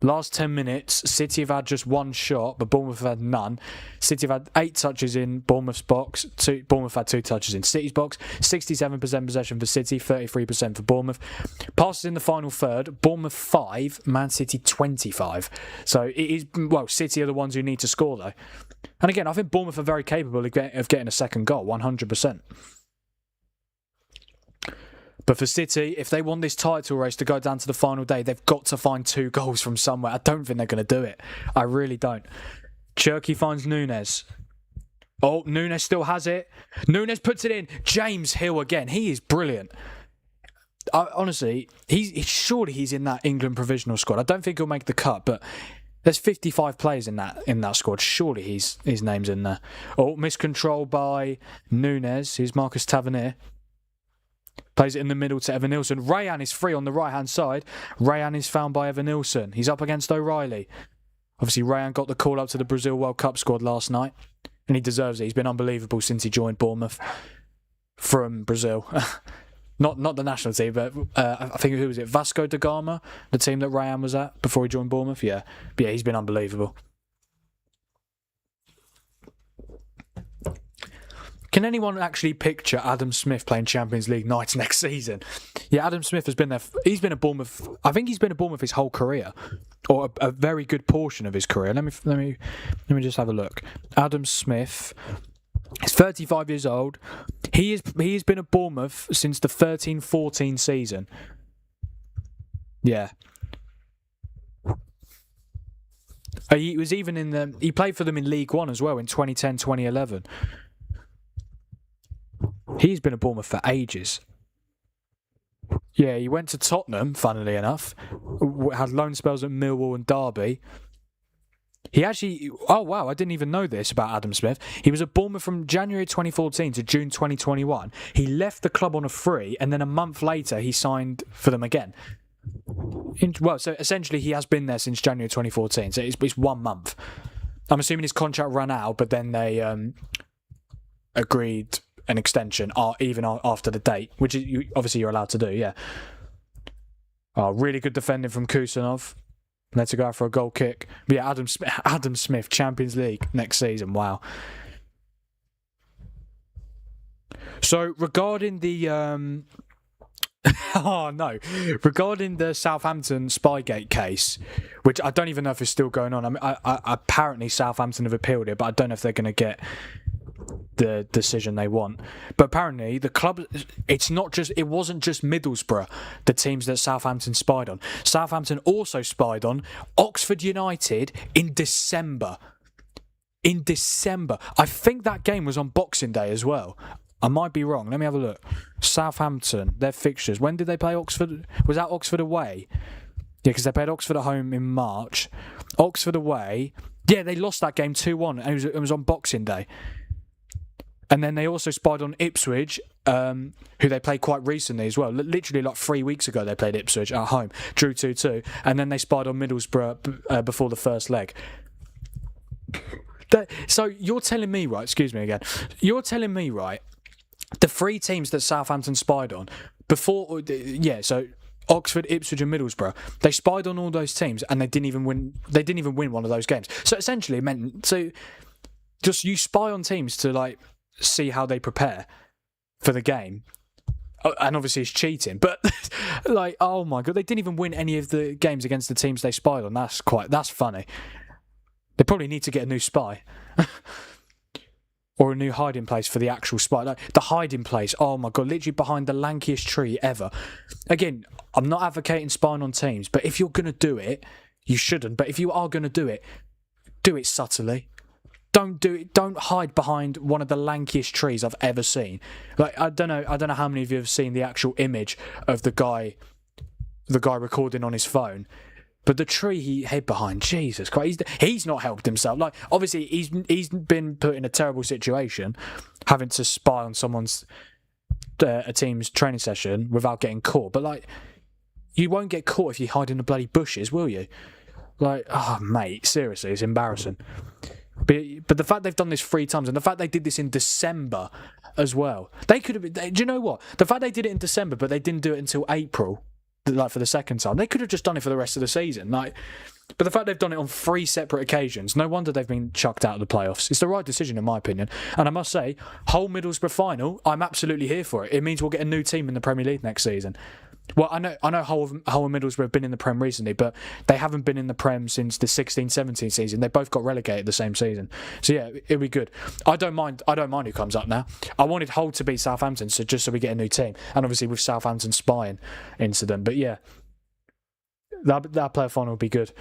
Last 10 minutes, City have had just one shot, but Bournemouth have had none. City have had 8 touches in Bournemouth's box. Bournemouth had 2 touches in City's box. 67% possession for City, 33% for Bournemouth. Passes in the final third, Bournemouth 5, Man City 25. So it is, well, City are the ones who need to score though. And again, I think Bournemouth are very capable of getting a second goal, 100%. But for City, if they want this title race to go down to the final day, they've got to find 2 goals from somewhere. I don't think they're going to do it. I really don't. Cherky finds Nunes. Oh, Nunes still has it. Nunes puts it in. James Hill again. He is brilliant. Honestly, surely he's in that England provisional squad. I don't think he'll make the cut, but there's 55 players in that squad. Surely his name's in there. Oh, miscontrol by Nunes. Here's Marcus Tavernier. Plays it in the middle to Evan Nilsson. Rayan is free on the right-hand side. Rayan is found by Evan Nilsson. He's up against O'Reilly. Obviously, Rayan got the call up to the Brazil World Cup squad last night, and he deserves it. He's been unbelievable since he joined Bournemouth from Brazil. Not the national team, but I think, who was it? Vasco da Gama, the team that Rayan was at before he joined Bournemouth. Yeah, but yeah, he's been unbelievable. Can anyone actually picture Adam Smith playing Champions League nights next season? Yeah, Adam Smith has been there. He's been at Bournemouth. I think he's been at Bournemouth his whole career, or a very good portion of his career. Let me just have a look. Adam Smith He's 35 years old. He has been at Bournemouth since the 13-14 season. Yeah. He was even in the. He played for them in League One as well in 2010, 2011. He's been at Bournemouth for ages. Yeah, he went to Tottenham, funnily enough. Had loan spells at Millwall and Derby. He actually... Oh, wow, I didn't even know this about Adam Smith. He was at Bournemouth from January 2014 to June 2021. He left the club on a free, and then a month later, he signed for them again. Well, so essentially, he has been there since January 2014, so it's 1 month. I'm assuming his contract ran out, but then they agreed an extension even after the date, which is obviously you're allowed to do, yeah. Oh, really good defending from Kusanov. Let's go out for a goal kick. But yeah, Adam Smith, Champions League next season. Wow. So regarding the regarding the Southampton Spygate case, which I don't even know if it's still going on. I mean, apparently Southampton have appealed it, but I don't know if they're going to get the decision they want. But apparently the club, it wasn't just Middlesbrough, the teams that Southampton spied on. Southampton also spied on Oxford United in December. I think that game was on Boxing Day as well. I might be wrong. Let me have a look. Southampton, their fixtures. When did they play Oxford? Was that Oxford away? Yeah, because they played Oxford at home in March. Oxford away. Yeah, they lost that game 2-1. And it was on Boxing Day. And then they also spied on Ipswich, who they played quite recently as well. Literally like 3 weeks ago they played Ipswich at home. Drew 2-2. And then they spied on Middlesbrough before the first leg. So you're telling me, right, excuse me again. You're telling me, right, the 3 teams that Southampton spied on before, yeah, so Oxford, Ipswich and Middlesbrough, they spied on all those teams and they didn't even win one of those games. So essentially it meant, just you spy on teams to like see how they prepare for the game, and obviously it's cheating, but like, oh my god, they didn't even win any of the games against the teams they spied on. That's funny. They probably need to get a new spy or a new hiding place for the actual spy. Like the hiding place, oh my god, literally behind the lankiest tree ever. Again, I'm not advocating spying on teams, but if you're gonna do it, you shouldn't. But if you are gonna do it subtly. Don't do it. Don't hide behind one of the lankiest trees I've ever seen. Like I don't know how many of you have seen the actual image of the guy recording on his phone, but the tree he hid behind, Jesus Christ, he's not helped himself. Like obviously he's been put in a terrible situation, having to spy on someone's a team's training session without getting caught. But like, you won't get caught if you hide in the bloody bushes, will you? Like, oh mate, seriously, it's embarrassing. But the fact they've done this 3 times, and the fact they did this in December as well, they could have been. Do you know what? The fact they did it in December, but they didn't do it until April, like for the second time, they could have just done it for the rest of the season. Like, but the fact they've done it on 3 separate occasions, no wonder they've been chucked out of the playoffs. It's the right decision, in my opinion. And I must say, whole Middlesbrough final, I'm absolutely here for it. It means we'll get a new team in the Premier League next season. Well, I know Hull and Middlesbrough have been in the Prem recently, but they haven't been in the Prem since the 16-17 season. They both got relegated the same season. So yeah, it'll be good. I don't mind who comes up now. I wanted Hull to beat Southampton, so we get a new team. And obviously with Southampton spying into them. But yeah, that player final will be good.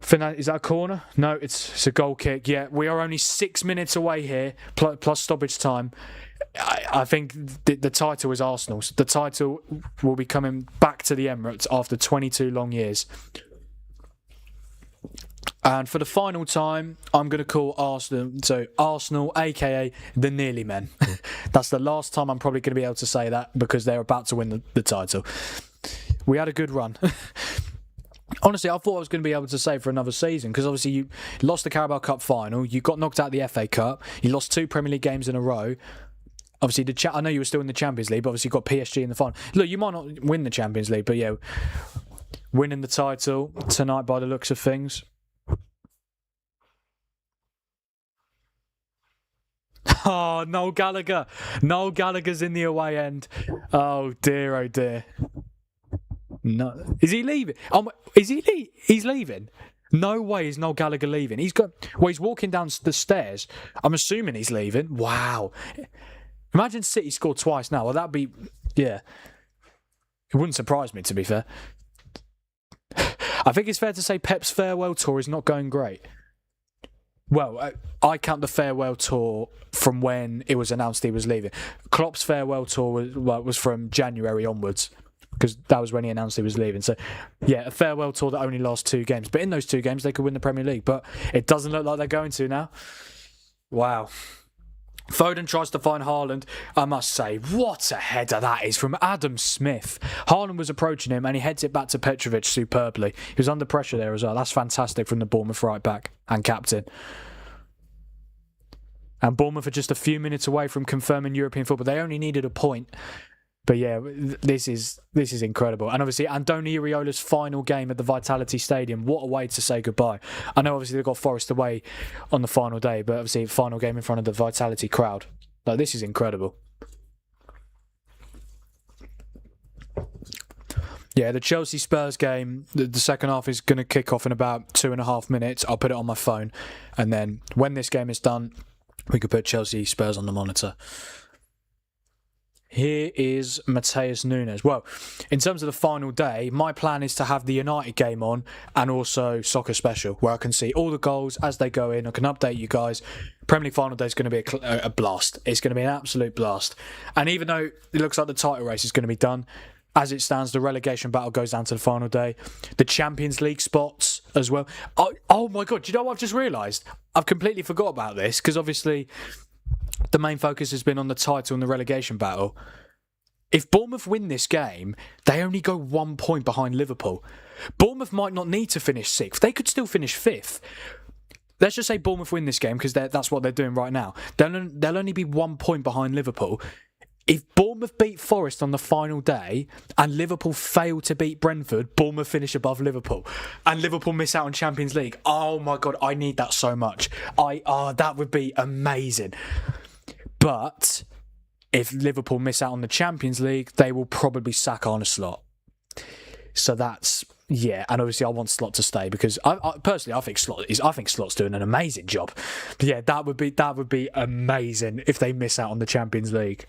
Is that a corner? No, it's a goal kick. Yeah, we are only 6 minutes away here, plus stoppage time. I think the title is Arsenal's. The title will be coming back to the Emirates after 22 long years. And for the final time, I'm going to call Arsenal. So Arsenal, aka the Nearly Men. That's the last time I'm probably going to be able to say that because they're about to win the title. We had a good run. Honestly, I thought I was going to be able to say for another season because obviously you lost the Carabao Cup final, you got knocked out of the FA Cup, you lost 2 Premier League games in a row. Obviously, I know you were still in the Champions League, but obviously you got PSG in the final. Look, you might not win the Champions League, but yeah, winning the title tonight by the looks of things. Oh, Noel Gallagher. Noel Gallagher's in the away end. Oh dear, oh dear. No, is he leaving? He's leaving. No way is Noel Gallagher leaving. He's walking down the stairs. I'm assuming he's leaving. Wow. Imagine City scored twice now. Well, that'd be... Yeah. It wouldn't surprise me, to be fair. I think it's fair to say Pep's farewell tour is not going great. Well, I count the farewell tour from when it was announced he was leaving. Klopp's farewell tour was from January onwards, because that was when he announced he was leaving. So, yeah, a farewell tour that only lasts 2 games. But in those 2 games, they could win the Premier League. But it doesn't look like they're going to now. Wow. Foden tries to find Haaland. I must say, what a header that is from Adam Smith. Haaland was approaching him and he heads it back to Petrovic superbly. He was under pressure there as well. That's fantastic from the Bournemouth right back and captain. And Bournemouth are just a few minutes away from confirming European football. They only needed a point. But yeah, this is incredible. And obviously, Andoni Iraola's final game at the Vitality Stadium. What a way to say goodbye. I know obviously they've got Forest away on the final day, but obviously final game in front of the Vitality crowd. Like, this is incredible. Yeah, the Chelsea-Spurs game, the second half is going to kick off in about 2.5 minutes. I'll put it on my phone. And then when this game is done, we could put Chelsea-Spurs on the monitor. Here is Mateus Nunes. Well, in terms of the final day, my plan is to have the United game on and also Soccer Special, where I can see all the goals as they go in. I can update you guys. Premier League final day is going to be a blast. It's going to be an absolute blast. And even though it looks like the title race is going to be done, as it stands, the relegation battle goes down to the final day. The Champions League spots as well. Oh my God, do you know what I've just realised? I've completely forgot about this, because obviously the main focus has been on the title and the relegation battle. If Bournemouth win this game, they only go 1 point behind Liverpool. Bournemouth might not need to finish 6th. They could still finish 5th. Let's just say Bournemouth win this game, because that's what they're doing right now. They'll only be 1 point behind Liverpool. If Bournemouth beat Forest on the final day and Liverpool fail to beat Brentford, Bournemouth finish above Liverpool and Liverpool miss out on Champions League. Oh my God, I need that so much. That would be amazing. But if Liverpool miss out on the Champions League, they will probably sack Arne Slot. So that's... Yeah, and obviously I want Slot to stay, because I personally I think Slot's doing an amazing job. But yeah, that would be amazing if they miss out on the Champions League.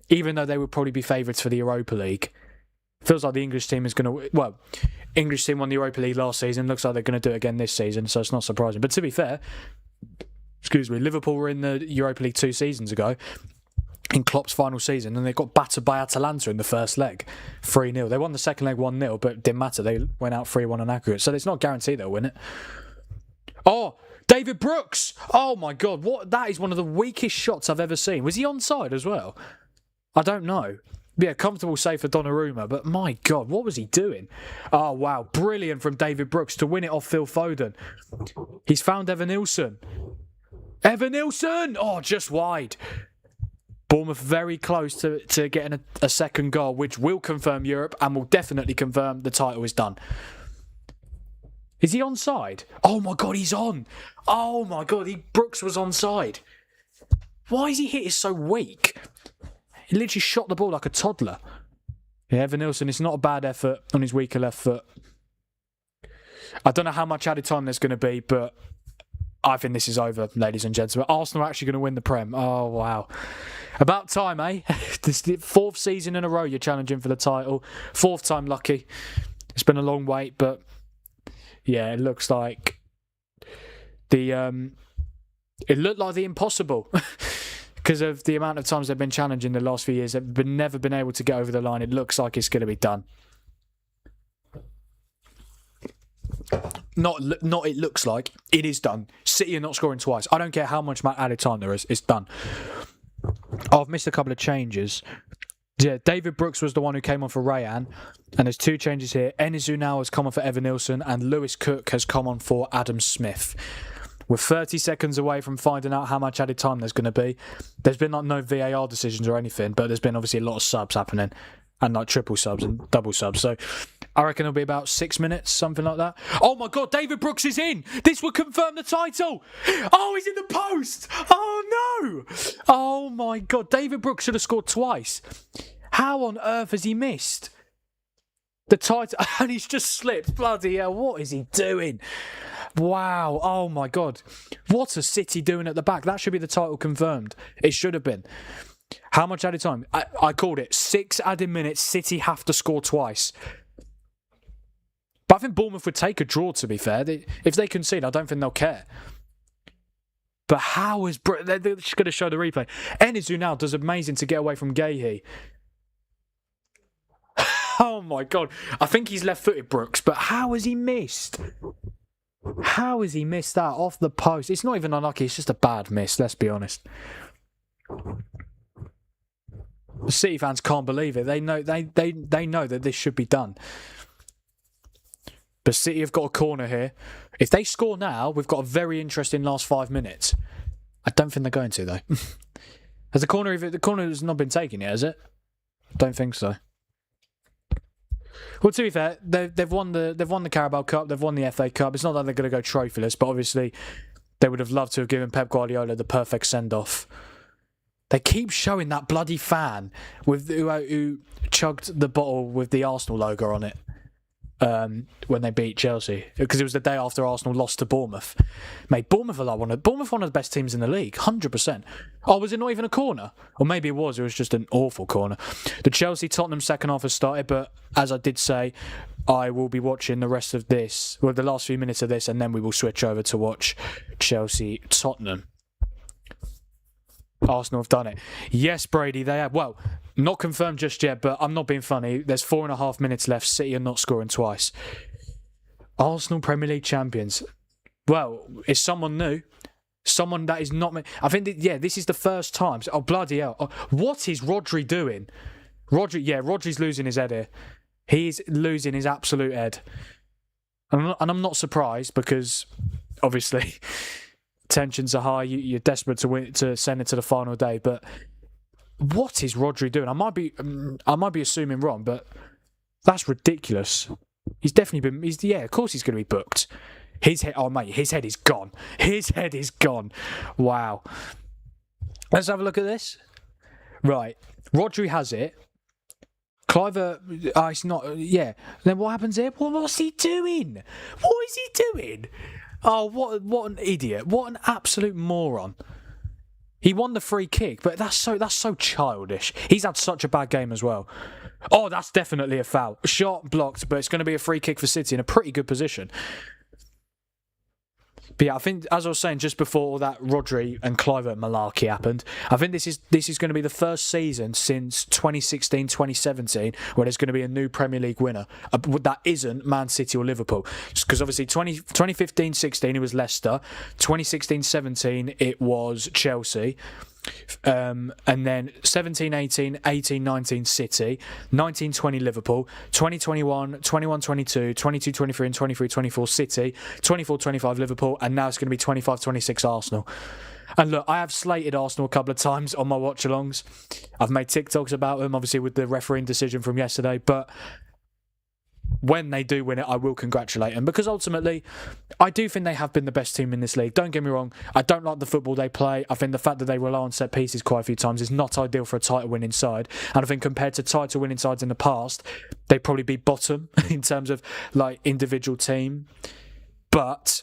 Even though they would probably be favourites for the Europa League. Feels like the English team is going to... Well, English team won the Europa League last season. Looks like they're going to do it again this season, so it's not surprising. But to be fair, Liverpool were in the Europa League 2 seasons ago, in Klopp's final season, and they got battered by Atalanta in the first leg, 3-0. They won the second leg 1-0, but it didn't matter. They went out 3-1 on aggregate. So it's not guaranteed they'll win it. Oh, David Brooks! Oh my God, that is one of the weakest shots I've ever seen. Was he onside as well? I don't know. Yeah, comfortable save for Donnarumma, but my God, what was he doing? Oh, wow. Brilliant from David Brooks to win it off Phil Foden. He's found Evan Nilsson. Evan Nilsson! Oh, just wide. Bournemouth very close to getting a second goal, which will confirm Europe and will definitely confirm the title is done. Is he onside? Oh, my God, he's on. Oh, my God, Brooks was onside. Why is he hit so weak? He literally shot the ball like a toddler. Yeah, Evan Nilsson, it's not a bad effort on his weaker left foot. I don't know how much added time there's going to be, but I think this is over, ladies and gentlemen. Arsenal are actually going to win the Prem. Oh, wow. About time, eh? This is the 4th season in a row you're challenging for the title. 4th time lucky. It's been a long wait, but yeah, it looks like it looked like the impossible. Because of the amount of times they've been challenging the last few years, they've never been able to get over the line. It looks like it's going to be done. Not it looks like, it is done. City are not scoring twice. I don't care how much added time there is, it's done. Oh, I've missed a couple of changes. Yeah, David Brooks was the one who came on for Rayan, and there's 2 changes here. Enizu now has come on for Evan Nilsson, and Lewis Cook has come on for Adam Smith. We're 30 seconds away from finding out how much added time there's going to be. There's been no VAR decisions or anything, but there's been obviously a lot of subs happening, and triple subs and double subs. So I reckon it'll be about 6 minutes, something like that. Oh my God, David Brooks is in! This will confirm the title! Oh, he's in the post! Oh no! Oh my God, David Brooks should have scored twice. How on earth has he missed? The title, and he's just slipped. Bloody hell, what is he doing? Wow, oh my God. What is City doing at the back? That should be the title confirmed. It should have been. How much added time? I called it. 6 added minutes. City have to score twice. But I think Bournemouth would take a draw, to be fair. If they concede, I don't think they'll care. But how is... They're just going to show the replay. Enizu now does amazing to get away from Gahey. Oh my God. I think he's left-footed, Brooks, but how has he missed? How has he missed that off the post? It's not even unlucky, it's just a bad miss, let's be honest. The City fans can't believe it. They know that this should be done. But City have got a corner here. If they score now, we've got a very interesting last 5 minutes. I don't think they're going to, though. Has the corner has not been taken yet, has it? Don't think so. Well, to be fair, they've won the Carabao Cup, they've won the FA Cup. It's not that they're going to go trophyless, but obviously they would have loved to have given Pep Guardiola the perfect send-off. They keep showing that bloody fan who chugged the bottle with the Arsenal logo on it when they beat Chelsea, because it was the day after Arsenal lost to Bournemouth. Mate, Bournemouth are like one of the best teams in the league, 100%. Oh, was it not even a corner? Or maybe it was just an awful corner. The Chelsea-Tottenham second half has started, but as I did say, I will be watching the rest of this, well, the last few minutes of this, and then we will switch over to watch Chelsea-Tottenham. Arsenal have done it. Yes, Brady, they have. Well, not confirmed just yet, but I'm not being funny. There's 4.5 minutes left. City are not scoring twice. Arsenal Premier League champions. Well, it's someone new. Someone that is not... I think, this is the first time. Oh, bloody hell. Oh, what is Rodri doing? Rodri's losing his head here. He's losing his absolute head. And I'm not surprised because, obviously... tensions are high. You're desperate to send it to the final day. But what is Rodri doing? I might be assuming wrong, but that's ridiculous. He's definitely been. Of course he's going to be booked. His head. Oh mate, his head is gone. His head is gone. Wow. Let's have a look at this. Right, Rodri has it. Cliver, it's not. Yeah. Then what happens here? What's he doing? What is he doing? Oh, what an idiot. What an absolute moron. He won the free kick, but that's so childish. He's had such a bad game as well. Oh, that's definitely a foul. Shot blocked, but it's going to be a free kick for City in a pretty good position. But yeah, I think, as I was saying just before all that Rodri and Kluivert malarkey happened, I think this is going to be the first season since 2016-2017 where there's going to be a new Premier League winner that isn't Man City or Liverpool. Because obviously 2015-16 it was Leicester, 2016-17 it was Chelsea, and then 17-18, 18-19 City, 19-20 Liverpool, 20-21, 21-22, 22-23 and 23-24 City, 24-25 Liverpool, and now it's going to be 25-26 Arsenal. And look, I have slated Arsenal a couple of times on my watch-alongs. I've made TikToks about them, obviously with the refereeing decision from yesterday, but when they do win it, I will congratulate them, because ultimately I do think they have been the best team in this league. Don't get me wrong, I don't like the football they play. I think the fact that they rely on set pieces quite a few times is not ideal for a title winning side, and I think compared to title winning sides in the past, they'd probably be bottom in terms of like individual team. But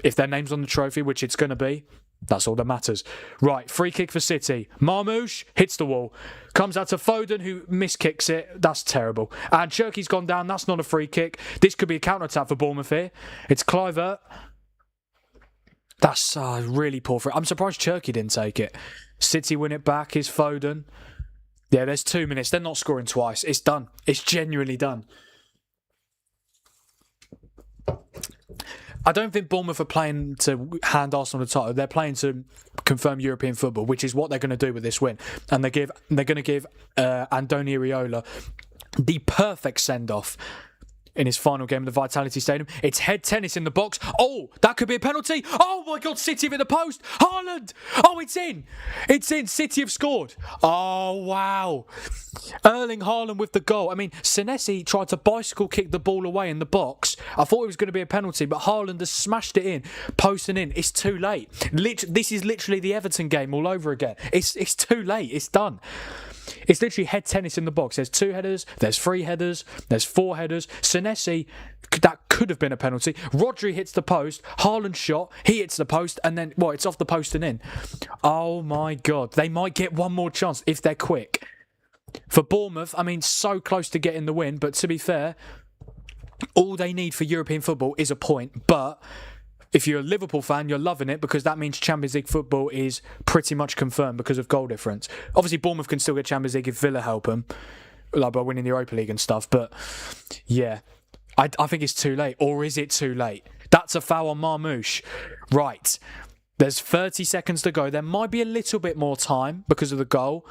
if their name's on the trophy, which it's going to be, that's all that matters. Right, free kick for City. Marmoush hits the wall. Comes out to Foden, who miskicks it. That's terrible. And Cherky's gone down. That's not a free kick. This could be a counter-attack for Bournemouth here. It's Kluivert. That's really poor for it. I'm surprised Cherky didn't take it. City win it back. Is Foden. Yeah, there's 2 minutes. They're not scoring twice. It's done. It's genuinely done. I don't think Bournemouth are playing to hand Arsenal the title. They're playing to confirm European football, which is what they're going to do with this win. And they're going to give Andoni Iraola the perfect send-off in his final game at the Vitality Stadium. It's head tennis in the box. Oh, that could be a penalty. Oh my God, City have hit the post. Haaland. Oh, it's in. It's in. City have scored. Oh, wow. Erling Haaland with the goal. I mean, Senesi tried to bicycle kick the ball away in the box. I thought it was going to be a penalty, but Haaland has smashed it in, posting in. It's too late. This is literally the Everton game all over again. It's too late. It's done. It's literally head tennis in the box. There's 2 headers, there's 3 headers, there's 4 headers. Senesi, that could have been a penalty. Rodri hits the post, Haaland shot, he hits the post, and then, well, it's off the post and in. Oh my God, they might get one more chance if they're quick. For Bournemouth, I mean, so close to getting the win, but to be fair, all they need for European football is a point. But if you're a Liverpool fan, you're loving it because that means Champions League football is pretty much confirmed because of goal difference. Obviously, Bournemouth can still get Champions League if Villa help them, like by winning the Europa League and stuff. But yeah, I think it's too late. Or is it too late? That's a foul on Marmoush. Right. There's 30 seconds to go. There might be a little bit more time because of the goal.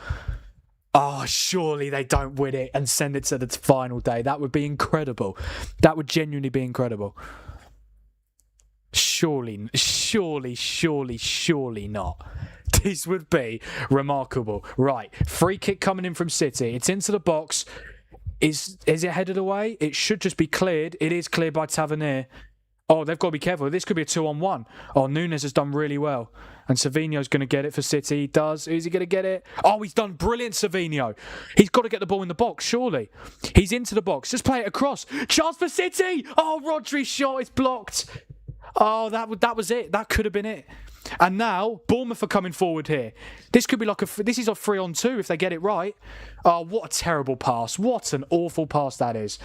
Oh, surely they don't win it and send it to the final day. That would be incredible. That would genuinely be incredible. Surely not. This would be remarkable. Right, free kick coming in from City. It's into the box. Is it headed away? It should just be cleared. It is cleared by Tavernier. Oh, they've got to be careful. This could be a 2-on-1. Oh, Nunes has done really well. And Savinho's going to get it for City. He does. Is he going to get it? Oh, he's done brilliant, Savinho. He's got to get the ball in the box, surely. He's into the box. Just play it across. Chance for City. Oh, Rodri's shot is blocked. Oh, that was it. That could have been it. And now, Bournemouth are coming forward here. This could be like this is a 3-on-2 if they get it right. Oh, what a terrible pass. What an awful pass that is.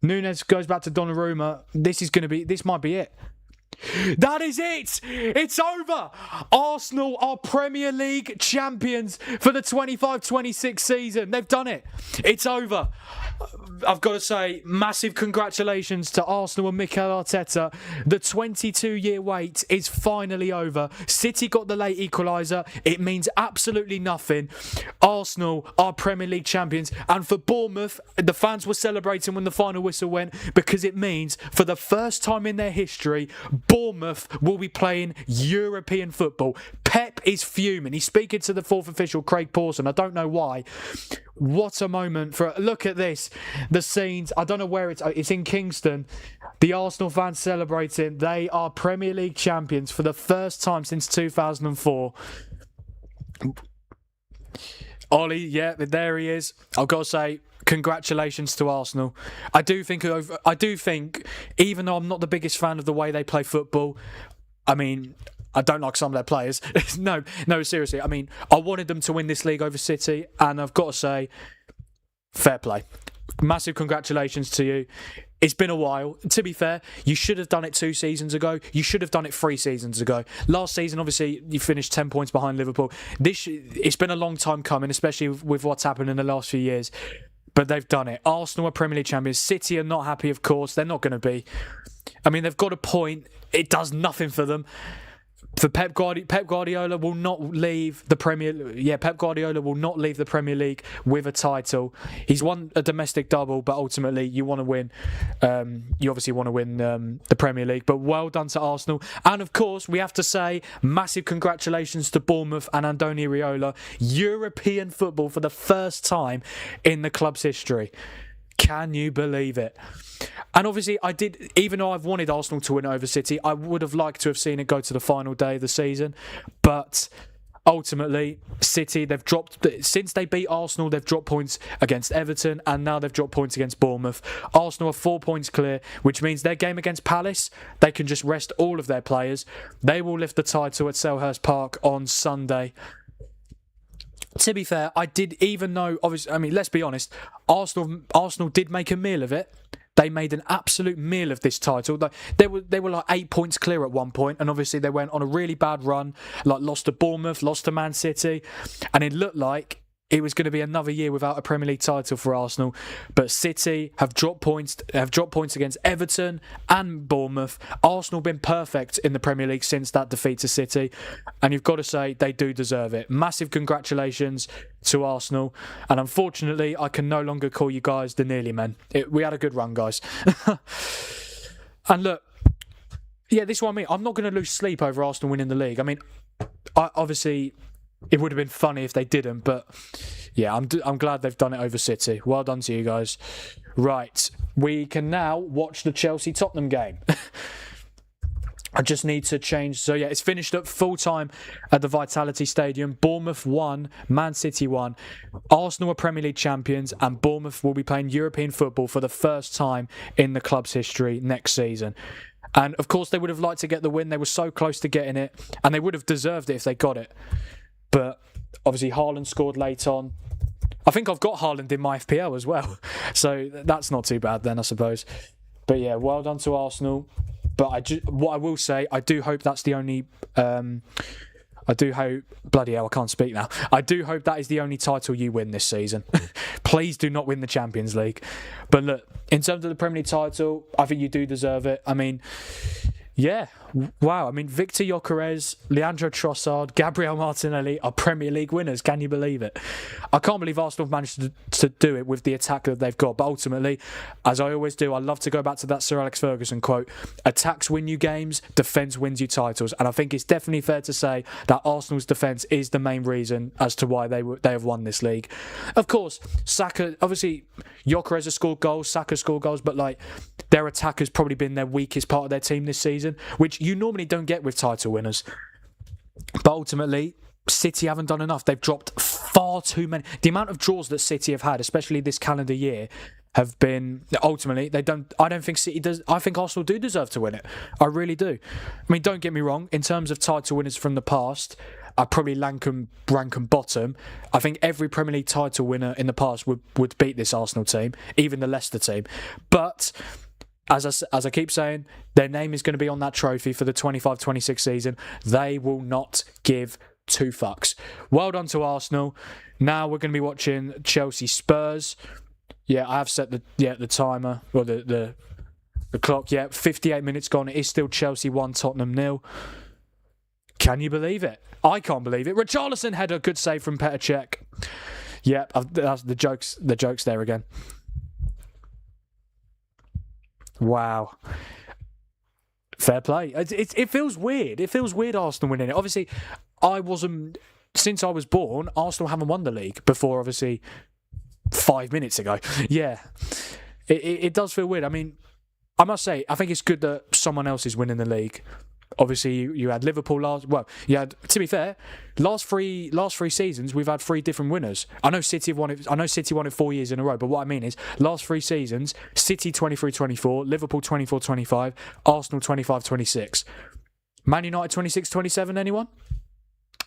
Nunes goes back to Donnarumma. This might be it. That is it! It's over! Arsenal are Premier League champions for the 25-26 season. They've done it. It's over. I've got to say, massive congratulations to Arsenal and Mikel Arteta. The 22-year wait is finally over. City got the late equaliser. It means absolutely nothing. Arsenal are Premier League champions. And for Bournemouth, the fans were celebrating when the final whistle went because it means, for the first time in their history, Bournemouth will be playing European football. Pep is fuming. He's speaking to the fourth official, Craig Pawson. I don't know why. What a moment for... Look at this. The scenes. I don't know where it's in Kingston. The Arsenal fans celebrating. They are Premier League champions for the first time since 2004. Ollie, yeah, there he is. I've got to say, congratulations to Arsenal. I do think, even though I'm not the biggest fan of the way they play football, I mean, I don't like some of their players. No, seriously. I mean, I wanted them to win this league over City, and I've got to say, fair play. Massive congratulations to you. It's been a while. To be fair, you should have done it 2 seasons ago. You should have done it 3 seasons ago. Last season, obviously, you finished 10 points behind Liverpool. It's been a long time coming, especially with what's happened in the last few years. But they've done it. Arsenal are Premier League champions. City are not happy, of course. They're not going to be. I mean, they've got a point. It does nothing for them. For Pep Guardiola will not leave the Pep Guardiola will not leave the Premier League with a title. He's won a domestic double, but ultimately you want to win. You obviously want to win the Premier League. But well done to Arsenal, and of course we have to say massive congratulations to Bournemouth and Andoni Iraola. European football for the first time in the club's history. Can you believe it? And obviously, even though I've wanted Arsenal to win over City, I would have liked to have seen it go to the final day of the season. But ultimately, City, since they beat Arsenal, they've dropped points against Everton, and now they've dropped points against Bournemouth. Arsenal are 4 points clear, which means their game against Palace, they can just rest all of their players. They will lift the title at Selhurst Park on Sunday. To be fair, even though, obviously, I mean, let's be honest, Arsenal did make a meal of it. They made an absolute meal of this title. They were like 8 points clear at one point, and obviously they went on a really bad run, like lost to Bournemouth, lost to Man City, and it looked like it was going to be another year without a Premier League title for Arsenal. But City have dropped points against Everton and Bournemouth. Arsenal been perfect in the Premier League since that defeat to City, and you've got to say they do deserve it. Massive congratulations to Arsenal, and unfortunately I can no longer call you guys the nearly men. We had a good run, guys. And look, yeah, this is what I mean. I'm not going to lose sleep over Arsenal winning the league. I mean, obviously it would have been funny if they didn't, but yeah, I'm glad they've done it over City. Well done to you guys. Right, we can now watch the Chelsea-Tottenham game. I just need to change. So, yeah, it's finished at full time at the Vitality Stadium. Bournemouth won, Man City won. Arsenal are Premier League champions, and Bournemouth will be playing European football for the first time in the club's history next season. And, of course, they would have liked to get the win. They were so close to getting it, and they would have deserved it if they got it. But, obviously, Haaland scored late on. I think I've got Haaland in my FPL as well. So, that's not too bad then, I suppose. But, yeah, well done to Arsenal. But what I will say, I do hope that's the only... I do hope... Bloody hell, I can't speak now. I do hope that is the only title you win this season. Please do not win the Champions League. But look, in terms of the Premier League title, I think you do deserve it. I mean, yeah. Wow. I mean, Victor Gyökeres, Leandro Trossard, Gabriel Martinelli are Premier League winners. Can you believe it? I can't believe Arsenal have managed to do it with the attack that they've got. But ultimately, as I always do, I love to go back to that Sir Alex Ferguson quote, attacks win you games, defence wins you titles. And I think it's definitely fair to say that Arsenal's defence is the main reason as to why they have won this league. Of course, Saka, obviously, Gyökeres has scored goals, Saka scored goals, but like their attack has probably been their weakest part of their team this season, which you normally don't get with title winners. But ultimately, City haven't done enough. They've dropped far too many. The amount of draws that City have had, especially this calendar year, have been ultimately I don't think City does. I think Arsenal do deserve to win it. I really do. I mean, don't get me wrong, in terms of title winners from the past, I probably rank them bottom. I think every Premier League title winner in the past would beat this Arsenal team, even the Leicester team. But as I keep saying, their name is going to be on that trophy for the 25-26 season. They will not give two fucks. Well done to Arsenal. Now we're going to be watching Chelsea Spurs. Yeah, I have set the timer or the clock. Yeah, 58 minutes gone. It is still Chelsea 1, Tottenham 0. Can you believe it? I can't believe it. Richarlison header, good save from Petr Cech. Yeah, that's the jokes there again. Wow. Fair play. It feels weird. It feels weird Arsenal winning it. Obviously, since I was born, Arsenal haven't won the league before, obviously, 5 minutes ago. Yeah. It does feel weird. I mean, I must say, I think it's good that someone else is winning the league. Obviously, you had Liverpool to be fair, last three seasons we've had three different winners. I know City won it 4 years in a row, but what I mean is last three seasons, City 23-24, Liverpool 24-25, Arsenal 25-26, Man United 26-27. Anyone?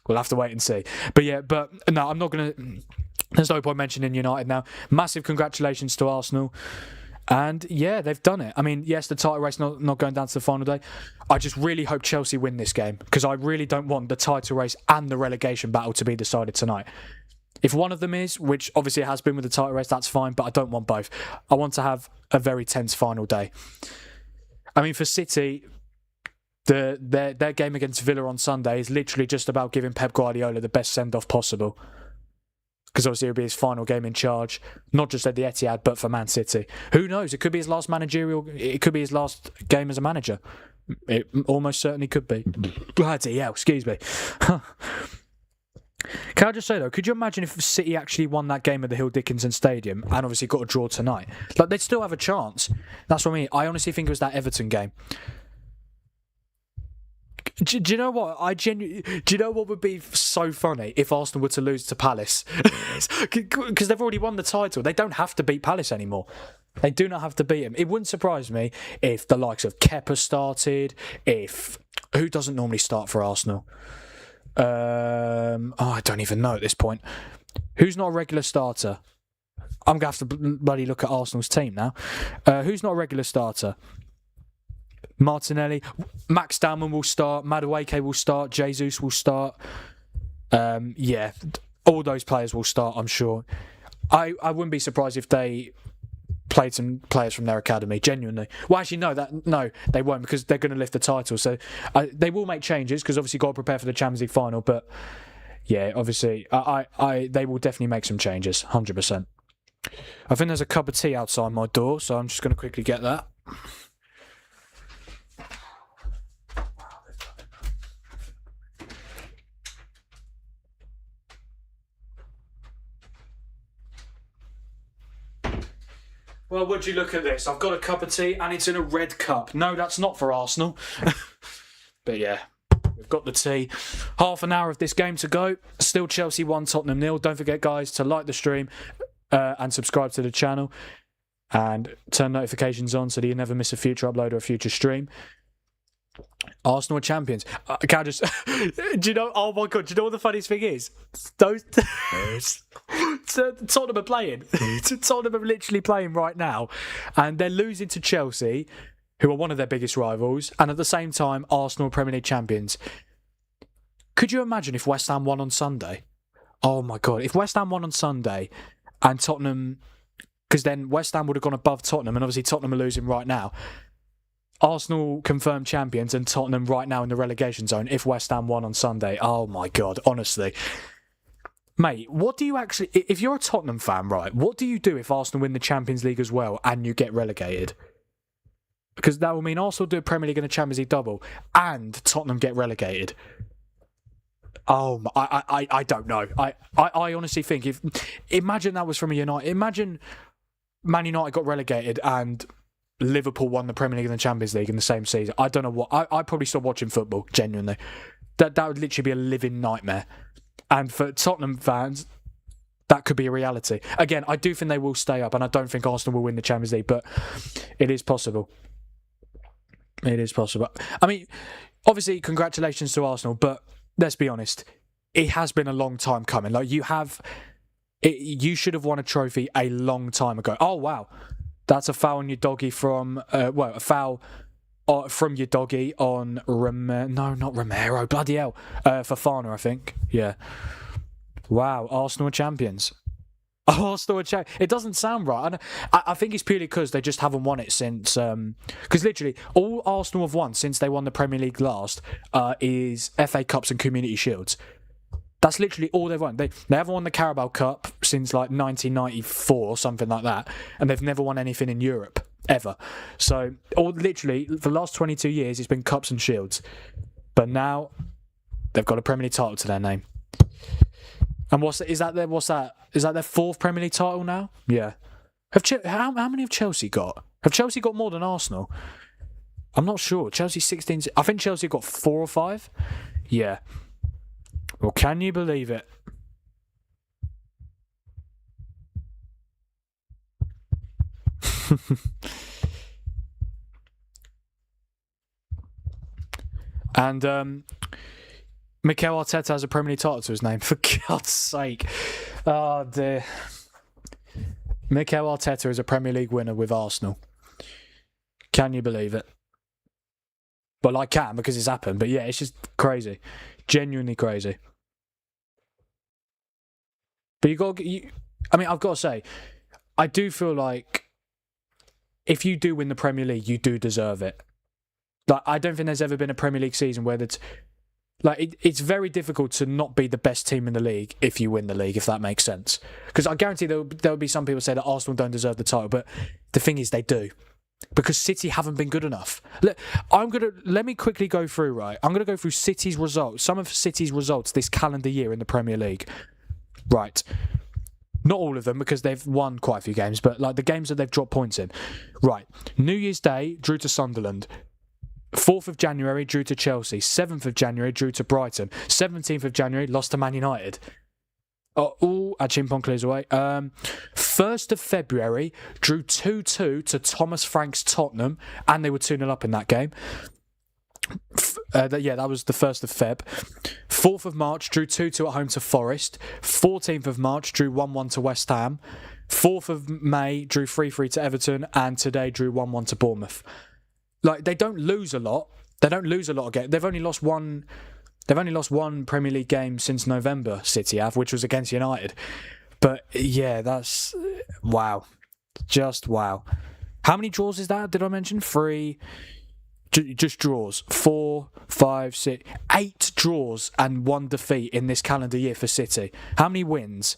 We'll have to wait and see. But no, I'm not gonna. There's no point mentioning United now. Massive congratulations to Arsenal. And yeah, they've done it. I mean, yes, the title race not going down to the final day. I just really hope Chelsea win this game because I really don't want the title race and the relegation battle to be decided tonight. If one of them is, which obviously it has been with the title race, that's fine, but I don't want both. I want to have a very tense final day. I mean, for City, their game against Villa on Sunday is literally just about giving Pep Guardiola the best send-off possible. Because obviously it'll be his final game in charge, not just at the Etihad, but for Man City. Who knows? It could be his last it could be his last game as a manager. It almost certainly could be. Bloody hell, excuse me. Can I just say though, could you imagine if City actually won that game at the Hill Dickinson Stadium and obviously got a draw tonight? Like, they'd still have a chance. That's what I mean. I honestly think it was that Everton game. Do you know what? Do you know what would be so funny if Arsenal were to lose to Palace? Because they've already won the title. They don't have to beat Palace anymore. They do not have to beat them. It wouldn't surprise me if the likes of Kepa started. Who doesn't normally start for Arsenal? I don't even know at this point. Who's not a regular starter? I'm going to have to bloody look at Arsenal's team now. Who's not a regular starter? Martinelli, Max Dalman will start, Madueke will start, Jesus will start. All those players will start, I'm sure. I wouldn't be surprised if they played some players from their academy, genuinely. Well, actually, no, they won't because they're going to lift the title. So they will make changes because obviously got to prepare for the Champions League final. But yeah, obviously, they will definitely make some changes, 100%. I think there's a cup of tea outside my door, so I'm just going to quickly get that. Well, would you look at this? I've got a cup of tea and it's in a red cup. No, that's not for Arsenal. But yeah, we've got the tea. Half an hour of this game to go. Still Chelsea 1, Tottenham 0. Don't forget, guys, to like the stream and subscribe to the channel. And turn notifications on so that you never miss a future upload or a future stream. Arsenal are champions. Can I just... do you know... Oh my God, do you know what the funniest thing is? Those... Tottenham are playing. Tottenham are literally playing right now. And they're losing to Chelsea, who are one of their biggest rivals. And at the same time, Arsenal are Premier League champions. Could you imagine if West Ham won on Sunday? Oh my God. If West Ham won on Sunday and Tottenham... Because then West Ham would have gone above Tottenham, and obviously Tottenham are losing right now. Arsenal confirmed champions and Tottenham right now in the relegation zone if West Ham won on Sunday. Oh my God, honestly. Mate, what do you actually... If you're a Tottenham fan, right, what do you do if Arsenal win the Champions League as well and you get relegated? Because that will mean Arsenal do a Premier League and a Champions League double and Tottenham get relegated. Oh, I don't know. I honestly think if... Imagine that was from a United... Imagine... Man United got relegated and Liverpool won the Premier League and the Champions League in the same season. I don't know what... I'd probably stop watching football, genuinely. That would literally be a living nightmare. And for Tottenham fans, that could be a reality. Again, I do think they will stay up, and I don't think Arsenal will win the Champions League, but it is possible. It is possible. I mean, obviously, congratulations to Arsenal, but let's be honest, it has been a long time coming. Like, you should have won a trophy a long time ago. Oh, wow. That's a foul on your doggy from... a foul from your doggy on... No, not Romero. Bloody hell. Fofana, I think. Yeah. Wow. Arsenal are champions. Arsenal are champions. It doesn't sound right. I think it's purely because they just haven't won it since... Because literally, all Arsenal have won since they won the Premier League last is FA Cups and Community Shields. That's literally all they've won. They haven't won the Carabao Cup since like 1994 or something like that, and they've never won anything in Europe ever. So, literally, for the last 22 years, it's been Cups and Shields. But now they've got a Premier League title to their name. And is that their fourth Premier League title now? Yeah. How many have Chelsea got? Have Chelsea got more than Arsenal? I'm not sure. Chelsea 16. I think Chelsea got 4 or 5. Yeah. Well, can you believe it? And Mikel Arteta has a Premier League title to his name, for God's sake. Oh, dear. Mikel Arteta is a Premier League winner with Arsenal. Can you believe it? Well, I can because it's happened, but yeah, it's just crazy. Genuinely crazy. But I've got to say, I do feel like if you do win the Premier League, you do deserve it. Like, I don't think there's ever been a Premier League season where it's very difficult to not be the best team in the league if you win the league, if that makes sense. Because I guarantee there will be some people say that Arsenal don't deserve the title, but the thing is they do. Because City haven't been good enough. Let me quickly go through, right? I'm going to go through City's results, some of City's results this calendar year in the Premier League. Right. Not all of them, because they've won quite a few games, but like the games that they've dropped points in. Right. New Year's Day, drew to Sunderland. 4th of January, drew to Chelsea. 7th of January, drew to Brighton. 17th of January, lost to Man United. Chimpon clears away. 1st of February, drew 2-2 to Thomas Frank's Tottenham, and they were 2-0 up in that game. That was the 1st of Feb. 4th of March, drew 2-2 at home to Forest. 14th of March, drew 1-1 to West Ham. 4th of May, drew 3-3 to Everton, and today drew 1-1 to Bournemouth. Like, they don't lose a lot. They don't lose a lot of games. They've only lost one Premier League game since November, City have, which was against United. But yeah, that's... wow. Just wow. How many draws is that? Did I mention? 3... Just draws. 4, 5, 6... 8 draws and 1 defeat in this calendar year for City. How many wins?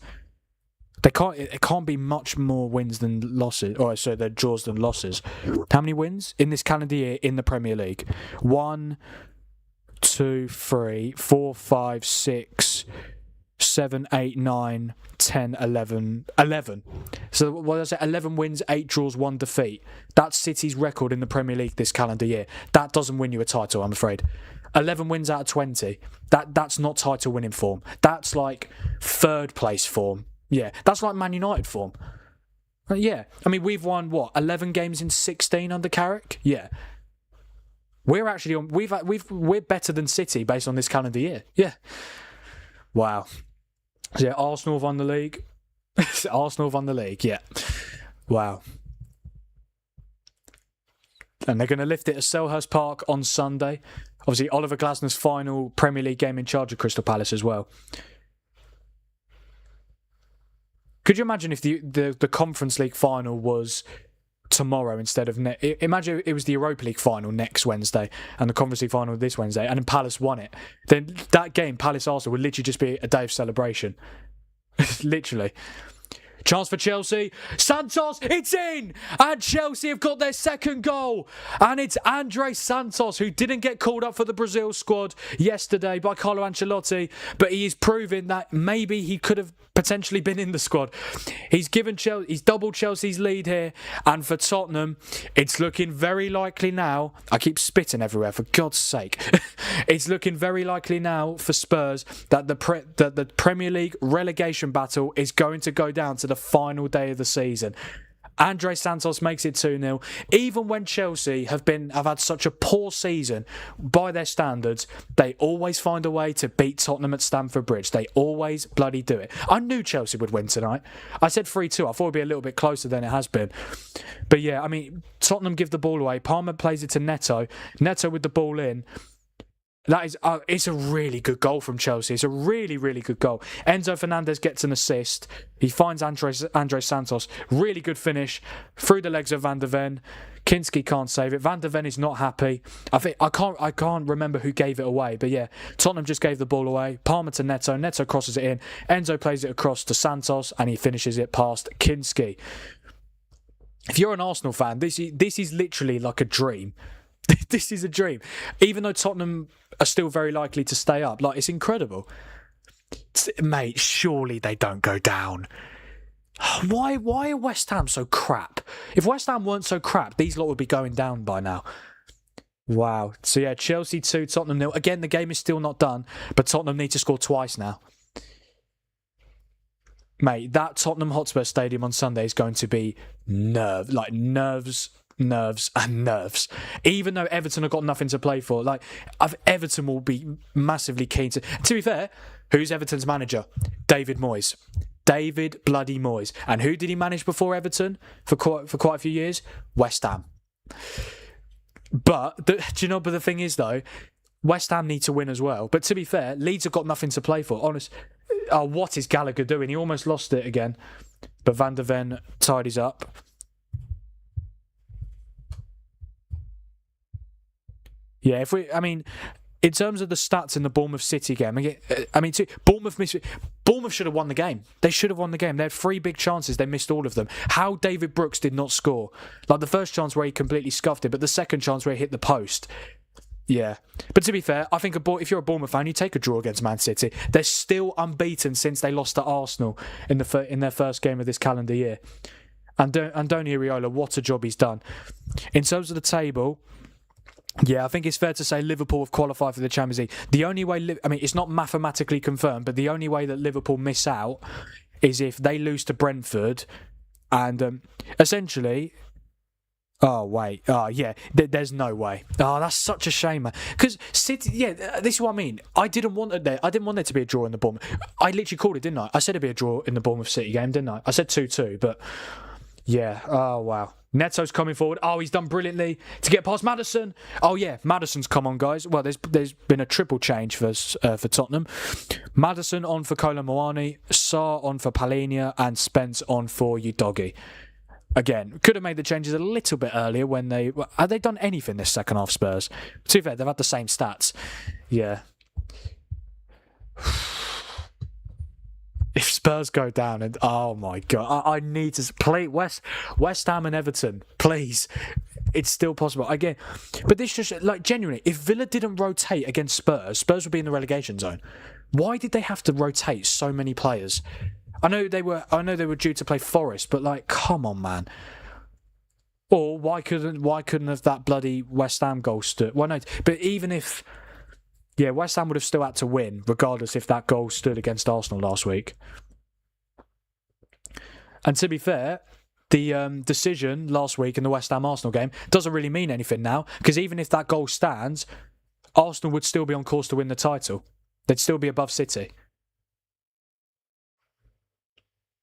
It can't be much more wins than losses. Oh, so they're draws than losses. How many wins in this calendar year in the Premier League? 1, 2, 3, 4, 5, 6, 7, 8, 9, 10, 11. 11. So what did I say? 11 wins, 8 draws, 1 defeat. That's City's record in the Premier League this calendar year. That doesn't win you a title, I'm afraid. 11 wins out of 20. That's not title winning form. That's like third place form. Yeah, that's like Man United form. Yeah, I mean, we've won, 11 games in 16 under Carrick? Yeah. We're actually on. We're better than City based on this calendar year. Yeah. Wow. So yeah, Arsenal won the league. Arsenal won the league. Yeah. Wow. And they're going to lift it at Selhurst Park on Sunday. Obviously, Oliver Glasner's final Premier League game in charge of Crystal Palace as well. Could you imagine if the Conference League final was tomorrow instead of... Imagine it was the Europa League final next Wednesday and the Conference League final this Wednesday, and then Palace won it. Then that game, Palace-Arsenal, would literally just be a day of celebration. Literally. Chance for Chelsea. Santos, it's in! And Chelsea have got their second goal. And it's Andre Santos, who didn't get called up for the Brazil squad yesterday by Carlo Ancelotti, but he is proving that maybe he could have potentially been in the squad. He's doubled Chelsea's lead here, and for Tottenham, it's looking very likely now. I keep spitting everywhere, for God's sake. It's looking very likely now for Spurs that the Premier League relegation battle is going to go down to the final day of the season. Andre Santos makes it 2-0. Even when Chelsea have had such a poor season by their standards, they always find a way to beat Tottenham at Stamford Bridge. They always bloody do it. I knew Chelsea would win tonight. I said 3-2. I thought it would be a little bit closer than it has been. But yeah, I mean, Tottenham give the ball away. Palmer plays it to Neto. Neto with the ball in. That is, it's a really good goal from Chelsea. It's a really, really good goal. Enzo Fernandez gets an assist. He finds Andre Santos. Really good finish through the legs of Van der Ven. Kinski can't save it. Van der Ven is not happy. I can't remember who gave it away, but yeah, Tottenham just gave the ball away. Palmer to Neto. Neto crosses it in. Enzo plays it across to Santos, and he finishes it past Kinski. If you're an Arsenal fan, this is literally like a dream. This is a dream. Even though Tottenham are still very likely to stay up. Like, it's incredible. Mate, surely they don't go down. Why are West Ham so crap? If West Ham weren't so crap, these lot would be going down by now. Wow. So yeah, Chelsea 2, Tottenham 0. Again, the game is still not done, but Tottenham need to score twice now. Mate, that Tottenham Hotspur Stadium on Sunday is going to be nerves and nerves. Even though Everton have got nothing to play for, Everton will be massively keen to be fair, who's Everton's manager? David Moyes. David bloody Moyes. And who did he manage before Everton for quite a few years? West Ham. But but the thing is though, West Ham need to win as well. But to be fair, Leeds have got nothing to play for. What is Gallagher doing? He almost lost it again. But Van der Ven tidies up. Yeah, in terms of the stats in the Bournemouth City game, Bournemouth should have won the game. They should have won the game. They had 3 big chances. They missed all of them. How David Brooks did not score. Like the first chance where he completely scuffed it, but the second chance where he hit the post. Yeah. But to be fair, I think if you're a Bournemouth fan, you take a draw against Man City. They're still unbeaten since they lost to Arsenal in their first game of this calendar year. And Andoni Iraola, what a job he's done. In terms of the table... Yeah, I think it's fair to say Liverpool have qualified for the Champions League. The only way... it's not mathematically confirmed, but the only way that Liverpool miss out is if they lose to Brentford and essentially... Oh, wait. Oh, yeah. There's no way. Oh, that's such a shame, man. Because City... Yeah, this is what I mean. I didn't want there to be a draw in the Bournemouth... I literally called it, didn't I? I said it'd be a draw in the Bournemouth City game, didn't I? I said 2-2, but... Yeah. Oh, wow. Neto's coming forward. Oh, he's done brilliantly to get past Maddison. Oh, yeah. Maddison's come on, guys. Well, there's been a triple change for Tottenham. Maddison on for Kolo Muani, Sarr on for Palhinha, and Spence on for Udogie. Again, could have made the changes a little bit earlier when they... Have they done anything this second half, Spurs? To be fair, they've had the same stats. Yeah. If Spurs go down and oh my god, I need to play West Ham and Everton, please. It's still possible again, but this just genuinely, if Villa didn't rotate against Spurs would be in the relegation zone. Why did they have to rotate so many players? I know they were due to play Forest, but come on, man. Or why couldn't have that bloody West Ham goal stood? Well, no, but even if Yeah, West Ham would have still had to win, regardless if that goal stood against Arsenal last week. And to be fair, the decision last week in the West Ham-Arsenal game doesn't really mean anything now, because even if that goal stands, Arsenal would still be on course to win the title. They'd still be above City.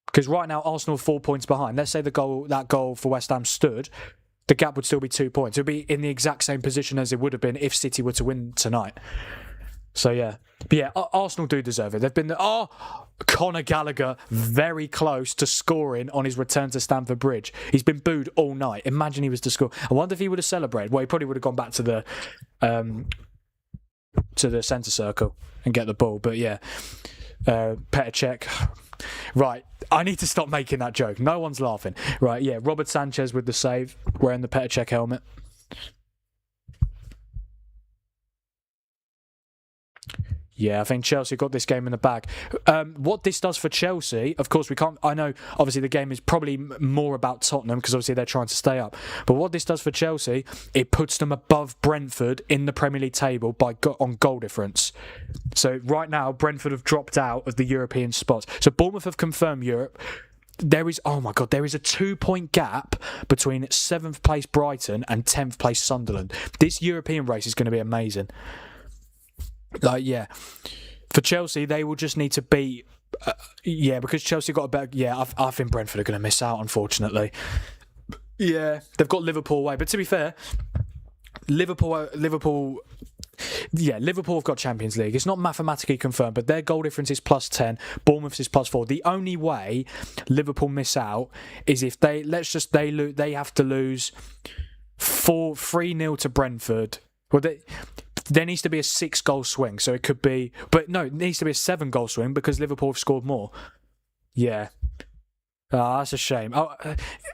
Because right now, Arsenal are 4 points behind. Let's say that goal for West Ham stood, the gap would still be 2 points. It would be in the exact same position as it would have been if City were to win tonight. So, yeah. But yeah, Arsenal do deserve it. They've been... Conor Gallagher very close to scoring on his return to Stamford Bridge. He's been booed all night. Imagine he was to score. I wonder if he would have celebrated. Well, he probably would have gone back to the centre circle and get the ball. But yeah, Petr Cech. Right, I need to stop making that joke. No one's laughing. Right, yeah, Robert Sanchez with the save, wearing the Petr Cech helmet. Yeah, I think Chelsea got this game in the bag. What this does for Chelsea, of course, we can't... I know, obviously, the game is probably more about Tottenham because obviously they're trying to stay up. But what this does for Chelsea, it puts them above Brentford in the Premier League table on goal difference. So right now, Brentford have dropped out of the European spots. So Bournemouth have confirmed Europe. There is, oh my God, there is a 2-point gap between 7th place Brighton and 10th place Sunderland. This European race is going to be amazing. Yeah, for Chelsea, they will just need to beat. Because Chelsea got a better. Yeah, I think Brentford are going to miss out, unfortunately. Yeah, they've got Liverpool away, but to be fair, Liverpool. Yeah, Liverpool have got Champions League. It's not mathematically confirmed, but their goal difference is +10. Bournemouth's is +4. The only way Liverpool miss out is if they have to lose 3-0 to Brentford. Well, there needs to be a 6-goal swing, so it could be... But no, it needs to be a 7-goal swing because Liverpool have scored more. Yeah. That's a shame.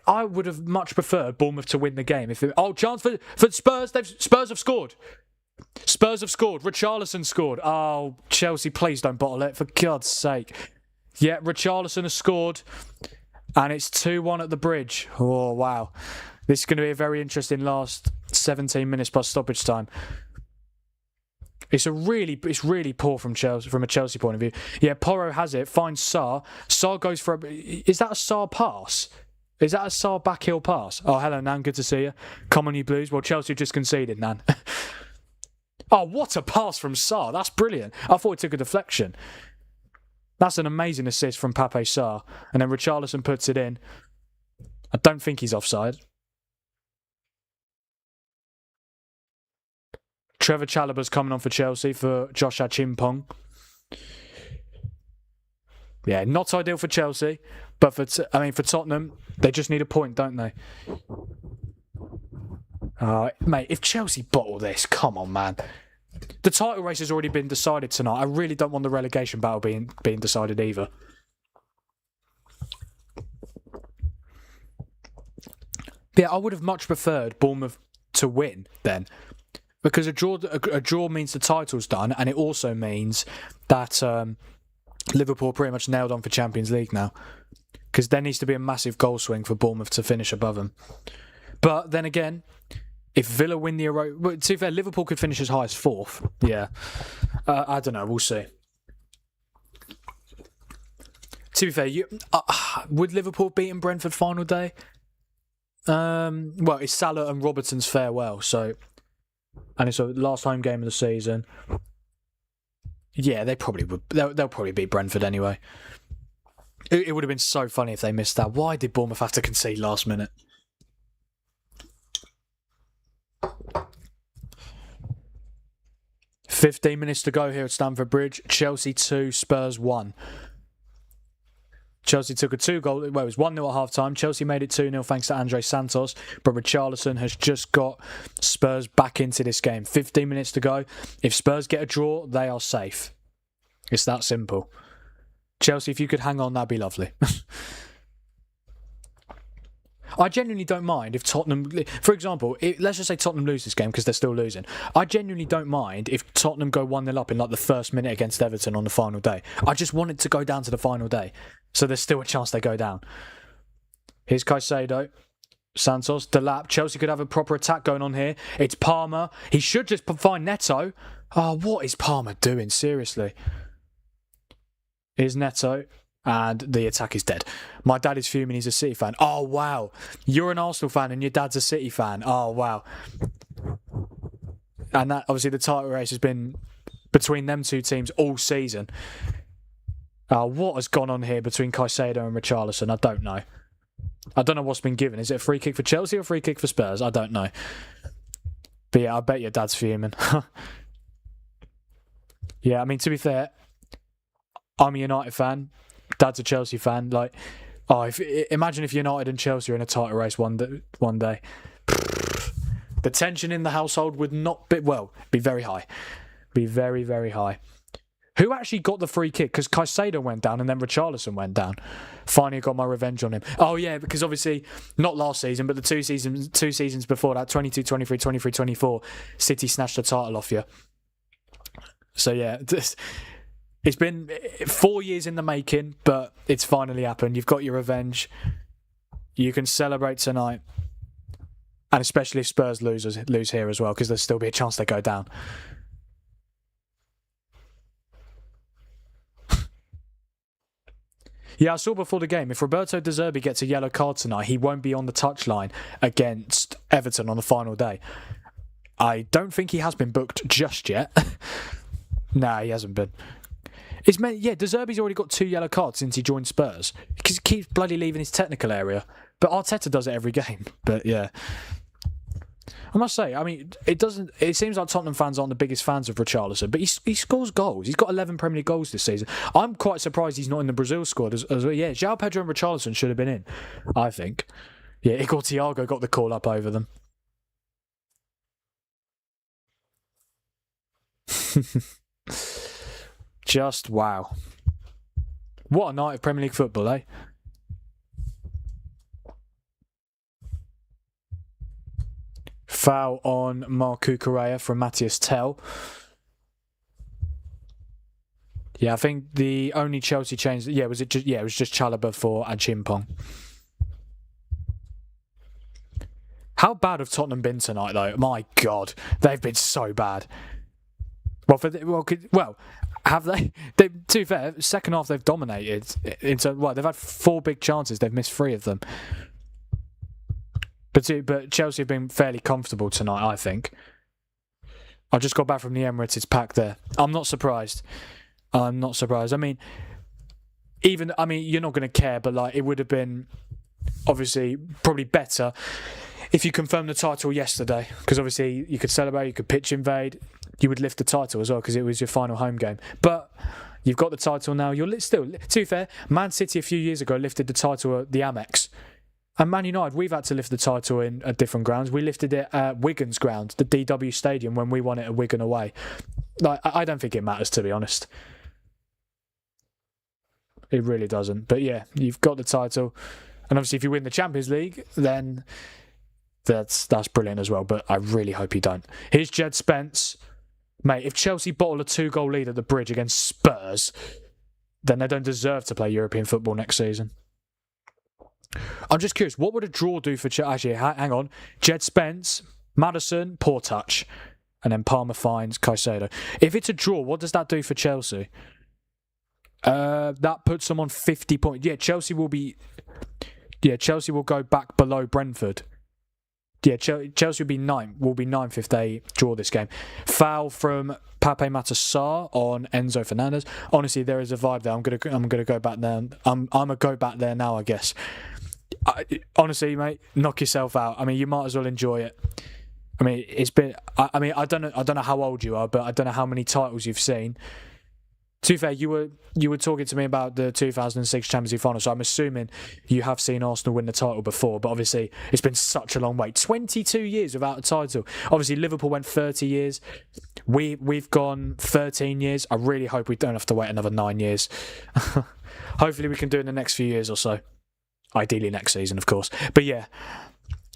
I would have much preferred Bournemouth to win the game. Chance for Spurs. Spurs have scored. Spurs have scored. Richarlison scored. Oh, Chelsea, please don't bottle it, for God's sake. Yeah, Richarlison has scored, and it's 2-1 at the Bridge. Oh, wow. This is going to be a very interesting last 17 minutes plus stoppage time. It's really poor from a Chelsea point of view. Yeah, Porro has it, finds Sarr. Sarr goes for is that a Sarr pass? Is that a Sarr backheel pass? Oh, hello, Nan, good to see you. Come on, you Blues. Well, Chelsea just conceded, Nan. Oh, what a pass from Sarr. That's brilliant. I thought it took a deflection. That's an amazing assist from Pape Sarr. And then Richarlison puts it in. I don't think he's offside. Trevor Chalobah's coming on for Chelsea for Josh Achimpong. Yeah, not ideal for Chelsea, but for Tottenham, they just need a point, don't they? Mate, if Chelsea bottle this, come on, man. The title race has already been decided tonight. I really don't want the relegation battle being decided either. Yeah, I would have much preferred Bournemouth to win then. Because a draw means the title's done, and it also means that Liverpool are pretty much nailed on for Champions League now. Because there needs to be a massive goal swing for Bournemouth to finish above them. But then again, if Villa win the Europa... To be fair, Liverpool could finish as high as 4th. Yeah. I don't know, we'll see. To be fair, would Liverpool have beaten Brentford final day? Well, it's Salah and Robertson's farewell, so... And it's the last home game of the season. Yeah, they probably would. They'll probably beat Brentford anyway. It would have been so funny if they missed that. Why did Bournemouth have to concede last minute? $15 to go here at Stamford Bridge. Chelsea 2, Spurs 1. Chelsea took a 2-goal... Well, it was 1-0 at half-time. Chelsea made it 2-0 thanks to Andre Santos. But Richarlison has just got Spurs back into this game. 15 minutes to go. If Spurs get a draw, they are safe. It's that simple. Chelsea, if you could hang on, that'd be lovely. I genuinely don't mind if Tottenham... For example, let's just say Tottenham lose this game because they're still losing. I genuinely don't mind if Tottenham go 1-0 up in like the first minute against Everton on the final day. I just want it to go down to the final day. So there's still a chance they go down. Here's Caicedo. Santos, Delap. Chelsea could have a proper attack going on here. It's Palmer. He should just find Neto. Oh, what is Palmer doing? Seriously. Here's Neto. And the attack is dead. My dad is fuming, he's a City fan. Oh, wow. You're an Arsenal fan and your dad's a City fan. Oh, wow. And that, obviously, the title race has been between them two teams all season. What has gone on here between Caicedo and Richarlison? I don't know. I don't know what's been given. Is it a free kick for Chelsea or a free kick for Spurs? I don't know. But yeah, I bet your dad's fuming. Yeah, I mean, to be fair, I'm a United fan. Dad's a Chelsea fan. Like, imagine if United and Chelsea are in a title race one day. The tension in the household would not be very high. Be very, very high. Who actually got the free kick? Because Caicedo went down and then Richarlison went down. Finally got my revenge on him. Oh, yeah, because obviously, not last season, but the two seasons before that, 22, 23, 23, 24, City snatched the title off you. So, yeah, it's been 4 years in the making, but it's finally happened. You've got your revenge. You can celebrate tonight. And especially if Spurs lose here as well, because there'll still be a chance they go down. Yeah, I saw before the game, if Roberto De Zerbi gets a yellow card tonight, he won't be on the touchline against Everton on the final day. I don't think he has been booked just yet. Nah, he hasn't been. De Zerbi's already got 2 yellow cards since he joined Spurs. Because he keeps bloody leaving his technical area. But Arteta does it every game. But yeah. I must say, I mean, it seems like Tottenham fans aren't the biggest fans of Richarlison, but he scores goals. He's got 11 Premier League goals this season. I'm quite surprised he's not in the Brazil squad as well. Yeah, João Pedro and Richarlison should have been in, I think. Yeah, Igor Thiago got the call up over them. Just wow. What a night of Premier League football, eh? Foul on Marcu Correa from Matthias Tell. Yeah, I think the only Chelsea change. Yeah, it was just Chalobah for Achimpong. How bad have Tottenham been tonight, though? My God, they've been so bad. Have they? To be fair, second half they've dominated. They've had 4 big chances. They've missed 3 of them. But Chelsea have been fairly comfortable tonight, I think. I just got back from the Emirates. It's packed there. I'm not surprised. I mean, you're not going to care, but it would have been obviously probably better if you confirmed the title yesterday, because obviously you could celebrate, you could pitch invade, you would lift the title as well because it was your final home game. But you've got the title now. You're still, to be fair, Man City a few years ago lifted the title at the Amex. And Man United, we've had to lift the title at different grounds. We lifted it at Wigan's ground, the DW Stadium, when we won it at Wigan away. I don't think it matters, to be honest. It really doesn't. But yeah, you've got the title. And obviously if you win the Champions League, then that's brilliant as well. But I really hope you don't. Here's Jed Spence. Mate, if Chelsea bottle a 2-goal lead at the Bridge against Spurs, then they don't deserve to play European football next season. I'm just curious, what would a draw do for Chelsea? Actually, hang on. Jed Spence, Maddison, poor touch. And then Palmer finds Caicedo. If it's a draw, what does that do for Chelsea? That puts them on 50 points. Yeah, Chelsea will go back below Brentford. Yeah, Chelsea will be ninth if they draw this game. Foul from Pape Matar Sarr on Enzo Fernandez. Honestly, there is a vibe there. I'm gonna go back there. I'm gonna go back there now, I guess. Honestly, mate, knock yourself out. I mean, you might as well enjoy it. I mean, it's been. I don't know how old you are, but I don't know how many titles you've seen. To be fair, you were talking to me about the 2006 Champions League final, so I'm assuming you have seen Arsenal win the title before, but obviously it's been such a long wait. 22 years without a title. Obviously Liverpool went 30 years. We've gone 13 years. I really hope we don't have to wait another 9 years. Hopefully we can do it in the next few years or so. Ideally next season, of course. But yeah,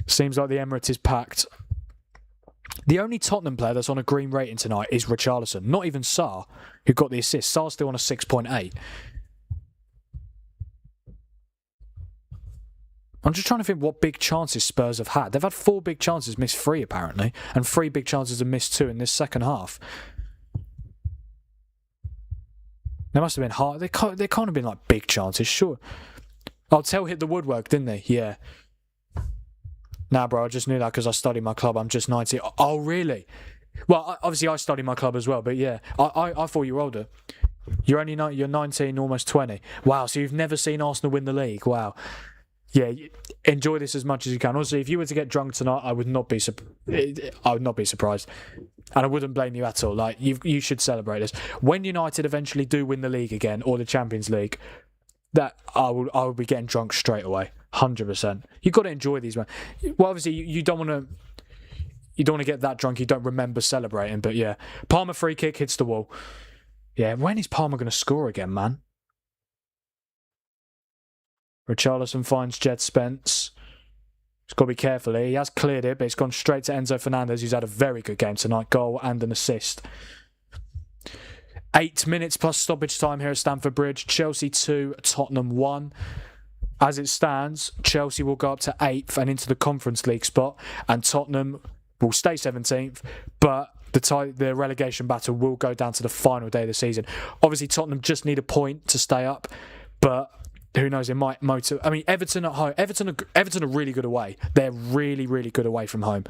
seems like the Emirates is packed. The only Tottenham player that's on a green rating tonight is Richarlison. Not even Sarr, who got the assist. Sarr's still on a 6.8. I'm just trying to think what big chances Spurs have had. They've had 4 big chances, missed 3 apparently, and 3 big chances and missed 2 in this second half. They must have been hard. They can't have been like big chances, sure. Oh, Tell hit the woodwork, didn't they? Yeah. Nah, bro, I just knew that because I studied my club. I'm just 19. Oh, really? Well, obviously I studied my club as well, but yeah, I thought you were older. You're 19, almost 20. Wow, so you've never seen Arsenal win the league? Wow. Yeah, enjoy this as much as you can. Also, if you were to get drunk tonight, I would not be surprised, and I wouldn't blame you at all. Like you should celebrate this. When United eventually do win the league again or the Champions League, that I will be getting drunk straight away, 100%. You've got to enjoy these, man. Well, obviously you don't want to. You don't want to get that drunk you don't remember celebrating, but yeah. Palmer free kick hits the wall. Yeah, when is Palmer going to score again, man? Richarlison finds Jed Spence. He's got to be careful here. He has cleared it, but it's gone straight to Enzo Fernandez, who's had a very good game tonight. Goal and an assist. 8 minutes plus stoppage time here at Stamford Bridge. Chelsea 2, Tottenham 1. As it stands, Chelsea will go up to 8th and into the Conference League spot, and Tottenham will stay 17th, but the relegation battle will go down to the final day of the season. Obviously, Tottenham just need a point to stay up, but who knows, it might motivate. I mean, Everton at home. Everton are really good away. They're really, really good away from home.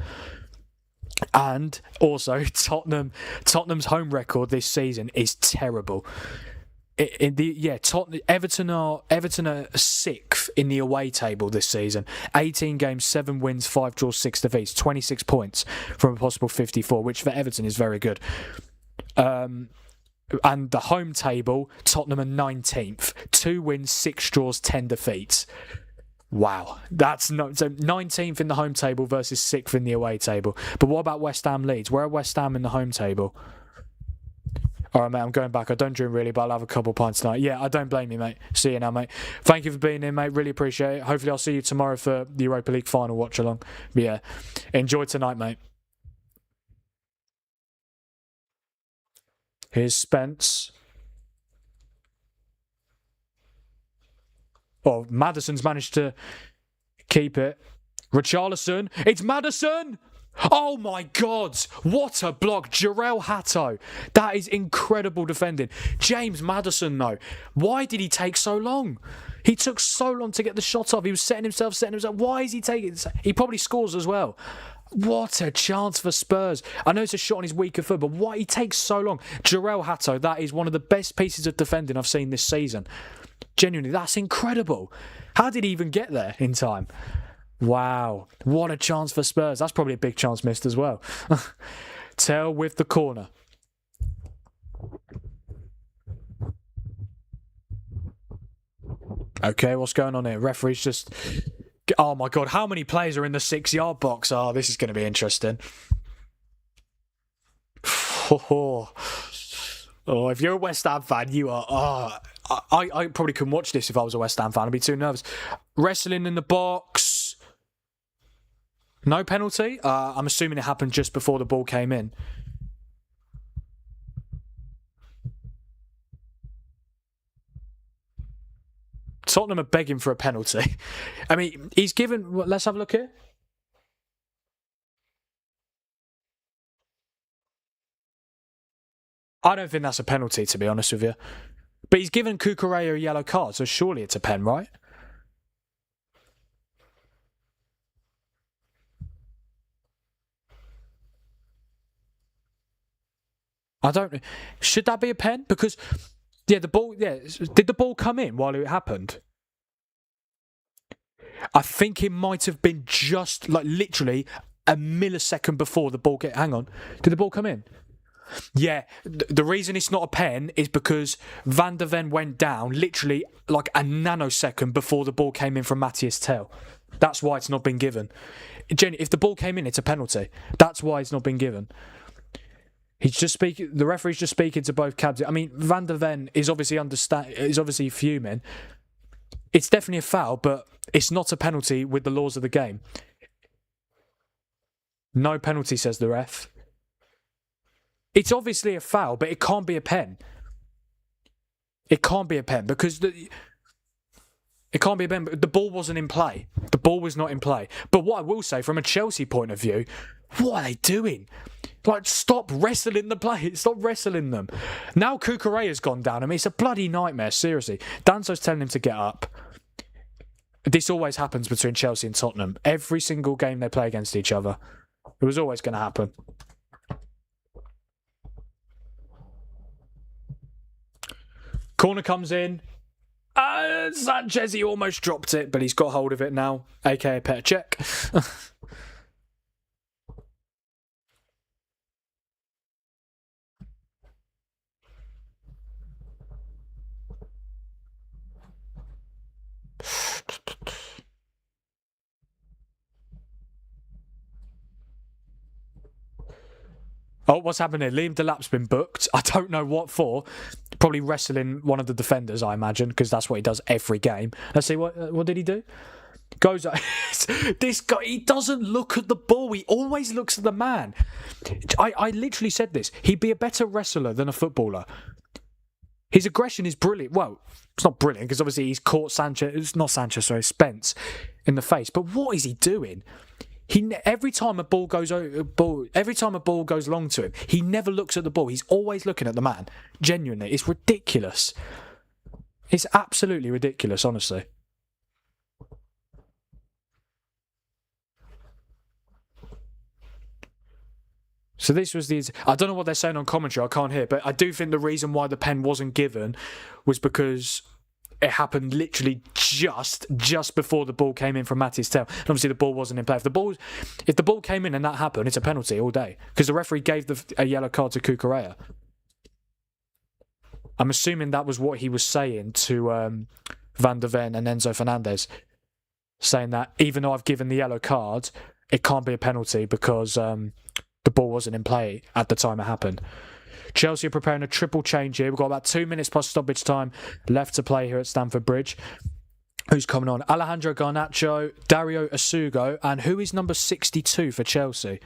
And also, Tottenham's home record this season is terrible. Everton are 6th in the away table this season. 18 games, 7 wins, 5 draws, 6 defeats, 26 points from a possible 54, which for Everton is very good. And the home table, Tottenham are 19th, 2 wins, 6 draws, 10 defeats. Wow, that's not so 19th in the home table versus 6th in the away table. But what about West Ham Leeds? Where are West Ham in the home table? All right, mate, I'm going back. I don't drink really, but I'll have a couple pints tonight. Yeah, I don't blame you, mate. See you now, mate. Thank you for being here, mate. Really appreciate it. Hopefully I'll see you tomorrow for the Europa League final watch-along. But yeah, enjoy tonight, mate. Here's Spence. Oh, Maddison's managed to keep it. Richarlison. It's Maddison! Oh my God! What a block. Jarell Hatto. That is incredible defending. James Maddison, though. Why did he take so long? He took so long to get the shot off. He was setting himself. Why is he taking it? He probably scores as well. What a chance for Spurs. I know it's a shot on his weaker foot, but why he takes so long? Jarell Hatto, that is one of the best pieces of defending I've seen this season. Genuinely, that's incredible. How did he even get there in time? Wow, what a chance for Spurs. That's probably a big chance missed as well. Tell with the corner. Okay, what's going on here? Referee's just... Oh my God, how many players are in the 6-yard box? Oh, this is going to be interesting. Oh, if you're a West Ham fan, you are... I probably couldn't watch this if I was a West Ham fan. I'd be too nervous. Wrestling in the box. No penalty? I'm assuming it happened just before the ball came in. Tottenham are begging for a penalty. I mean, he's given... Let's have a look here. I don't think that's a penalty, to be honest with you. But he's given Cucurella a yellow card, so surely it's a pen, right? I don't... Should that be a pen? Because... Yeah, the ball... Yeah, did the ball come in while it happened? I think it might have been just, like, literally a millisecond before the ball get... Hang on. Did the ball come in? Yeah, the reason it's not a pen is because Van der Ven went down literally like a nanosecond before the ball came in from Matthias Tell. That's why it's not been given. Jenny, if the ball came in, it's a penalty. That's why it's not been given. He's just speaking. The referee's just speaking to both cabs. I mean, Van der Ven is obviously fuming. It's definitely a foul, but it's not a penalty with the laws of the game. No penalty, says the ref. It's obviously a foul, but it can't be a pen. It can't be a pen because it can't be a pen. But the ball wasn't in play. The ball was not in play. But what I will say, from a Chelsea point of view, what are they doing? Like, stop wrestling the play. Stop wrestling them. Now Cucurella's gone down. I mean, it's a bloody nightmare, seriously. Danso's telling him to get up. This always happens between Chelsea and Tottenham. Every single game they play against each other. It was always going to happen. Corner comes in. Sanchez, he almost dropped it, but he's got hold of it now, aka Petr Cech. Oh, what's happening here? Liam Delap's been booked. I don't know what for. Probably wrestling one of the defenders, I imagine, because that's what he does every game. Let's see, what did he do? Goes. This guy, he doesn't look at the ball. He always looks at the man. I literally said this. He'd be a better wrestler than a footballer. His aggression is brilliant. Well, it's not brilliant because obviously he's caught Spence in the face. But what is he doing? Every time a ball goes long to him, he never looks at the ball. He's always looking at the man. Genuinely, it's ridiculous. It's absolutely ridiculous, honestly. So this was I don't know what they're saying on commentary, I can't hear, but I do think the reason why the pen wasn't given was because it happened literally just before the ball came in from Matty's tail. And obviously the ball wasn't in play. If the ball came in and that happened, it's a penalty all day. Because the referee gave a yellow card to Cucurella. I'm assuming that was what he was saying to Van der Ven and Enzo Fernandez. Saying that even though I've given the yellow card, it can't be a penalty because the ball wasn't in play at the time it happened. Chelsea are preparing a triple change here. We've got about 2 minutes plus stoppage time left to play here at Stamford Bridge. Who's coming on? Alejandro Garnacho, Dario Asugo, and who is number 62 for Chelsea?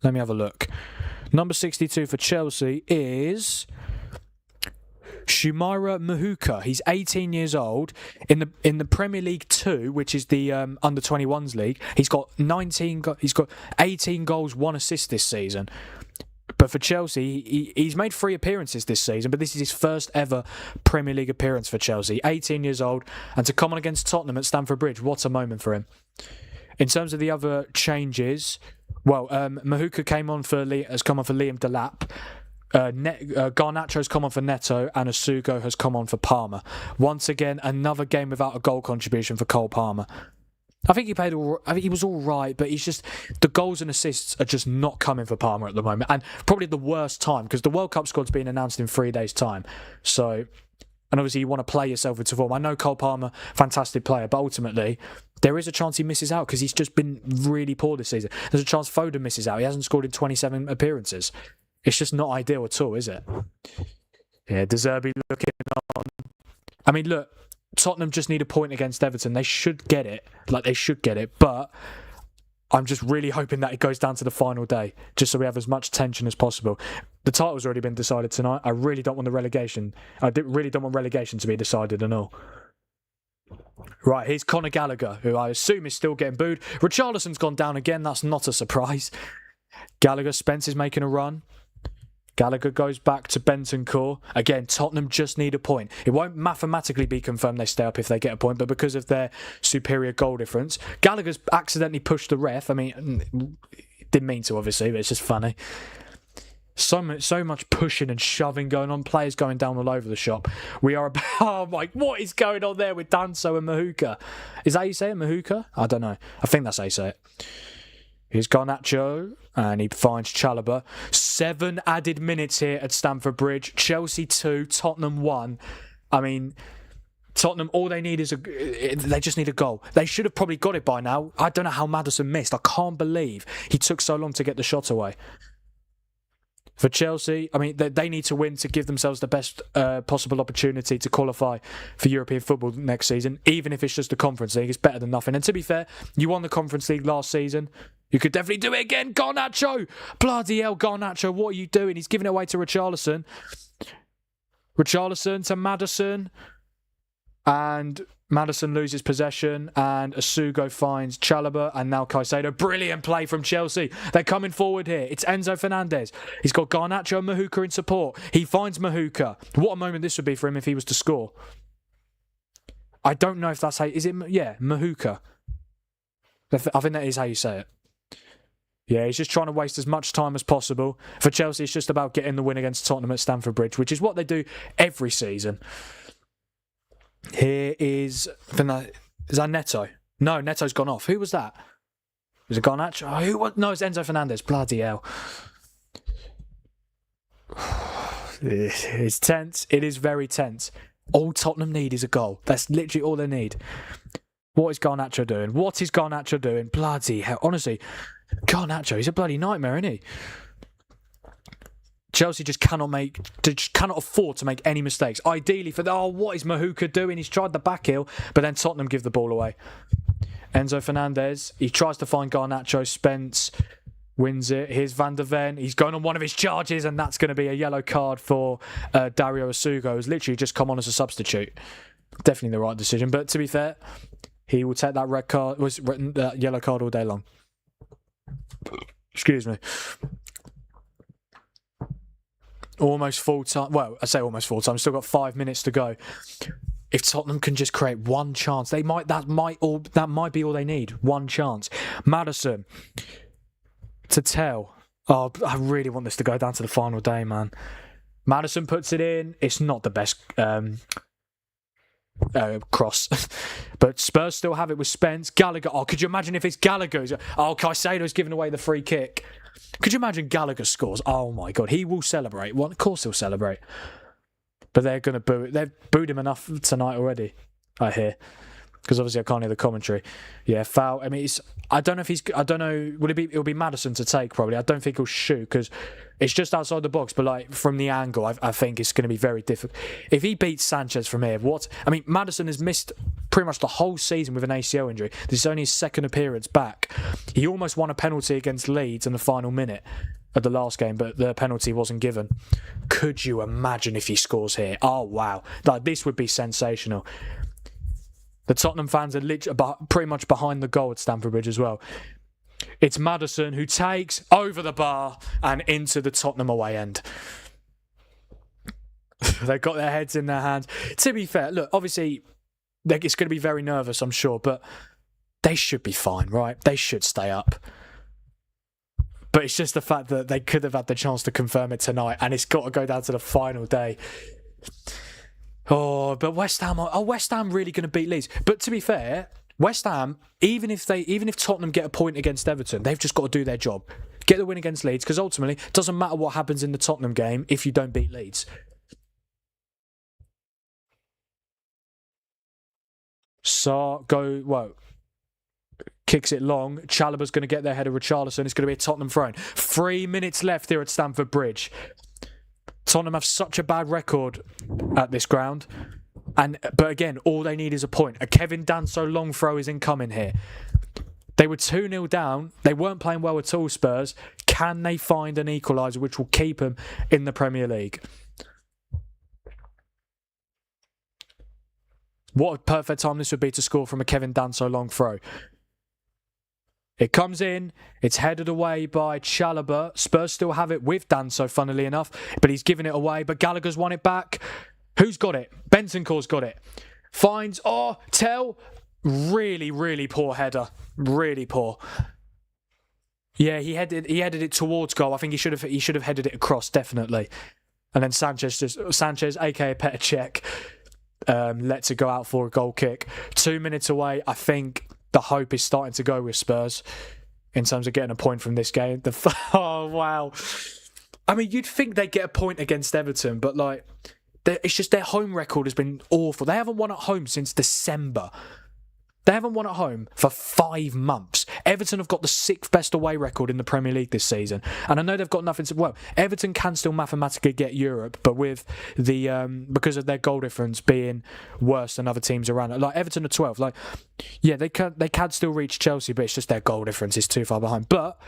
Let me have a look. Number 62 for Chelsea is Shumira Mahuka. He's 18 years old. In the Premier League 2, which is the under 21s league, he's got 18 goals, 1 assist this season. But for Chelsea, he's made 3 appearances this season, but this is his first ever Premier League appearance for Chelsea. 18 years old, and to come on against Tottenham at Stamford Bridge, what a moment for him. In terms of the other changes, well, Mahuka has come on for Liam Delap. Garnacho has come on for Neto, and Asugo has come on for Palmer. Once again, another game without a goal contribution for Cole Palmer. I think he was all right, but he's just, the goals and assists are just not coming for Palmer at the moment, and probably the worst time because the World Cup squad's been announced in 3 days' time. So, and obviously you want to play yourself into form. I know Cole Palmer, fantastic player, but ultimately there is a chance he misses out because he's just been really poor this season. There's a chance Foden misses out. He hasn't scored in 27 appearances. It's just not ideal at all, is it? Yeah, De Zerbi looking on. I mean, look. Tottenham just need a point against Everton. They should get it. But I'm just really hoping that it goes down to the final day, just so we have as much tension as possible. The title's already been decided tonight. I really don't want the relegation. Really don't want relegation to be decided at all. Right, here's Conor Gallagher, who I assume is still getting booed. Richarlison's gone down again. That's not a surprise. Gallagher, Spence is making a run. Gallagher goes back to Bentancur. Again, Tottenham just need a point. It won't mathematically be confirmed they stay up if they get a point, but because of their superior goal difference. Gallagher's accidentally pushed the ref. I mean, didn't mean to, obviously, but it's just funny. So much pushing and shoving going on. Players going down all over the shop. We are about... Oh, my... What is going on there with Danso and Mahuka? Is that how you say it, Mahuka? I don't know. I think that's how you say it. Here's Garnacho, and he finds Chalobah. 7 added minutes here at Stamford Bridge. Chelsea 2, Tottenham 1. I mean, Tottenham, all they need is they just need a goal. They should have probably got it by now. I don't know how Maddison missed. I can't believe he took so long to get the shot away. For Chelsea, I mean, they need to win to give themselves the best possible opportunity to qualify for European football next season, even if it's just the Conference League. It's better than nothing. And to be fair, you won the Conference League last season. You could definitely do it again. Garnacho! Bloody hell, Garnacho, what are you doing? He's giving it away to Richarlison. Richarlison to Maddison. And Maddison loses possession and Asugo finds Chalobah and now Caicedo. Brilliant play from Chelsea. They're coming forward here. It's Enzo Fernandez. He's got Garnacho and Mahuka in support. He finds Mahuka. What a moment this would be for him if he was to score. I don't know if that's how... Is it... Yeah, Mahuka. I think that is how you say it. Yeah, he's just trying to waste as much time as possible. For Chelsea, it's just about getting the win against Tottenham at Stamford Bridge, which is what they do every season. Here is that Neto? No, Neto's gone off. Who was that? Was it Garnacho? Oh, who was? No, it's Enzo Fernandez. Bloody hell. It's tense. It is very tense. All Tottenham need is a goal. That's literally all they need. What is Garnacho doing? What is Garnacho doing? Bloody hell. Honestly, Garnacho, he's a bloody nightmare, isn't he? Chelsea just cannot afford to make any mistakes. Ideally what is Mahuka doing? He's tried the back heel, but then Tottenham give the ball away. Enzo Fernandez, he tries to find Garnacho. Spence wins it. Here's Van der Ven. He's going on one of his charges, and that's going to be a yellow card for Dario Asugo, who's literally just come on as a substitute. Definitely the right decision, but to be fair, he will take that yellow card all day long. Excuse me. Almost full time. Well, I say almost full time. Still got 5 minutes to go. If Tottenham can just create one chance, that might be all they need. One chance. Maddison to tell. Oh, I really want this to go down to the final day, man. Maddison puts it in. It's not the best cross, but Spurs still have it with Spence. Gallagher. Oh, could you imagine if it's Gallagher? Oh, Caicedo's giving away the free kick. Could you imagine Gallagher scores? Oh my God, he will celebrate. Well, of course he'll celebrate. But they're going to boo it. They've booed him enough tonight already, I hear. Because obviously I can't hear the commentary. Yeah, foul. I mean, I don't know. It'll be Maddison to take probably. I don't think he'll shoot because it's just outside the box. But like from the angle, I think it's going to be very difficult. If he beats Sanchez from here, Maddison has missed pretty much the whole season with an ACL injury. This is only his second appearance back. He almost won a penalty against Leeds in the final minute of the last game, but the penalty wasn't given. Could you imagine if he scores here? Oh wow, like this would be sensational. The Tottenham fans are literally pretty much behind the goal at Stamford Bridge as well. It's Maddison who takes over the bar and into the Tottenham away end. They've got their heads in their hands. To be fair, look, obviously, it's going to be very nervous, I'm sure, but they should be fine, right? They should stay up. But it's just the fact that they could have had the chance to confirm it tonight, and it's got to go down to the final day. Oh, but West Ham really going to beat Leeds? But to be fair, West Ham, even if Tottenham get a point against Everton, they've just got to do their job. Get the win against Leeds, because ultimately, it doesn't matter what happens in the Tottenham game if you don't beat Leeds. Kicks it long. Chalobah's going to get their header with Richarlison. It's going to be a Tottenham throw-in. 3 minutes left here at Stamford Bridge. Tottenham have such a bad record at this ground. But again, all they need is a point. A Kevin Danso long throw is incoming here. They were 2-0 down. They weren't playing well at all, Spurs. Can they find an equaliser which will keep them in the Premier League? What a perfect time this would be to score from a Kevin Danso long throw. It comes in, it's headed away by Chalobah. Spurs still have it with Danso, funnily enough, but he's given it away. But Gallagher's won it back. Who's got it? Bentancur's got it. Finds, Tell. Really, really poor header. Really poor. Yeah, he headed it towards goal. I think he should have headed it across, definitely. And then Sanchez, aka Petr Cech, lets it go out for a goal kick. 2 minutes away, I think. The hope is starting to go with Spurs in terms of getting a point from this game. Oh, wow. I mean, you'd think they'd get a point against Everton, but like, it's just their home record has been awful. They haven't won at home since December. They haven't won at home for 5 months. Everton have got the 6th best away record in the Premier League this season. And I know they've got nothing to... Well, Everton can still mathematically get Europe, but with the... because of their goal difference being worse than other teams around it. Like, Everton are 12. Like, yeah, they can still reach Chelsea, but it's just their goal difference is too far behind. But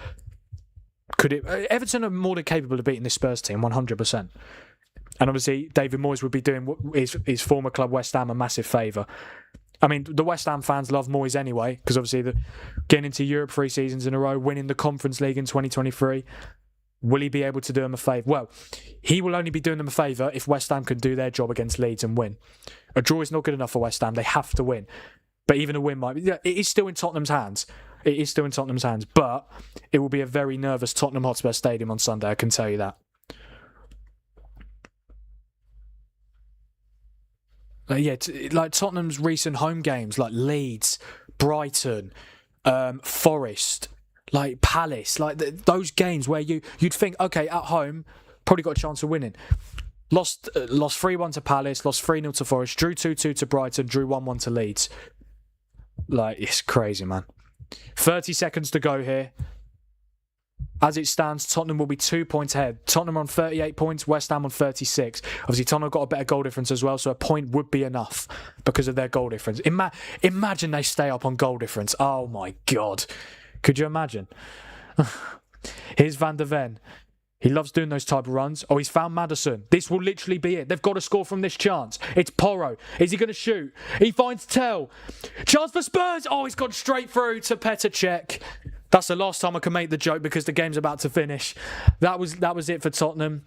could it... Everton are more than capable of beating this Spurs team, 100%. And obviously, David Moyes would be doing his former club West Ham a massive favour. I mean, the West Ham fans love Moyes anyway, because obviously getting into Europe 3 seasons in a row, winning the Conference League in 2023. Will he be able to do them a favour? Well, he will only be doing them a favour if West Ham can do their job against Leeds and win. A draw is not good enough for West Ham. They have to win. But even a win might be... It is still in Tottenham's hands. It is still in Tottenham's hands. But it will be a very nervous Tottenham Hotspur Stadium on Sunday, I can tell you that. Like Tottenham's recent home games, like Leeds, Brighton, Forest, like Palace, like those games where you'd think, okay, at home, probably got a chance of winning. Lost 3-1 to Palace, lost 3-0 to Forest, drew 2-2 to Brighton, drew 1-1 to Leeds. Like, it's crazy, man. 30 seconds to go here. As it stands, Tottenham will be 2 points ahead. Tottenham on 38 points, West Ham on 36. Obviously, Tottenham got a better goal difference as well, so a point would be enough because of their goal difference. Imagine they stay up on goal difference. Oh, my God. Could you imagine? Here's Van der Ven. He loves doing those type of runs. Oh, he's found Maddison. This will literally be it. They've got to score from this chance. It's Porro. Is he going to shoot? He finds Tell. Chance for Spurs. Oh, he's gone straight through to Petr Cech. That's the last time I can make the joke because the game's about to finish. That was it for Tottenham.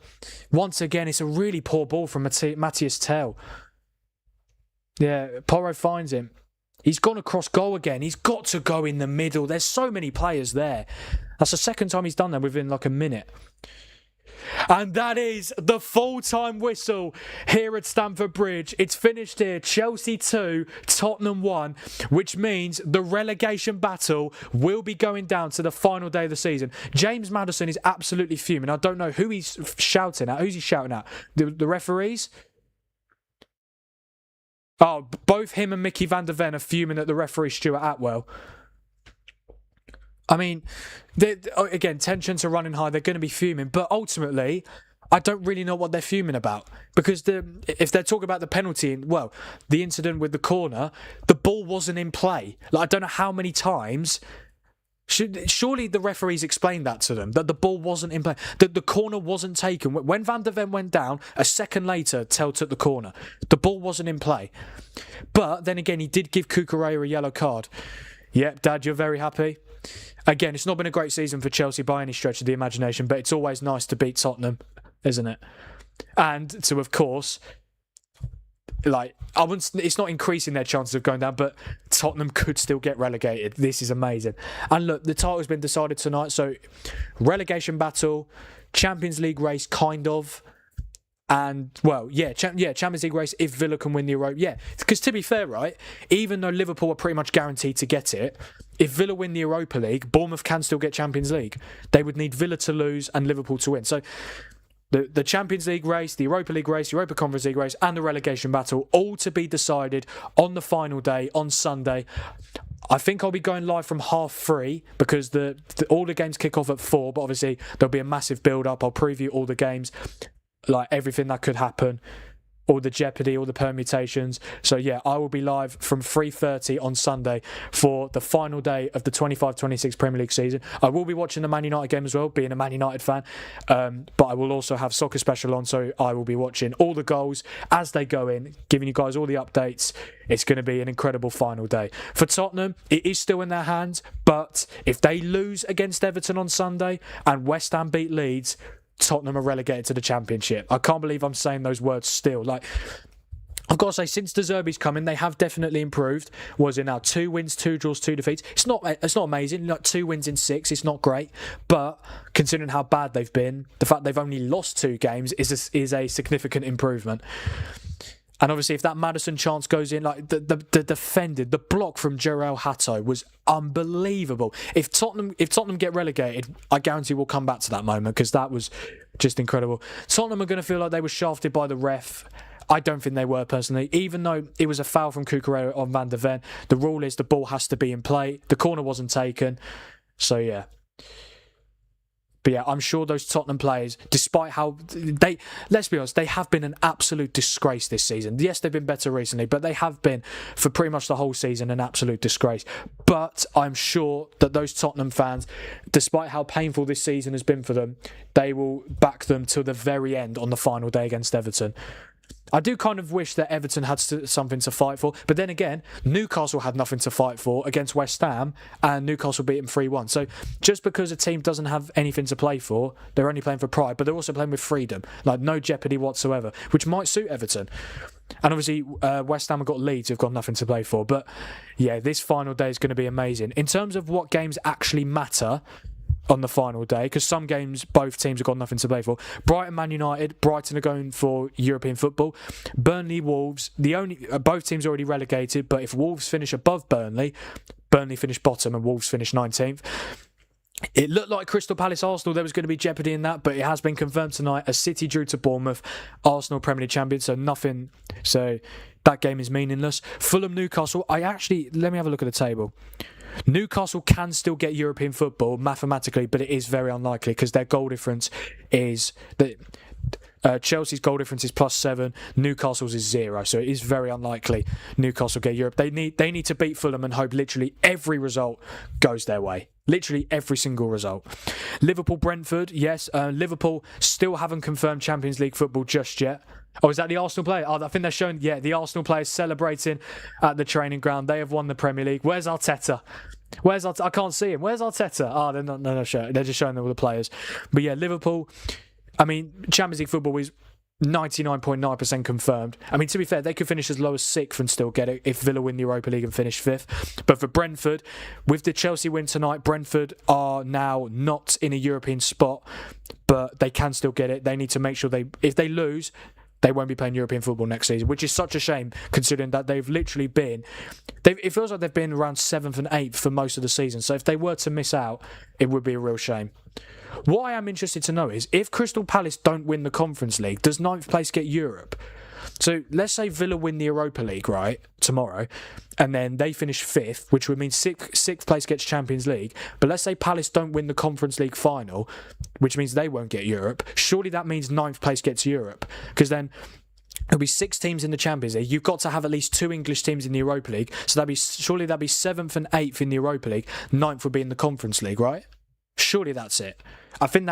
Once again, it's a really poor ball from Matthias Tell. Yeah, Porro finds him. He's gone across goal again. He's got to go in the middle. There's so many players there. That's the second time he's done that within like a minute. And that is the full-time whistle here at Stamford Bridge. It's finished here. Chelsea 2, Tottenham 1, which means the relegation battle will be going down to the final day of the season. James Maddison is absolutely fuming. I don't know who he's shouting at. Who's he shouting at? The referees? Oh, both him and Mickey van der Ven are fuming at the referee Stuart Atwell. I mean, again, tensions are running high. They're going to be fuming. But ultimately, I don't really know what they're fuming about. Because if they're talking about the penalty, the incident with the corner, the ball wasn't in play. Like, I don't know how many times... Surely the referees explained that to them, that the ball wasn't in play, that the corner wasn't taken. When Van der Ven went down, a second later, Tell took the corner. The ball wasn't in play. But then again, he did give Cucurella a yellow card. Yep, Dad, you're very happy. Again, it's not been a great season for Chelsea by any stretch of the imagination, but it's always nice to beat Tottenham, isn't it? And to, of course... it's not increasing their chances of going down, but Tottenham could still get relegated. This is amazing. And look, the title's been decided tonight, so relegation battle, Champions League race, kind of. And, Champions League race if Villa can win the Europa. Yeah, because to be fair, right, even though Liverpool are pretty much guaranteed to get it, if Villa win the Europa League, Bournemouth can still get Champions League. They would need Villa to lose and Liverpool to win. So... The Champions League race, the Europa League race, Europa Conference League race and the relegation battle, all to be decided on the final day, on Sunday. I think I'll be going live from 3:30 because all the games kick off at 4, but obviously there'll be a massive build-up. I'll preview all the games, like everything that could happen, all the jeopardy, all the permutations. So yeah, I will be live from 3:30 on Sunday for the final day of the 25-26 Premier League season. I will be watching the Man United game as well, being a Man United fan. But I will also have Soccer Special on, so I will be watching all the goals as they go in, giving you guys all the updates. It's going to be an incredible final day. For Tottenham, it is still in their hands, but if they lose against Everton on Sunday and West Ham beat Leeds, Tottenham are relegated to the Championship. I can't believe I'm saying those words still. I've got to say, since De Zerbi's come in, they have definitely improved. Was it now 2 wins, 2 draws, 2 defeats? It's not amazing. 2 wins in 6, it's not great. But considering how bad they've been, the fact they've only lost 2 games is a significant improvement. And obviously, if that Maddison chance goes in, the block from Jarell Hato was unbelievable. If Tottenham get relegated, I guarantee we'll come back to that moment because that was just incredible. Tottenham are going to feel like they were shafted by the ref. I don't think they were, personally. Even though it was a foul from Cucurella on Van der Ven, the rule is the ball has to be in play. The corner wasn't taken. So, yeah. But yeah, I'm sure those Tottenham players, despite how let's be honest, they have been an absolute disgrace this season. Yes, they've been better recently, but they have been, for pretty much the whole season, an absolute disgrace. But I'm sure that those Tottenham fans, despite how painful this season has been for them, they will back them till the very end on the final day against Everton. I do kind of wish that Everton had something to fight for, but then again, Newcastle had nothing to fight for against West Ham, and Newcastle beat them 3-1. So just because a team doesn't have anything to play for, they're only playing for pride, but they're also playing with freedom, like no jeopardy whatsoever, which might suit Everton. And obviously, West Ham have got Leeds who've got nothing to play for. But yeah, this final day is going to be amazing. In terms of what games actually matter on the final day, because some games both teams have got nothing to play for. Brighton, Man United. Brighton are going for European football. Burnley, Wolves. Both teams are already relegated, but if Wolves finish above Burnley, Burnley finish bottom and Wolves finish 19th. It looked like Crystal Palace Arsenal, there was going to be jeopardy in that, but it has been confirmed tonight as City drew to Bournemouth, Arsenal Premier League champions, so nothing. So that game is meaningless. Fulham Newcastle. Let me have a look at the table. Newcastle can still get European football mathematically, but it is very unlikely because their goal difference is that Chelsea's goal difference is +7, Newcastle's is 0, so it is very unlikely Newcastle get Europe. They need to beat Fulham and hope literally every result goes their way. Literally every single result. Liverpool Brentford, yes. Liverpool still haven't confirmed Champions League football just yet. Oh, is that the Arsenal player? Oh, I think they're showing, the Arsenal players celebrating at the training ground. They have won the Premier League. Where's Arteta? I can't see him. Where's Arteta? Oh, they're not showing. They're just showing all the players. But yeah, Liverpool, Champions League football is 99.9% confirmed. To be fair, they could finish as low as 6th and still get it if Villa win the Europa League and finish 5th. But for Brentford, with the Chelsea win tonight, Brentford are now not in a European spot, but they can still get it. They need to make sure if they lose, they won't be playing European football next season, which is such a shame considering that they've literally been... It feels like they've been around 7th and 8th for most of the season. So if they were to miss out, it would be a real shame. What I am interested to know is, if Crystal Palace don't win the Conference League, does 9th place get Europe? So let's say Villa win the Europa League, right, tomorrow, and then they finish 5th, which would mean 6th place gets Champions League. But let's say Palace don't win the Conference League final, which means they won't get Europe. Surely that means 9th place gets Europe, because then there'll be 6 teams in the Champions League. You've got to have at least 2 English teams in the Europa League. So that'd be 7th and 8th in the Europa League. 9th would be in the Conference League, right? Surely that's it. I think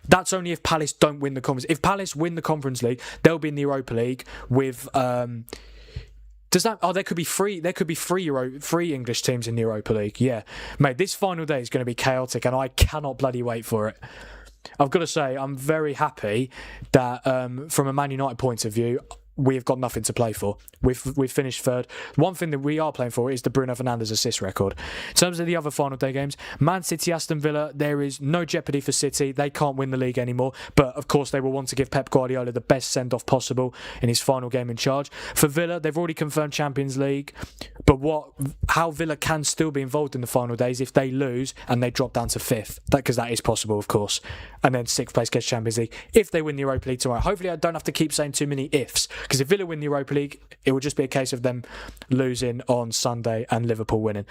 that's only if Palace don't win the Conference. If Palace win the Conference League, they'll be in the Europa League with. Does that? Oh, there could be three English teams in the Europa League. Yeah, mate. This final day is going to be chaotic, and I cannot bloody wait for it. I've got to say, I'm very happy that from a Man United point of view, we've got nothing to play for. We've finished 3rd. One thing that we are playing for is the Bruno Fernandes assist record. In terms of the other final day games, Man City, Aston Villa, there is no jeopardy for City. They can't win the league anymore. But of course, they will want to give Pep Guardiola the best send-off possible in his final game in charge. For Villa, they've already confirmed Champions League. But how Villa can still be involved in the final days if they lose and they drop down to 5th. Because that is possible, of course. And then 6th place gets Champions League if they win the Europa League tomorrow. Hopefully, I don't have to keep saying too many ifs. Because if Villa win the Europa League, it will just be a case of them losing on Sunday and Liverpool winning.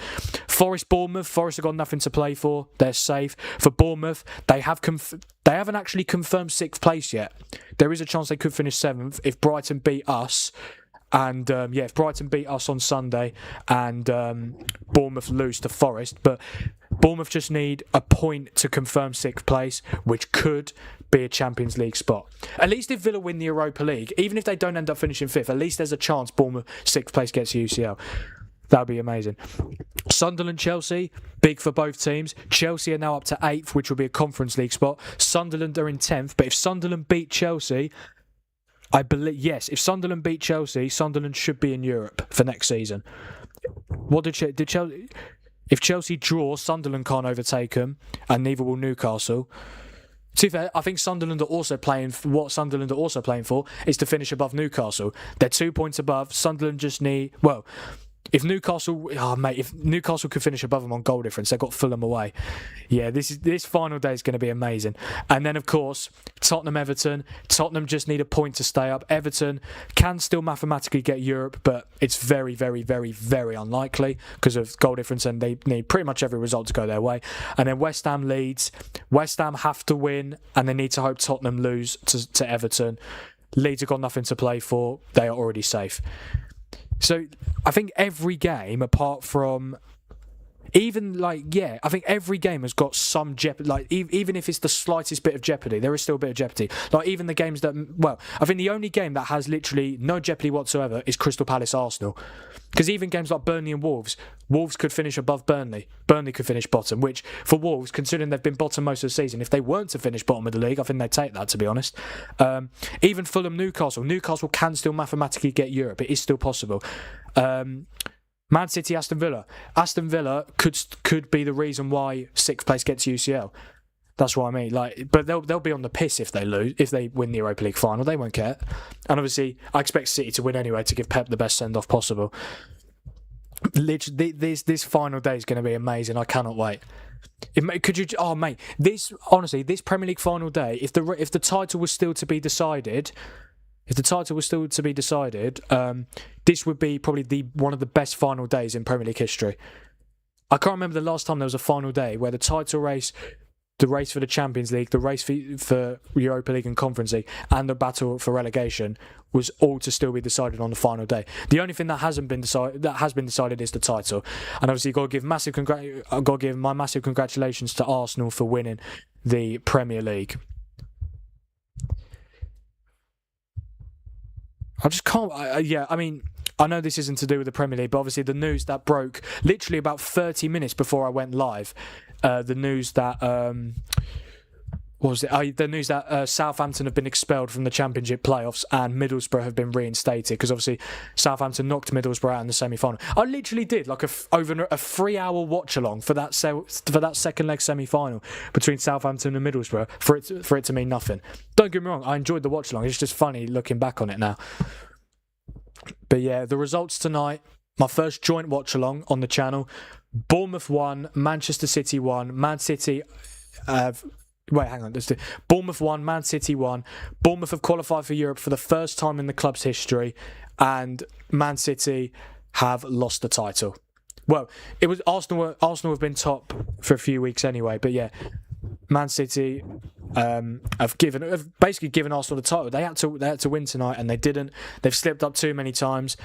Forest Bournemouth. Forest have got nothing to play for. They're safe. For Bournemouth, they haven't actually confirmed 6th place yet. There is a chance they could finish 7th if Brighton beat us. And if Brighton beat us on Sunday and Bournemouth lose to Forest. But Bournemouth just need a point to confirm 6th place, which could be a Champions League spot. At least if Villa win the Europa League, even if they don't end up finishing 5th, at least there's a chance Bournemouth 6th place gets UCL. That would be amazing. Sunderland, Chelsea, big for both teams. Chelsea are now up to 8th, which will be a Conference League spot. Sunderland are in 10th, but if Sunderland beat Chelsea, I believe, yes, if Sunderland beat Chelsea, Sunderland should be in Europe for next season. If Chelsea draw, Sunderland can't overtake them, and neither will Newcastle. To be fair, I think Sunderland are also playing for is to finish above Newcastle. They're 2 points above. Sunderland just need... Well, if Newcastle could finish above them on goal difference, they've got Fulham away. Yeah, this final day is going to be amazing. And then, of course, Tottenham-Everton. Tottenham just need a point to stay up. Everton can still mathematically get Europe, but it's very, very, very, very unlikely because of goal difference, and they need pretty much every result to go their way. And then West Ham, Leeds. West Ham have to win, and they need to hope Tottenham lose to Everton. Leeds have got nothing to play for. They are already safe. So I think every game, apart from even like, yeah, I think every game has got some jeopardy. Like, even if it's the slightest bit of jeopardy, there is still a bit of jeopardy. Like, even the games that, well, I think the only game that has literally no jeopardy whatsoever is Crystal Palace Arsenal. Because even games like Burnley and Wolves could finish above Burnley. Burnley could finish bottom, which for Wolves, considering they've been bottom most of the season, if they weren't to finish bottom of the league, I think they'd take that, to be honest. Even Fulham, Newcastle can still mathematically get Europe. It is still possible. Man City, Aston Villa. Aston Villa could be the reason why sixth place gets UCL. That's what I mean. Like, but they'll be on the piss if they win the Europa League final. They won't care. And obviously, I expect City to win anyway to give Pep the best send off possible. Literally, this final day is going to be amazing. I cannot wait. This Premier League final day, if the title was still to be decided. This would be probably one of the best final days in Premier League history. I can't remember the last time there was a final day where the title race, the race for the Champions League, the race for Europa League and Conference League, and the battle for relegation was all to still be decided on the final day. The only thing that has been decided is the title. And obviously, I've got to give my massive congratulations to Arsenal for winning the Premier League. I just can't. I know this isn't to do with the Premier League, but obviously the news that broke literally about 30 minutes before I went live. The news that the news that Southampton have been expelled from the Championship playoffs and Middlesbrough have been reinstated, because obviously Southampton knocked Middlesbrough out in the semi-final. I literally did like over a 3-hour watch along for that second leg semi-final between Southampton and Middlesbrough for it to mean nothing. Don't get me wrong, I enjoyed the watch along. It's just funny looking back on it now. But yeah, the results tonight. My first joint watch along on the channel. Bournemouth 1, Manchester City 1, Man City. Bournemouth 1, Man City 1. Bournemouth have qualified for Europe for the first time in the club's history, and Man City have lost the title. Well, it was Arsenal have been top for a few weeks anyway, but yeah, Man City have basically given Arsenal the title. They had to win tonight, and they didn't. They've slipped up too many times.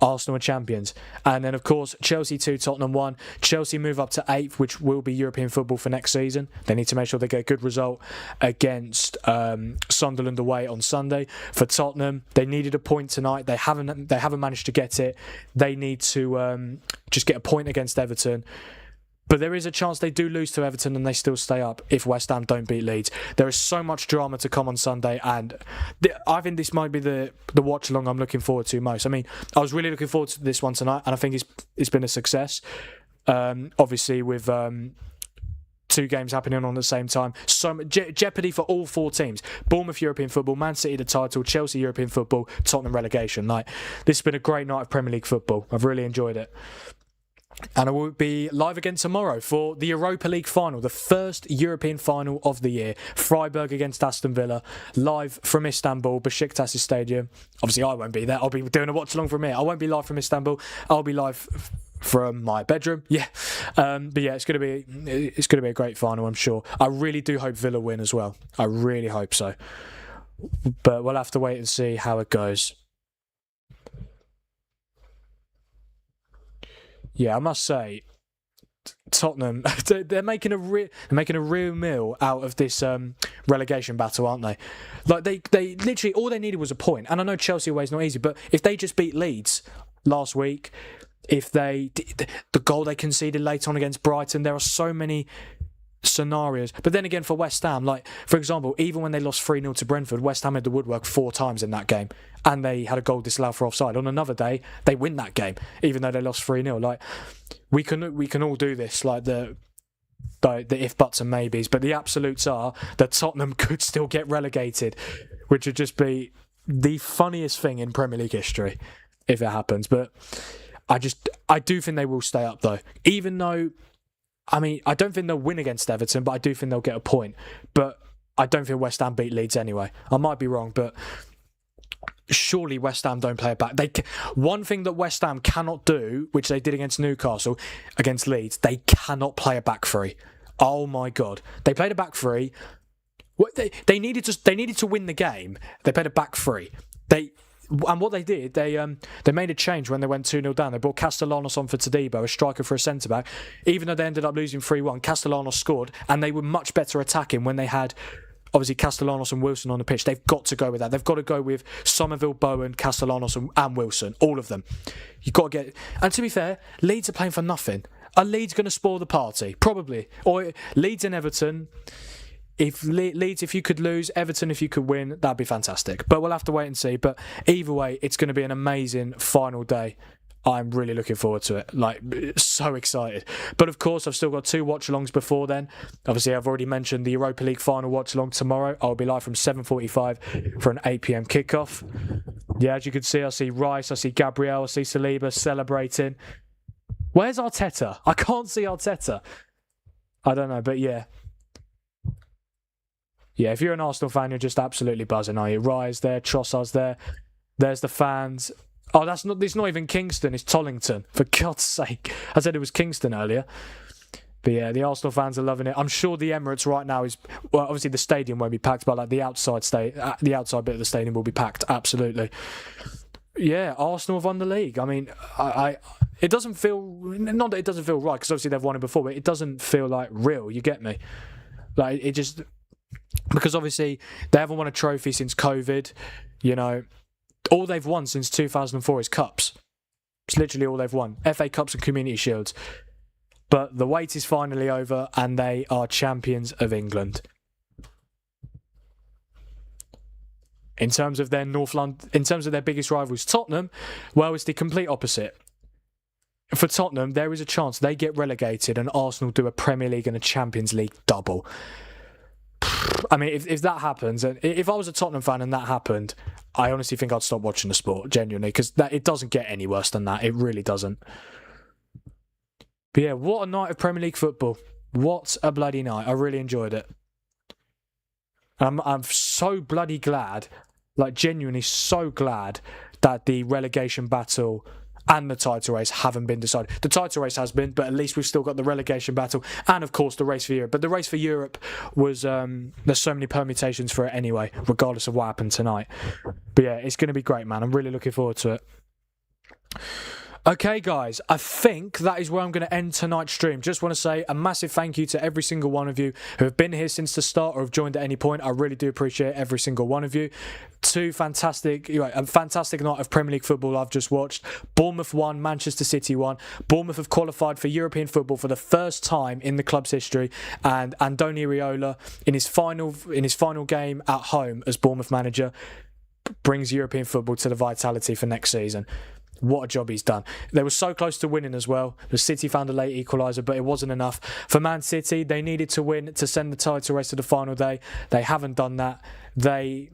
Arsenal are champions. And then, of course, Chelsea 2, Tottenham 1. Chelsea move up to 8th, which will be European football for next season. They need to make sure they get a good result against Sunderland away on Sunday. For Tottenham, they needed a point tonight. They haven't managed to get it. They need to just get a point against Everton. But there is a chance they do lose to Everton and they still stay up if West Ham don't beat Leeds. There is so much drama to come on Sunday, and I think this might be the watch-along I'm looking forward to most. I mean, I was really looking forward to this one tonight, and I think it's been a success. Obviously, with 2 games happening on the same time. So jeopardy for all 4 teams. Bournemouth European football, Man City the title, Chelsea European football, Tottenham relegation. Like, this has been a great night of Premier League football. I've really enjoyed it. And I will be live again tomorrow for the Europa League final, the first European final of the year. Freiburg against Aston Villa, live from Istanbul, Besiktas stadium. Obviously, I won't be there. I'll be doing a watch along from here. I won't be live from Istanbul. I'll be live from my bedroom. Yeah, but yeah, it's gonna be a great final, I'm sure. I really do hope Villa win as well. I really hope so. But we'll have to wait and see how it goes. Yeah, I must say, Tottenham, they're making a real meal out of this relegation battle, aren't they? Like, they literally, all they needed was a point. And I know Chelsea away is not easy, but if they just beat Leeds last week, if the goal they conceded late on against Brighton, there are so many scenarios. But then again, for West Ham, like, for example, even when they lost 3-0 to Brentford, West Ham had the woodwork 4 times in that game, and they had a goal disallowed for offside. On another day, they win that game, even though they lost 3-0. Like, we can all do this, like the if, buts and maybes, but the absolutes are that Tottenham could still get relegated, which would just be the funniest thing in Premier League history if it happens. But I do think they will stay up, though, even though, I mean, I don't think they'll win against Everton, but I do think they'll get a point. But I don't think West Ham beat Leeds anyway. I might be wrong, but surely West Ham don't play it back. One thing that West Ham cannot do, which they did against Newcastle, against Leeds, they cannot play a back three. Oh my God. They played a back three. They needed to win the game. They played a back three. And what they did, they made a change when they went 2-0 down. They brought Castellanos on for Todibo, a striker for a centre-back. Even though they ended up losing 3-1, Castellanos scored, and they were much better attacking when they had, obviously, Castellanos and Wilson on the pitch. They've got to go with that. They've got to go with Somerville, Bowen, Castellanos and Wilson, all of them. You've got to get... And to be fair, Leeds are playing for nothing. Are Leeds going to spoil the party? Probably. Or Leeds and Everton... If Leeds, if you could lose, Everton, if you could win, that'd be fantastic. But we'll have to wait and see. But either way, it's going to be an amazing final day. I'm really looking forward to it. Like, so excited. But of course, I've still got 2 watch-alongs before then. Obviously, I've already mentioned the Europa League final watch-along tomorrow. I'll be live from 7:45 for an 8 p.m. kickoff. Yeah, as you can see, I see Rice, I see Gabriel, I see Saliba celebrating. Where's Arteta? I can't see Arteta. I don't know, but yeah. Yeah, if you're an Arsenal fan, you're just absolutely buzzing, are you? Rise there, Trossard's there. There's the fans. Oh, it's not even Kingston, it's Tollington. For God's sake. I said it was Kingston earlier. But yeah, the Arsenal fans are loving it. I'm sure the Emirates right now is... Well, obviously the stadium won't be packed, but like the outside bit of the stadium will be packed, absolutely. Yeah, Arsenal have won the league. I mean, it doesn't feel... Not that it doesn't feel right, because obviously they've won it before, but it doesn't feel like real, you get me? Like, it just... Because obviously they haven't won a trophy since COVID, you know. All they've won since 2004 is cups. It's literally all they've won. FA Cups and Community Shields. But the wait is finally over and they are champions of England. In terms of their biggest rivals, Tottenham, well, it's the complete opposite. For Tottenham, there is a chance they get relegated and Arsenal do a Premier League and a Champions League double. I mean, if that happens, and if I was a Tottenham fan and that happened, I honestly think I'd stop watching the sport, genuinely, because it doesn't get any worse than that. It really doesn't. But yeah, what a night of Premier League football. What a bloody night. I really enjoyed it. I'm so bloody glad, like genuinely so glad that the relegation battle and the title race haven't been decided. The title race has been, but at least we've still got the relegation battle and, of course, the race for Europe. But the race for Europe was... there's so many permutations for it anyway, regardless of what happened tonight. But yeah, it's going to be great, man. I'm really looking forward to it. Okay, guys, I think that is where I'm going to end tonight's stream. Just want to say a massive thank you to every single one of you who have been here since the start or have joined at any point. I really do appreciate every single one of you. A fantastic night of Premier League football I've just watched. Bournemouth won, Manchester City won. Bournemouth have qualified for European football for the first time in the club's history, and Andoni Iraola, in his final game at home as Bournemouth manager, brings European football to the Vitality for next season. What a job he's done. They were so close to winning as well. The City found a late equaliser, but it wasn't enough. For Man City, they needed to win to send the title race to the final day. They haven't done that. They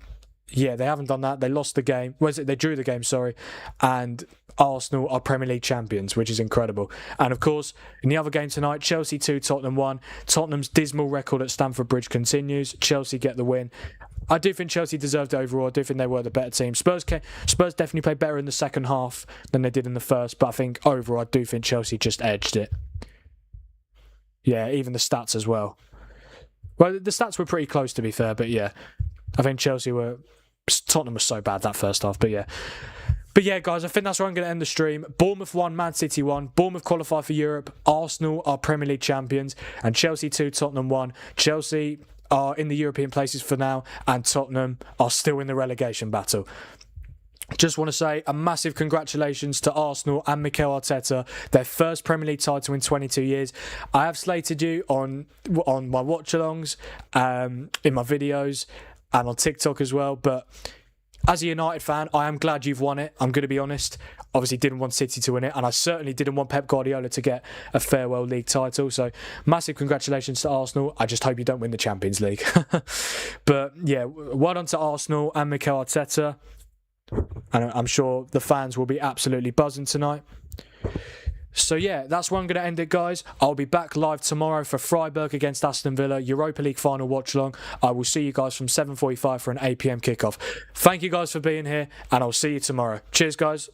haven't done that. They lost the game. They drew the game, sorry. And Arsenal are Premier League champions, which is incredible. And of course, in the other game tonight, Chelsea 2, Tottenham 1. Tottenham's dismal record at Stamford Bridge continues. Chelsea get the win. I do think Chelsea deserved it overall. I do think they were the better team. Spurs definitely played better in the second half than they did in the first, but I think overall I do think Chelsea just edged it. Yeah, even the stats as well. Well, the stats were pretty close, to be fair, but yeah. I think Tottenham was so bad that first half, but yeah. But yeah, guys, I think that's where I'm going to end the stream. Bournemouth 1, Man City 1. Bournemouth qualify for Europe. Arsenal are Premier League champions. And Chelsea 2, Tottenham 1. Chelsea are in the European places for now, and Tottenham are still in the relegation battle. Just want to say a massive congratulations to Arsenal and Mikel Arteta, their first Premier League title in 22 years. I have slated you on my watch-alongs, in my videos, and on TikTok as well, but as a United fan, I am glad you've won it. I'm going to be honest. Obviously didn't want City to win it, and I certainly didn't want Pep Guardiola to get a farewell league title. So massive congratulations to Arsenal. I just hope you don't win the Champions League. But yeah, well done to Arsenal and Mikel Arteta. And I'm sure the fans will be absolutely buzzing tonight. So yeah, that's where I'm going to end it, guys. I'll be back live tomorrow for Freiburg against Aston Villa, Europa League final watch-along. I will see you guys from 7:45 for an 8 p.m. kickoff. Thank you guys for being here, and I'll see you tomorrow. Cheers, guys.